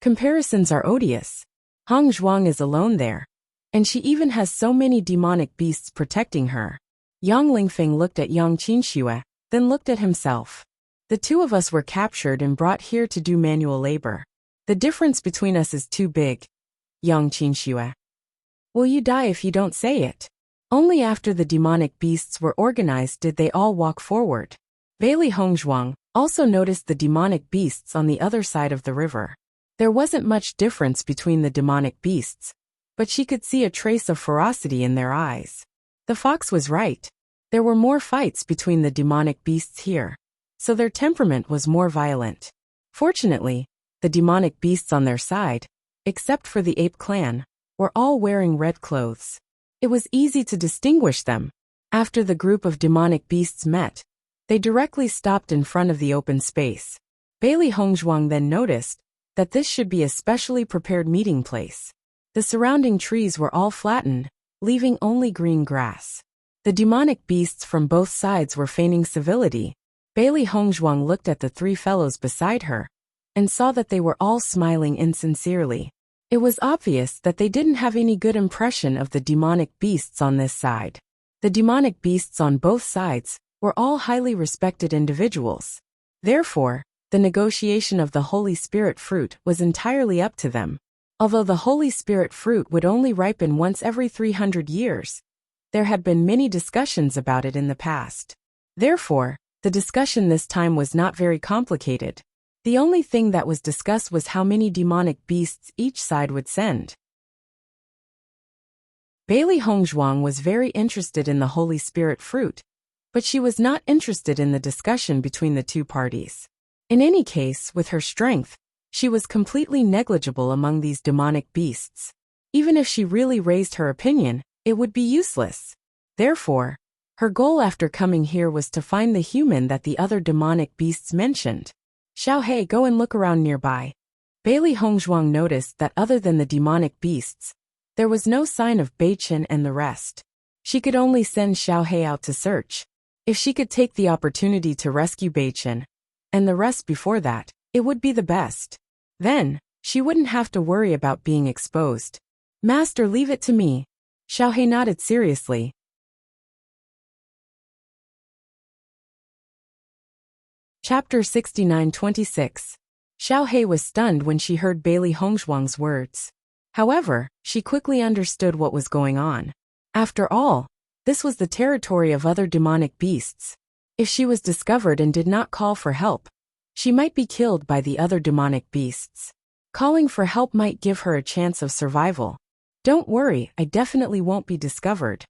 Comparisons are odious. Hong Zhuang is alone there, and she even has so many demonic beasts protecting her. Yang Lingfeng looked at Yang Qinxue, then looked at himself. The two of us were captured and brought here to do manual labor. The difference between us is too big. Yang Qinxue. Will you die if you don't say it? Only after the demonic beasts were organized did they all walk forward. Bailey Hongzhuang also noticed the demonic beasts on the other side of the river. There wasn't much difference between the demonic beasts, but she could see a trace of ferocity in their eyes. The fox was right. There were more fights between the demonic beasts here, so their temperament was more violent. Fortunately, the demonic beasts on their side, except for the ape clan, were all wearing red clothes. It was easy to distinguish them. After the group of demonic beasts met, they directly stopped in front of the open space. Bailey Hongzhuang then noticed that this should be a specially prepared meeting place. The surrounding trees were all flattened, leaving only green grass. The demonic beasts from both sides were feigning civility. Bailey Hongzhuang looked at the three fellows beside her and saw that they were all smiling insincerely. It was obvious that they didn't have any good impression of the demonic beasts on this side. The demonic beasts on both sides were all highly respected individuals. Therefore, the negotiation of the Holy Spirit fruit was entirely up to them. Although the Holy Spirit fruit would only ripen once every 300 years, there had been many discussions about it in the past. Therefore, the discussion this time was not very complicated. The only thing that was discussed was how many demonic beasts each side would send. Bailey Hongzhuang was very interested in the Holy Spirit fruit, but she was not interested in the discussion between the two parties. In any case, with her strength, she was completely negligible among these demonic beasts. Even if she really raised her opinion, it would be useless. Therefore, her goal after coming here was to find the human that the other demonic beasts mentioned. Xiaohei, go and look around nearby. Bailey Hongzhuang noticed that other than the demonic beasts, there was no sign of Beichen and the rest. She could only send Xiaohei out to search. If she could take the opportunity to rescue Beichen and the rest before that, it would be the best. Then, she wouldn't have to worry about being exposed. Master, leave it to me. Xiaohei nodded seriously. Chapter 69-26. Xiaohei was stunned when she heard Bailey Hongzhuang's words. However, she quickly understood what was going on. After all, this was the territory of other demonic beasts. If she was discovered and did not call for help, she might be killed by the other demonic beasts. Calling for help might give her a chance of survival. Don't worry, I definitely won't be discovered.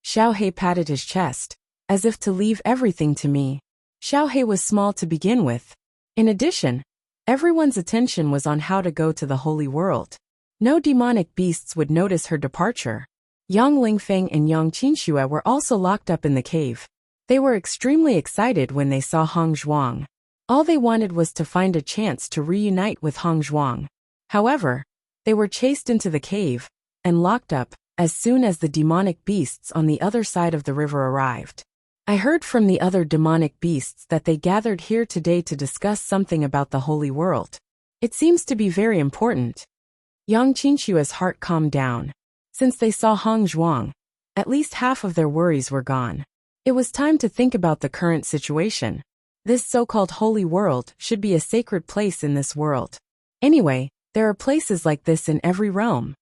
Xiaohei patted his chest, as if to leave everything to me. Xiaohei was small to begin with. In addition, everyone's attention was on how to go to the holy world. No demonic beasts would notice her departure. Yang Lingfeng and Yang Qinxue were also locked up in the cave. They were extremely excited when they saw Hong Zhuang. All they wanted was to find a chance to reunite with Hong Zhuang. However, they were chased into the cave and locked up as soon as the demonic beasts on the other side of the river arrived. I heard from the other demonic beasts that they gathered here today to discuss something about the holy world. It seems to be very important. Yang Qinshua's heart calmed down. Since they saw Hong Zhuang, at least half of their worries were gone. It was time to think about the current situation. This so-called holy world should be a sacred place in this world. Anyway, There are places like this in every realm.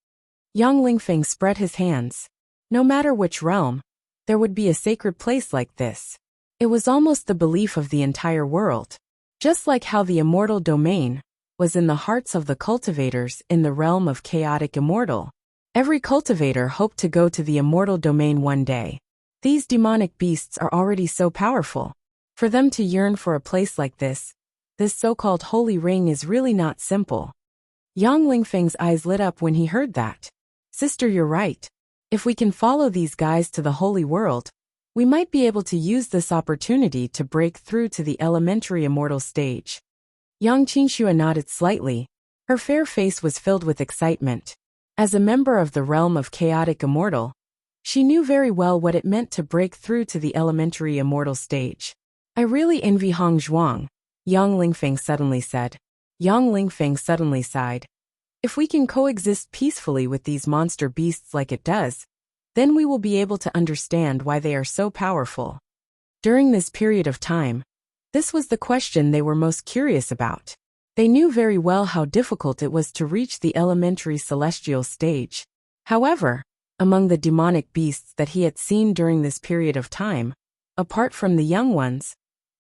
Yang Lingfeng spread his hands. No matter which realm, there would be a sacred place like this. It was almost the belief of the entire world. Just like how the immortal domain was in the hearts of the cultivators in the realm of chaotic immortal. Every cultivator hoped to go to the immortal domain one day. These demonic beasts are already so powerful. For them to yearn for a place like this so-called holy ring is really not simple. Yang Lingfeng's eyes lit up when he heard that. Sister, you're right. If we can follow these guys to the holy world, we might be able to use this opportunity to break through to the elementary immortal stage. Yang Qinxue nodded slightly. Her fair face was filled with excitement. As a member of the realm of chaotic immortal, she knew very well what it meant to break through to the elementary immortal stage. I really envy Hong Zhuang, Yang Lingfeng suddenly said. Yang Lingfeng suddenly sighed. If we can coexist peacefully with these monster beasts like it does, then we will be able to understand why they are so powerful. During this period of time, this was the question they were most curious about. They knew very well how difficult it was to reach the elementary celestial stage. However, among the demonic beasts that he had seen during this period of time, apart from the young ones,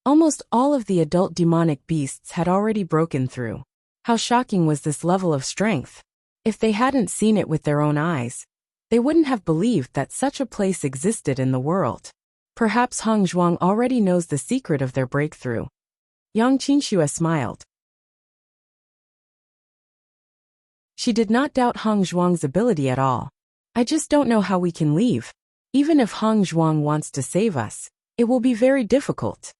almost all of the adult demonic beasts had already broken through. How shocking was this level of strength? If they hadn't seen it with their own eyes, they wouldn't have believed that such a place existed in the world. Perhaps Hong Zhuang already knows the secret of their breakthrough. Yang Qinxue smiled. She did not doubt Hong Zhuang's ability at all. I just don't know how we can leave. Even if Hong Zhuang wants to save us, it will be very difficult.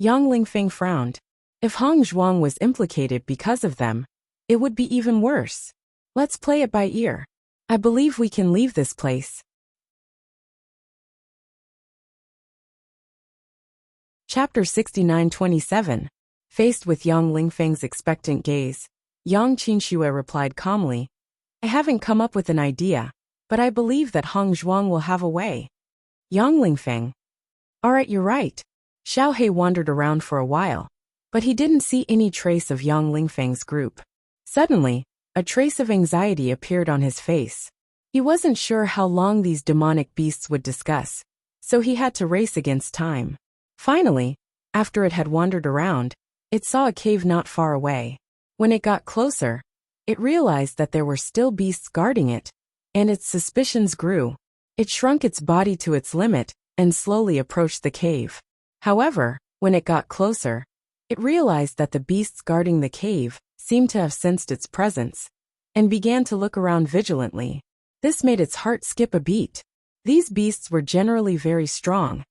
Yang Lingfeng frowned. If Hong Zhuang was implicated because of them, it would be even worse. Let's play it by ear. I believe we can leave this place. Chapter 69-27. Faced with Yang Lingfeng's expectant gaze, Yang Qinxue replied calmly, I haven't come up with an idea, but I believe that Hong Zhuang will have a way. Yang Lingfeng. Alright, you're right. Xiao He wandered around for a while, but he didn't see any trace of Yang Lingfeng's group. Suddenly, a trace of anxiety appeared on his face. He wasn't sure how long these demonic beasts would discuss, so he had to race against time. Finally, after it had wandered around, it saw a cave not far away. When it got closer, it realized that there were still beasts guarding it, and its suspicions grew. It shrunk its body to its limit and slowly approached the cave. However, when it got closer, it realized that the beasts guarding the cave seemed to have sensed its presence and began to look around vigilantly. This made its heart skip a beat. These beasts were generally very strong,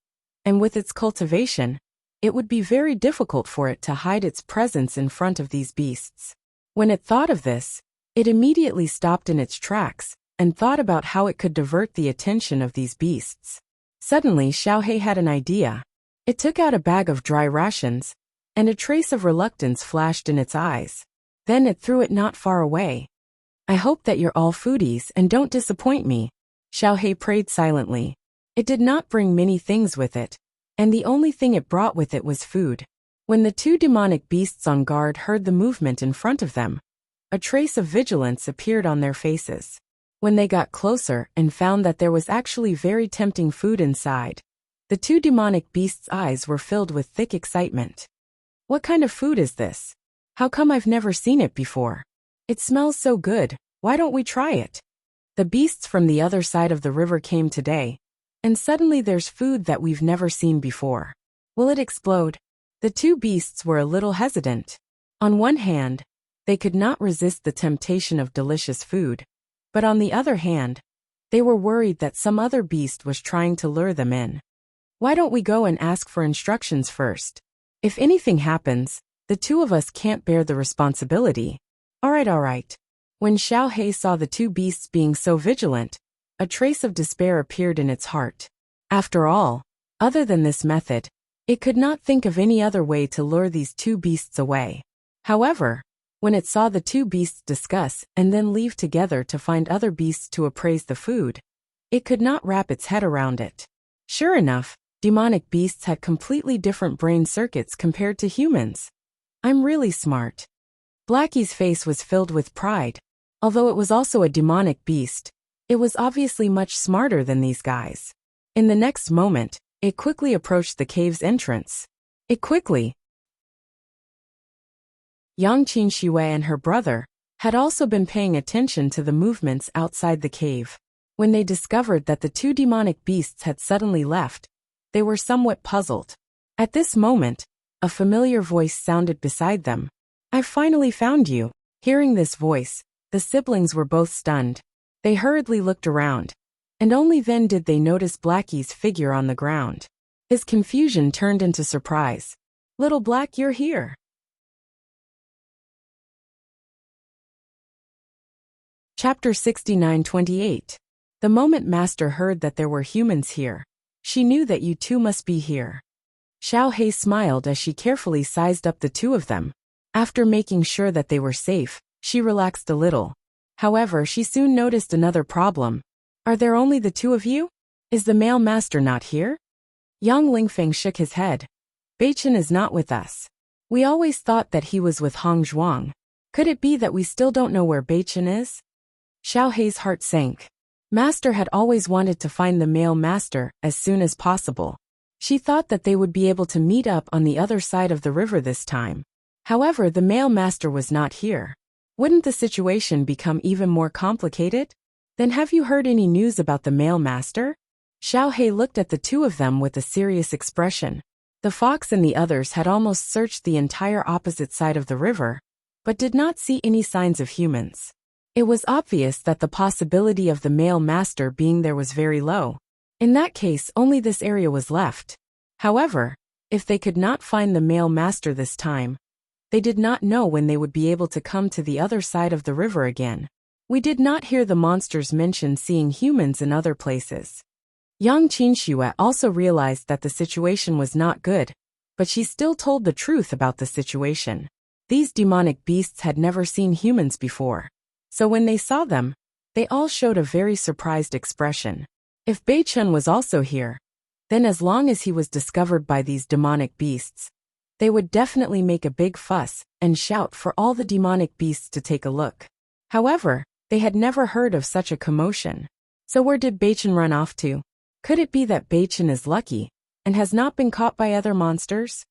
and with its cultivation, it would be very difficult for it to hide its presence in front of these beasts. When it thought of this, it immediately stopped in its tracks and thought about how it could divert the attention of these beasts. Suddenly, Xiao He had an idea. It took out a bag of dry rations, and a trace of reluctance flashed in its eyes. Then it threw it not far away. I hope that you're all foodies and don't disappoint me, Xiao He prayed silently. It did not bring many things with it, and the only thing it brought with it was food. When the two demonic beasts on guard heard the movement in front of them, a trace of vigilance appeared on their faces. When they got closer and found that there was actually very tempting food inside, the two demonic beasts' eyes were filled with thick excitement. What kind of food is this? How come I've never seen it before? It smells so good, why don't we try it? The beasts from the other side of the river came today, and suddenly there's food that we've never seen before. Will it explode? The two beasts were a little hesitant. On one hand, they could not resist the temptation of delicious food, but on the other hand, they were worried that some other beast was trying to lure them in. Why don't we go and ask for instructions first? If anything happens, the two of us can't bear the responsibility. Alright. When Xiao He saw the two beasts being so vigilant, a trace of despair appeared in its heart. After all, other than this method, it could not think of any other way to lure these two beasts away. However, when it saw the two beasts discuss and then leave together to find other beasts to appraise the food, it could not wrap its head around it. Sure enough, demonic beasts had completely different brain circuits compared to humans. I'm really smart. Blackie's face was filled with pride. Although it was also a demonic beast, it was obviously much smarter than these guys. In the next moment, it quickly approached the cave's entrance. Yang Qinxue and her brother had also been paying attention to the movements outside the cave. When they discovered that the two demonic beasts had suddenly left, they were somewhat puzzled. At this moment, a familiar voice sounded beside them. "I've finally found you." Hearing this voice, the siblings were both stunned. They hurriedly looked around, and only then did they notice Blackie's figure on the ground. His confusion turned into surprise. "Little Black, you're here." Chapter 69:28. The moment Master heard that there were humans here, she knew that you two must be here. Xiao Hei smiled as she carefully sized up the two of them. After making sure that they were safe, she relaxed a little. However, she soon noticed another problem. "Are there only the two of you? Is the male master not here?" Yang Lingfeng shook his head. "Beichen is not with us. We always thought that he was with Hong Zhuang. Could it be that we still don't know where Beichen is?" Xiao Hei's heart sank. Master had always wanted to find the male master as soon as possible. She thought that they would be able to meet up on the other side of the river this time. However, the male master was not here. Wouldn't the situation become even more complicated? "Then have you heard any news about the male master?" Xiao Hei looked at the two of them with a serious expression. The fox and the others had almost searched the entire opposite side of the river, but did not see any signs of humans. It was obvious that the possibility of the male master being there was very low. In that case, only this area was left. However, if they could not find the male master this time, they did not know when they would be able to come to the other side of the river again. We did not hear the monsters mention seeing humans in other places. Yang Qinxue also realized that the situation was not good, but she still told the truth about the situation. These demonic beasts had never seen humans before, so when they saw them, they all showed a very surprised expression. If Beichen was also here, then as long as he was discovered by these demonic beasts, they would definitely make a big fuss and shout for all the demonic beasts to take a look. However, they had never heard of such a commotion. So where did Beichen run off to? Could it be that Beichen is lucky and has not been caught by other monsters?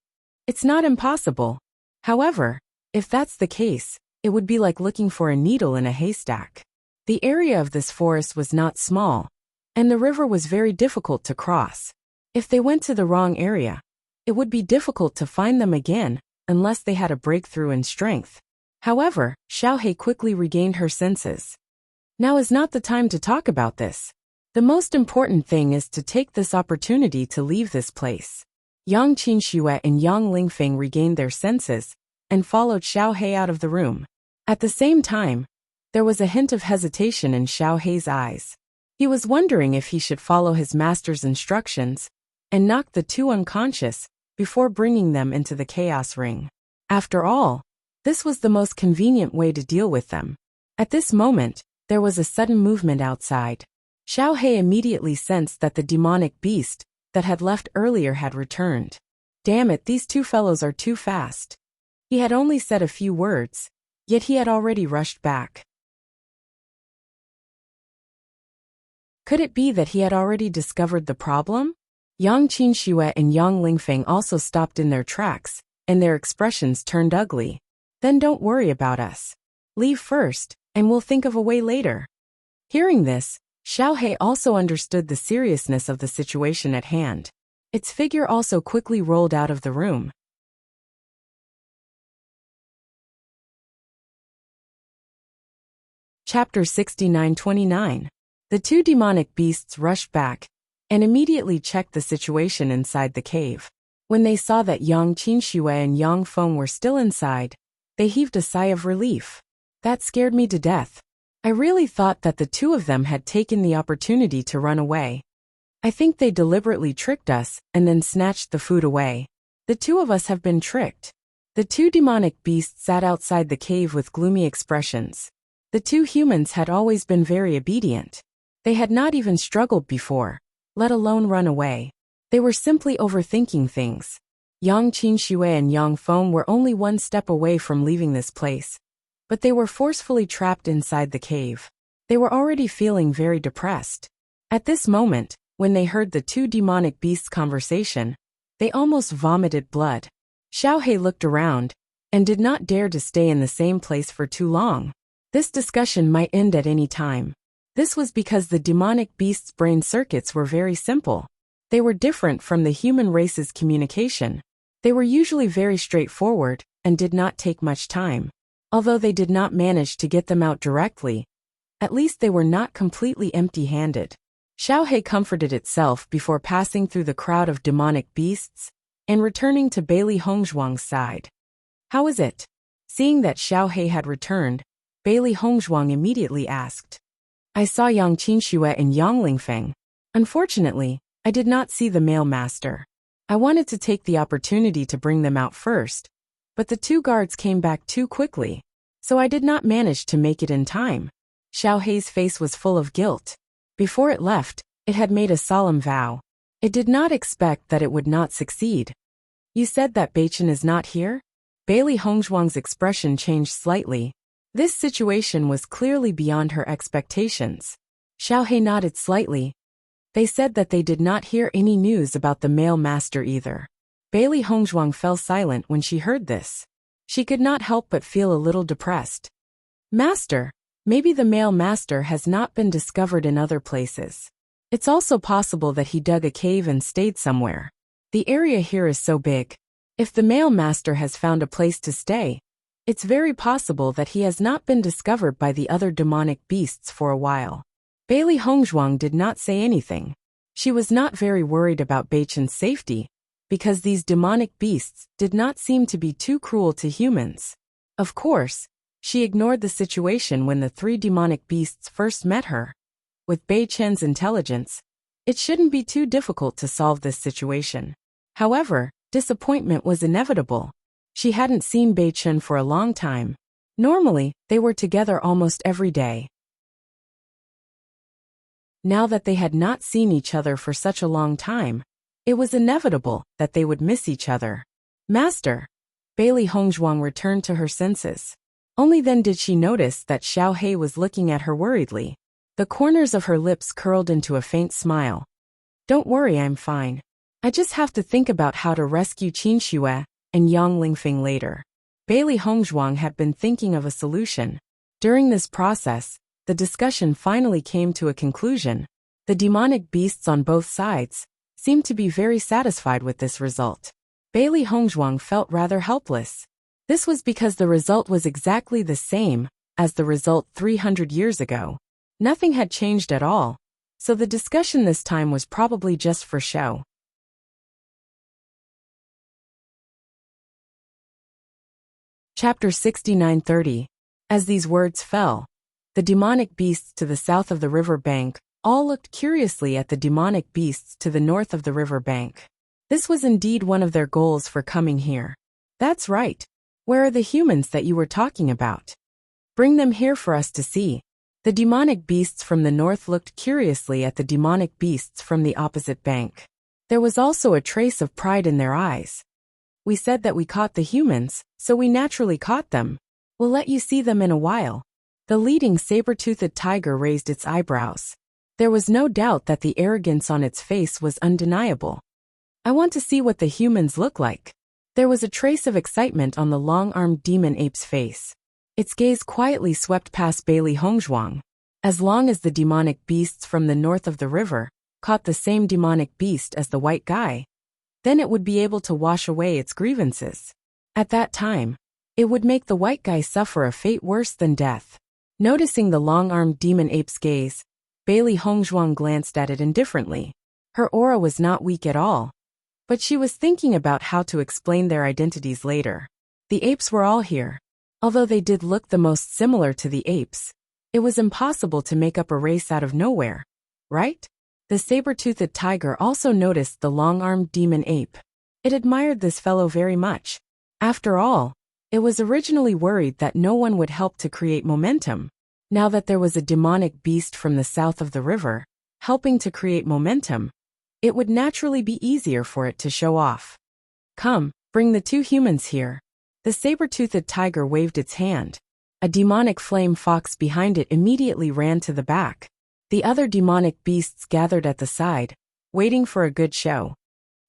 It's not impossible. However, if that's the case, it would be like looking for a needle in a haystack. The area of this forest was not small, and the river was very difficult to cross. If they went to the wrong area, it would be difficult to find them again unless they had a breakthrough in strength. However, Xiao Hei quickly regained her senses. Now is not the time to talk about this. The most important thing is to take this opportunity to leave this place. Yang Qinxue and Yang Lingfeng regained their senses and followed Xiao Hei out of the room. At the same time, there was a hint of hesitation in Xiao Hei's eyes. He was wondering if he should follow his master's instructions and knock the two unconscious before bringing them into the chaos ring. After all, this was the most convenient way to deal with them. At this moment, there was a sudden movement outside. Xiao Hei immediately sensed that the demonic beast that had left earlier had returned. Damn it, these two fellows are too fast. He had only said a few words, yet he had already rushed back. Could it be that he had already discovered the problem? Yang Qinxue and Yang Lingfeng also stopped in their tracks, and their expressions turned ugly. Then don't worry about us. Leave first, and we'll think of a way later. Hearing this, Xiao Hei also understood the seriousness of the situation at hand. Its figure also quickly rolled out of the room. Chapter 69:29. The two demonic beasts rushed back and immediately checked the situation inside the cave. When they saw that Yang Qinxue and Yang Feng were still inside, they heaved a sigh of relief. That scared me to death. I really thought that the two of them had taken the opportunity to run away. I think they deliberately tricked us and then snatched the food away. The two of us have been tricked. The two demonic beasts sat outside the cave with gloomy expressions. The two humans had always been very obedient. They had not even struggled before, let alone run away. They were simply overthinking things. Yang Qinxue and Yang Feng were only one step away from leaving this place, but they were forcefully trapped inside the cave. They were already feeling very depressed. At this moment, when they heard the two demonic beasts' conversation, they almost vomited blood. Xiaohei looked around and did not dare to stay in the same place for too long. This discussion might end at any time. This was because the demonic beasts' brain circuits were very simple. They were different from the human race's communication. They were usually very straightforward and did not take much time. Although they did not manage to get them out directly, at least they were not completely empty-handed. Xiaohei comforted itself before passing through the crowd of demonic beasts and returning to Bailey Hongzhuang's side. How is it? Seeing that Xiaohei had returned, Bailey Hongzhuang immediately asked. I saw Yang Qinxue and Yang Lingfeng. Unfortunately, I did not see the male master. I wanted to take the opportunity to bring them out first, but the two guards came back too quickly, so I did not manage to make it in time. Xiaohei's face was full of guilt. Before it left, it had made a solemn vow. It did not expect that it would not succeed. You said that Beichen is not here? Bailey Hongzhuang's expression changed slightly. This situation was clearly beyond her expectations. Xiaohei nodded slightly. They said that they did not hear any news about the male master either. Bailey Hongzhuang fell silent when she heard this. She could not help but feel a little depressed. Master, maybe the male master has not been discovered in other places. It's also possible that he dug a cave and stayed somewhere. The area here is so big. If the male master has found a place to stay, it's very possible that he has not been discovered by the other demonic beasts for a while. Bailey Hongzhuang did not say anything. She was not very worried about Beichen's safety, because these demonic beasts did not seem to be too cruel to humans. Of course, she ignored the situation when the three demonic beasts first met her. With Beichen's intelligence, it shouldn't be too difficult to solve this situation. However, disappointment was inevitable. She hadn't seen Beichen for a long time. Normally, they were together almost every day. Now that they had not seen each other for such a long time, it was inevitable that they would miss each other. Master! Bailey Hongzhuang returned to her senses. Only then did she notice that Xiaohei was looking at her worriedly. The corners of her lips curled into a faint smile. Don't worry, I'm fine. I just have to think about how to rescue Qinxue and Yang Lingfeng later. Bailey Hongzhuang had been thinking of a solution. During this process, the discussion finally came to a conclusion. The demonic beasts on both sides seemed to be very satisfied with this result. Bailey Hongzhuang felt rather helpless. This was because the result was exactly the same as the result 300 years ago. Nothing had changed at all, so the discussion this time was probably just for show. Chapter 69:30. As these words fell, the demonic beasts to the south of the river bank all looked curiously at the demonic beasts to the north of the river bank. This was indeed one of their goals for coming here. That's right. Where are the humans that you were talking about? Bring them here for us to see. The demonic beasts from the north looked curiously at the demonic beasts from the opposite bank. There was also a trace of pride in their eyes. We said that we caught the humans, so we naturally caught them. We'll let you see them in a while. The leading saber-toothed tiger raised its eyebrows. There was no doubt that the arrogance on its face was undeniable. I want to see what the humans look like. There was a trace of excitement on the long-armed demon ape's face. Its gaze quietly swept past Bailey Hongzhuang. As long as the demonic beasts from the north of the river caught the same demonic beast as the white guy, then it would be able to wash away its grievances. At that time, it would make the white guy suffer a fate worse than death. Noticing the long-armed demon ape's gaze, Bailey Hongzhuang glanced at it indifferently. Her aura was not weak at all, but she was thinking about how to explain their identities later. The apes were all here. Although they did look the most similar to the apes, it was impossible to make up a race out of nowhere, right? The saber-toothed tiger also noticed the long-armed demon ape. It admired this fellow very much. After all, it was originally worried that no one would help to create momentum. Now that there was a demonic beast from the south of the river, helping to create momentum, it would naturally be easier for it to show off. Come, bring the two humans here. The saber-toothed tiger waved its hand. A demonic flame fox behind it immediately ran to the back. The other demonic beasts gathered at the side, waiting for a good show.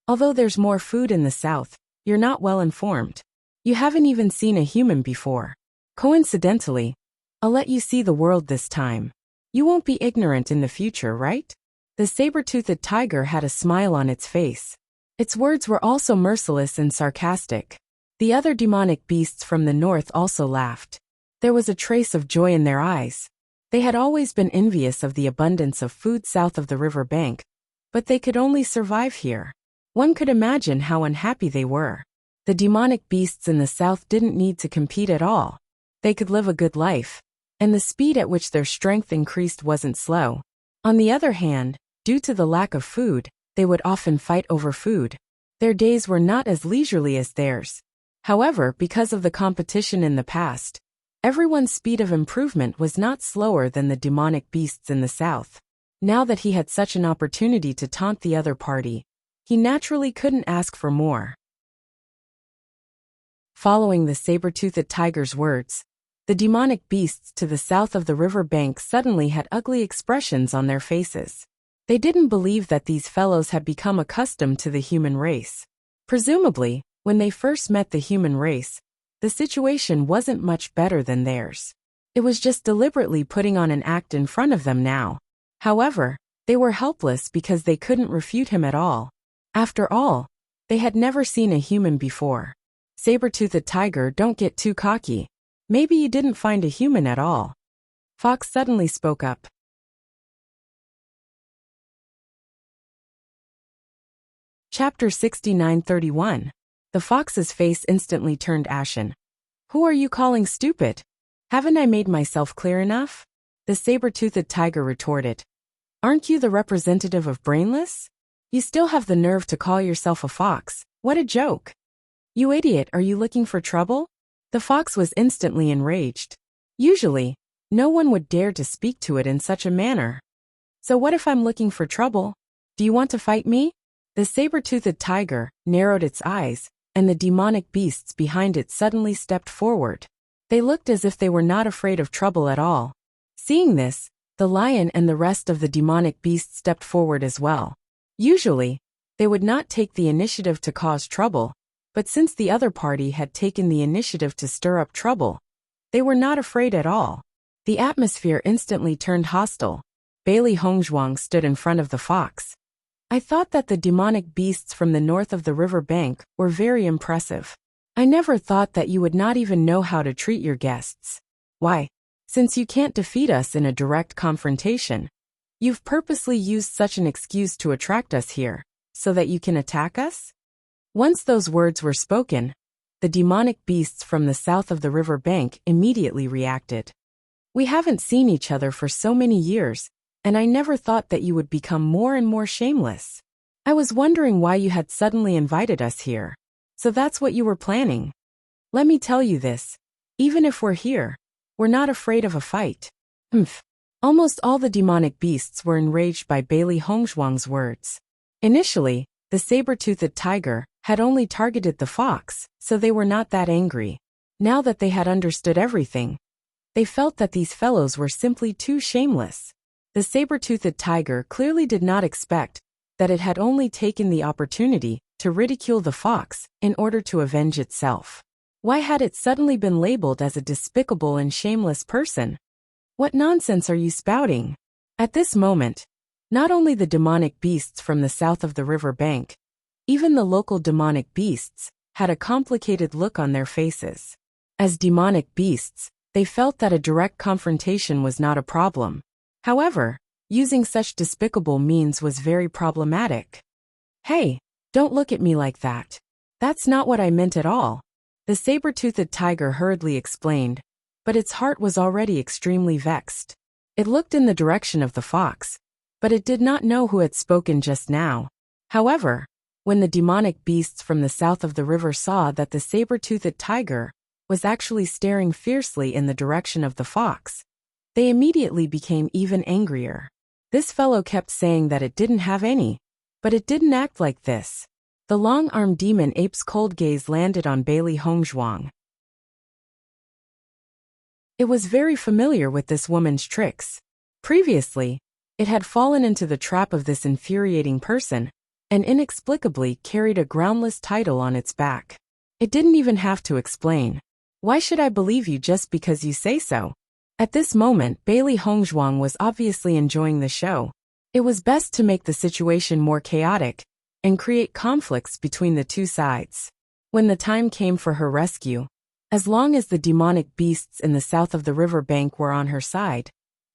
Although there's more food in the south, you're not well informed. You haven't even seen a human before. Coincidentally, I'll let you see the world this time. You won't be ignorant in the future, right? The saber-toothed tiger had a smile on its face. Its words were also merciless and sarcastic. The other demonic beasts from the north also laughed. There was a trace of joy in their eyes. They had always been envious of the abundance of food south of the river bank, but they could only survive here. One could imagine how unhappy they were. The demonic beasts in the south didn't need to compete at all. They could live a good life, and the speed at which their strength increased wasn't slow. On the other hand, due to the lack of food, they would often fight over food. Their days were not as leisurely as theirs. However, because of the competition in the past, everyone's speed of improvement was not slower than the demonic beasts in the south. Now that he had such an opportunity to taunt the other party, he naturally couldn't ask for more. Following the saber-toothed tiger's words, the demonic beasts to the south of the river bank suddenly had ugly expressions on their faces. They didn't believe that these fellows had become accustomed to the human race. Presumably, when they first met the human race, the situation wasn't much better than theirs. It was just deliberately putting on an act in front of them now. However, they were helpless because they couldn't refute him at all. After all, they had never seen a human before. Saber-toothed tiger, don't get too cocky. Maybe you didn't find a human at all. Fox suddenly spoke up. Chapter 69:31. The fox's face instantly turned ashen. Who are you calling stupid? Haven't I made myself clear enough? The saber-toothed tiger retorted. Aren't you the representative of brainless? You still have the nerve to call yourself a fox. What a joke. You idiot, are you looking for trouble? The fox was instantly enraged. Usually, no one would dare to speak to it in such a manner. So what if I'm looking for trouble? Do you want to fight me? The saber-toothed tiger narrowed its eyes, and the demonic beasts behind it suddenly stepped forward. They looked as if they were not afraid of trouble at all. Seeing this, the lion and the rest of the demonic beasts stepped forward as well. Usually, they would not take the initiative to cause trouble, but since the other party had taken the initiative to stir up trouble, they were not afraid at all. The atmosphere instantly turned hostile. Bailey Hongzhuang stood in front of the fox. I thought that the demonic beasts from the north of the river bank were very impressive. I never thought that you would not even know how to treat your guests. Why? Since you can't defeat us in a direct confrontation, you've purposely used such an excuse to attract us here, so that you can attack us? Once those words were spoken, the demonic beasts from the south of the river bank immediately reacted. We haven't seen each other for so many years, and I never thought that you would become more and more shameless. I was wondering why you had suddenly invited us here. So that's what you were planning. Let me tell you this. Even if we're here, we're not afraid of a fight. Almost all the demonic beasts were enraged by Bailey Hongzhuang's words. Initially, the saber-toothed tiger had only targeted the fox, so they were not that angry. Now that they had understood everything, they felt that these fellows were simply too shameless. The saber-toothed tiger clearly did not expect that it had only taken the opportunity to ridicule the fox in order to avenge itself. Why had it suddenly been labeled as a despicable and shameless person? What nonsense are you spouting? At this moment, not only the demonic beasts from the south of the river bank, even the local demonic beasts had a complicated look on their faces. As demonic beasts, they felt that a direct confrontation was not a problem. However, using such despicable means was very problematic. Hey, don't look at me like that. That's not what I meant at all. The saber-toothed tiger hurriedly explained, but its heart was already extremely vexed. It looked in the direction of the fox, but it did not know who had spoken just now. However, when the demonic beasts from the south of the river saw that the saber-toothed tiger was actually staring fiercely in the direction of the fox, they immediately became even angrier. This fellow kept saying that it didn't have any, but it didn't act like this. The long-armed demon ape's cold gaze landed on Bailey Hongzhuang. It was very familiar with this woman's tricks. Previously, it had fallen into the trap of this infuriating person and inexplicably carried a groundless title on its back. It didn't even have to explain. Why should I believe you just because you say so? At this moment, Bailey Hongzhuang was obviously enjoying the show. It was best to make the situation more chaotic and create conflicts between the two sides. When the time came for her rescue, as long as the demonic beasts in the south of the river bank were on her side,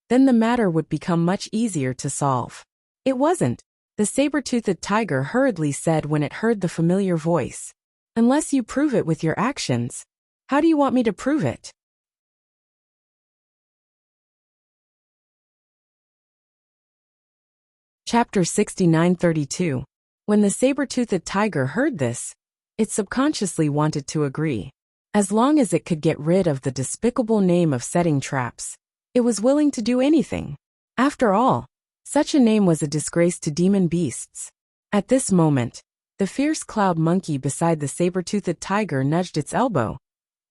then the matter would become much easier to solve. It wasn't, the saber-toothed tiger hurriedly said when it heard the familiar voice. Unless you prove it with your actions, how do you want me to prove it? Chapter 69:32. When the saber-toothed tiger heard this, it subconsciously wanted to agree. As long as it could get rid of the despicable name of setting traps, it was willing to do anything. After all, such a name was a disgrace to demon beasts. At this moment, the fierce cloud monkey beside the saber-toothed tiger nudged its elbow,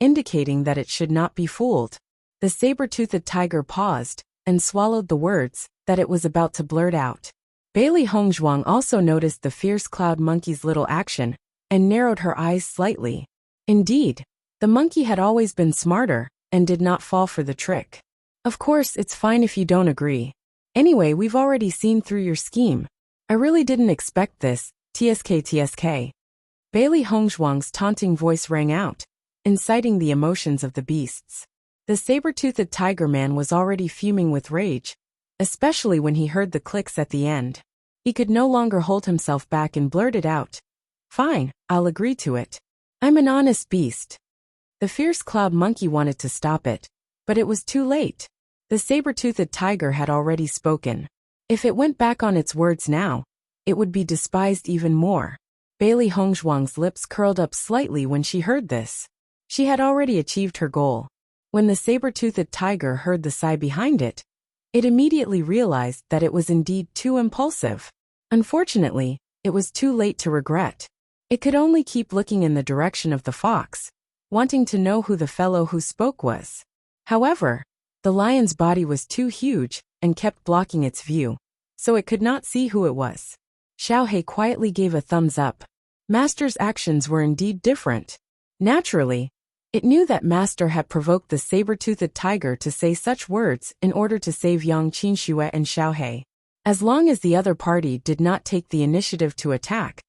indicating that it should not be fooled. The saber-toothed tiger paused and swallowed the words that it was about to blurt out. Bailey Hongzhuang also noticed the fierce cloud monkey's little action and narrowed her eyes slightly. Indeed, the monkey had always been smarter and did not fall for the trick. Of course, it's fine if you don't agree. Anyway, we've already seen through your scheme. I really didn't expect this, TSK. Bailey Hongzhuang's taunting voice rang out, inciting the emotions of the beasts. The saber-toothed tiger man was already fuming with rage, especially when he heard the clicks at the end. He could no longer hold himself back and blurted out, "Fine, I'll agree to it. I'm an honest beast." The fierce cloud monkey wanted to stop it, but it was too late. The saber-toothed tiger had already spoken. If it went back on its words now, it would be despised even more. Bailey Hongzhuang's lips curled up slightly when she heard this. She had already achieved her goal. When the saber-toothed tiger heard the sigh behind it, it immediately realized that it was indeed too impulsive. Unfortunately, it was too late to regret. It could only keep looking in the direction of the fox, wanting to know who the fellow who spoke was. However, the lion's body was too huge and kept blocking its view, so it could not see who it was. Xiaohei quietly gave a thumbs up. Master's actions were indeed different. Naturally, it knew that Master had provoked the saber-toothed tiger to say such words in order to save Yang Qinxue and Xiaohei. As long as the other party did not take the initiative to attack,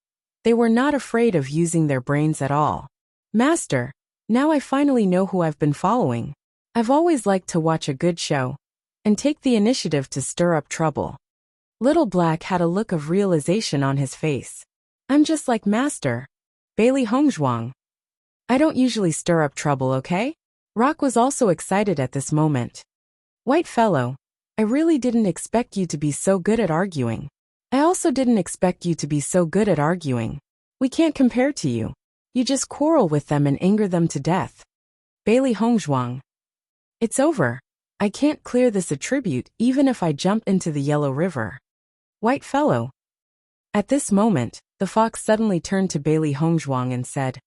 they were not afraid of using their brains at all. Master, now I finally know who I've been following. I've always liked to watch a good show and take the initiative to stir up trouble. Little Black had a look of realization on his face. I'm just like Master. Bailey Hongzhuang. I don't usually stir up trouble, okay? Rock was also excited at this moment. White fellow, I really didn't expect you to be so good at arguing. I also didn't expect you to be so good at arguing. We can't compare to you. You just quarrel with them and anger them to death. Bailey Hongzhuang. It's over. I can't clear this attribute even if I jump into the Yellow River. White fellow. At this moment, the fox suddenly turned to Bailey Hongzhuang and said,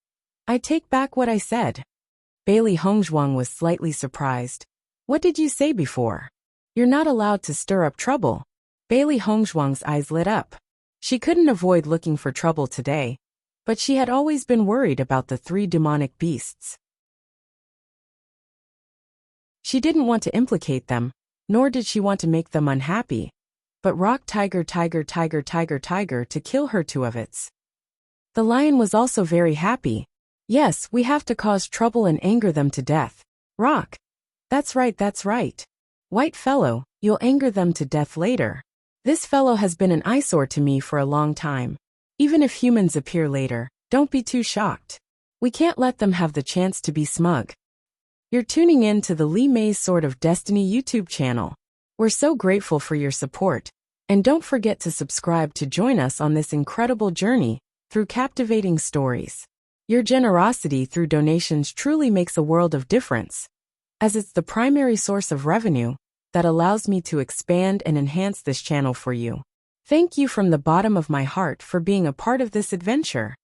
I take back what I said. Bailey Hongzhuang was slightly surprised. What did you say before? You're not allowed to stir up trouble. Bailey Hongzhuang's eyes lit up. She couldn't avoid looking for trouble today, but she had always been worried about the three demonic beasts. She didn't want to implicate them, nor did she want to make them unhappy, but rock tiger to kill her two of its. The lion was also very happy. Yes, we have to cause trouble and anger them to death. Rock. That's right. White fellow, you'll anger them to death later. This fellow has been an eyesore to me for a long time. Even if humans appear later, don't be too shocked. We can't let them have the chance to be smug. You're tuning in to the Li Mei's Sword of Destiny YouTube channel. We're so grateful for your support, and don't forget to subscribe to join us on this incredible journey through captivating stories. Your generosity through donations truly makes a world of difference, as it's the primary source of revenue that allows me to expand and enhance this channel for you. Thank you from the bottom of my heart for being a part of this adventure.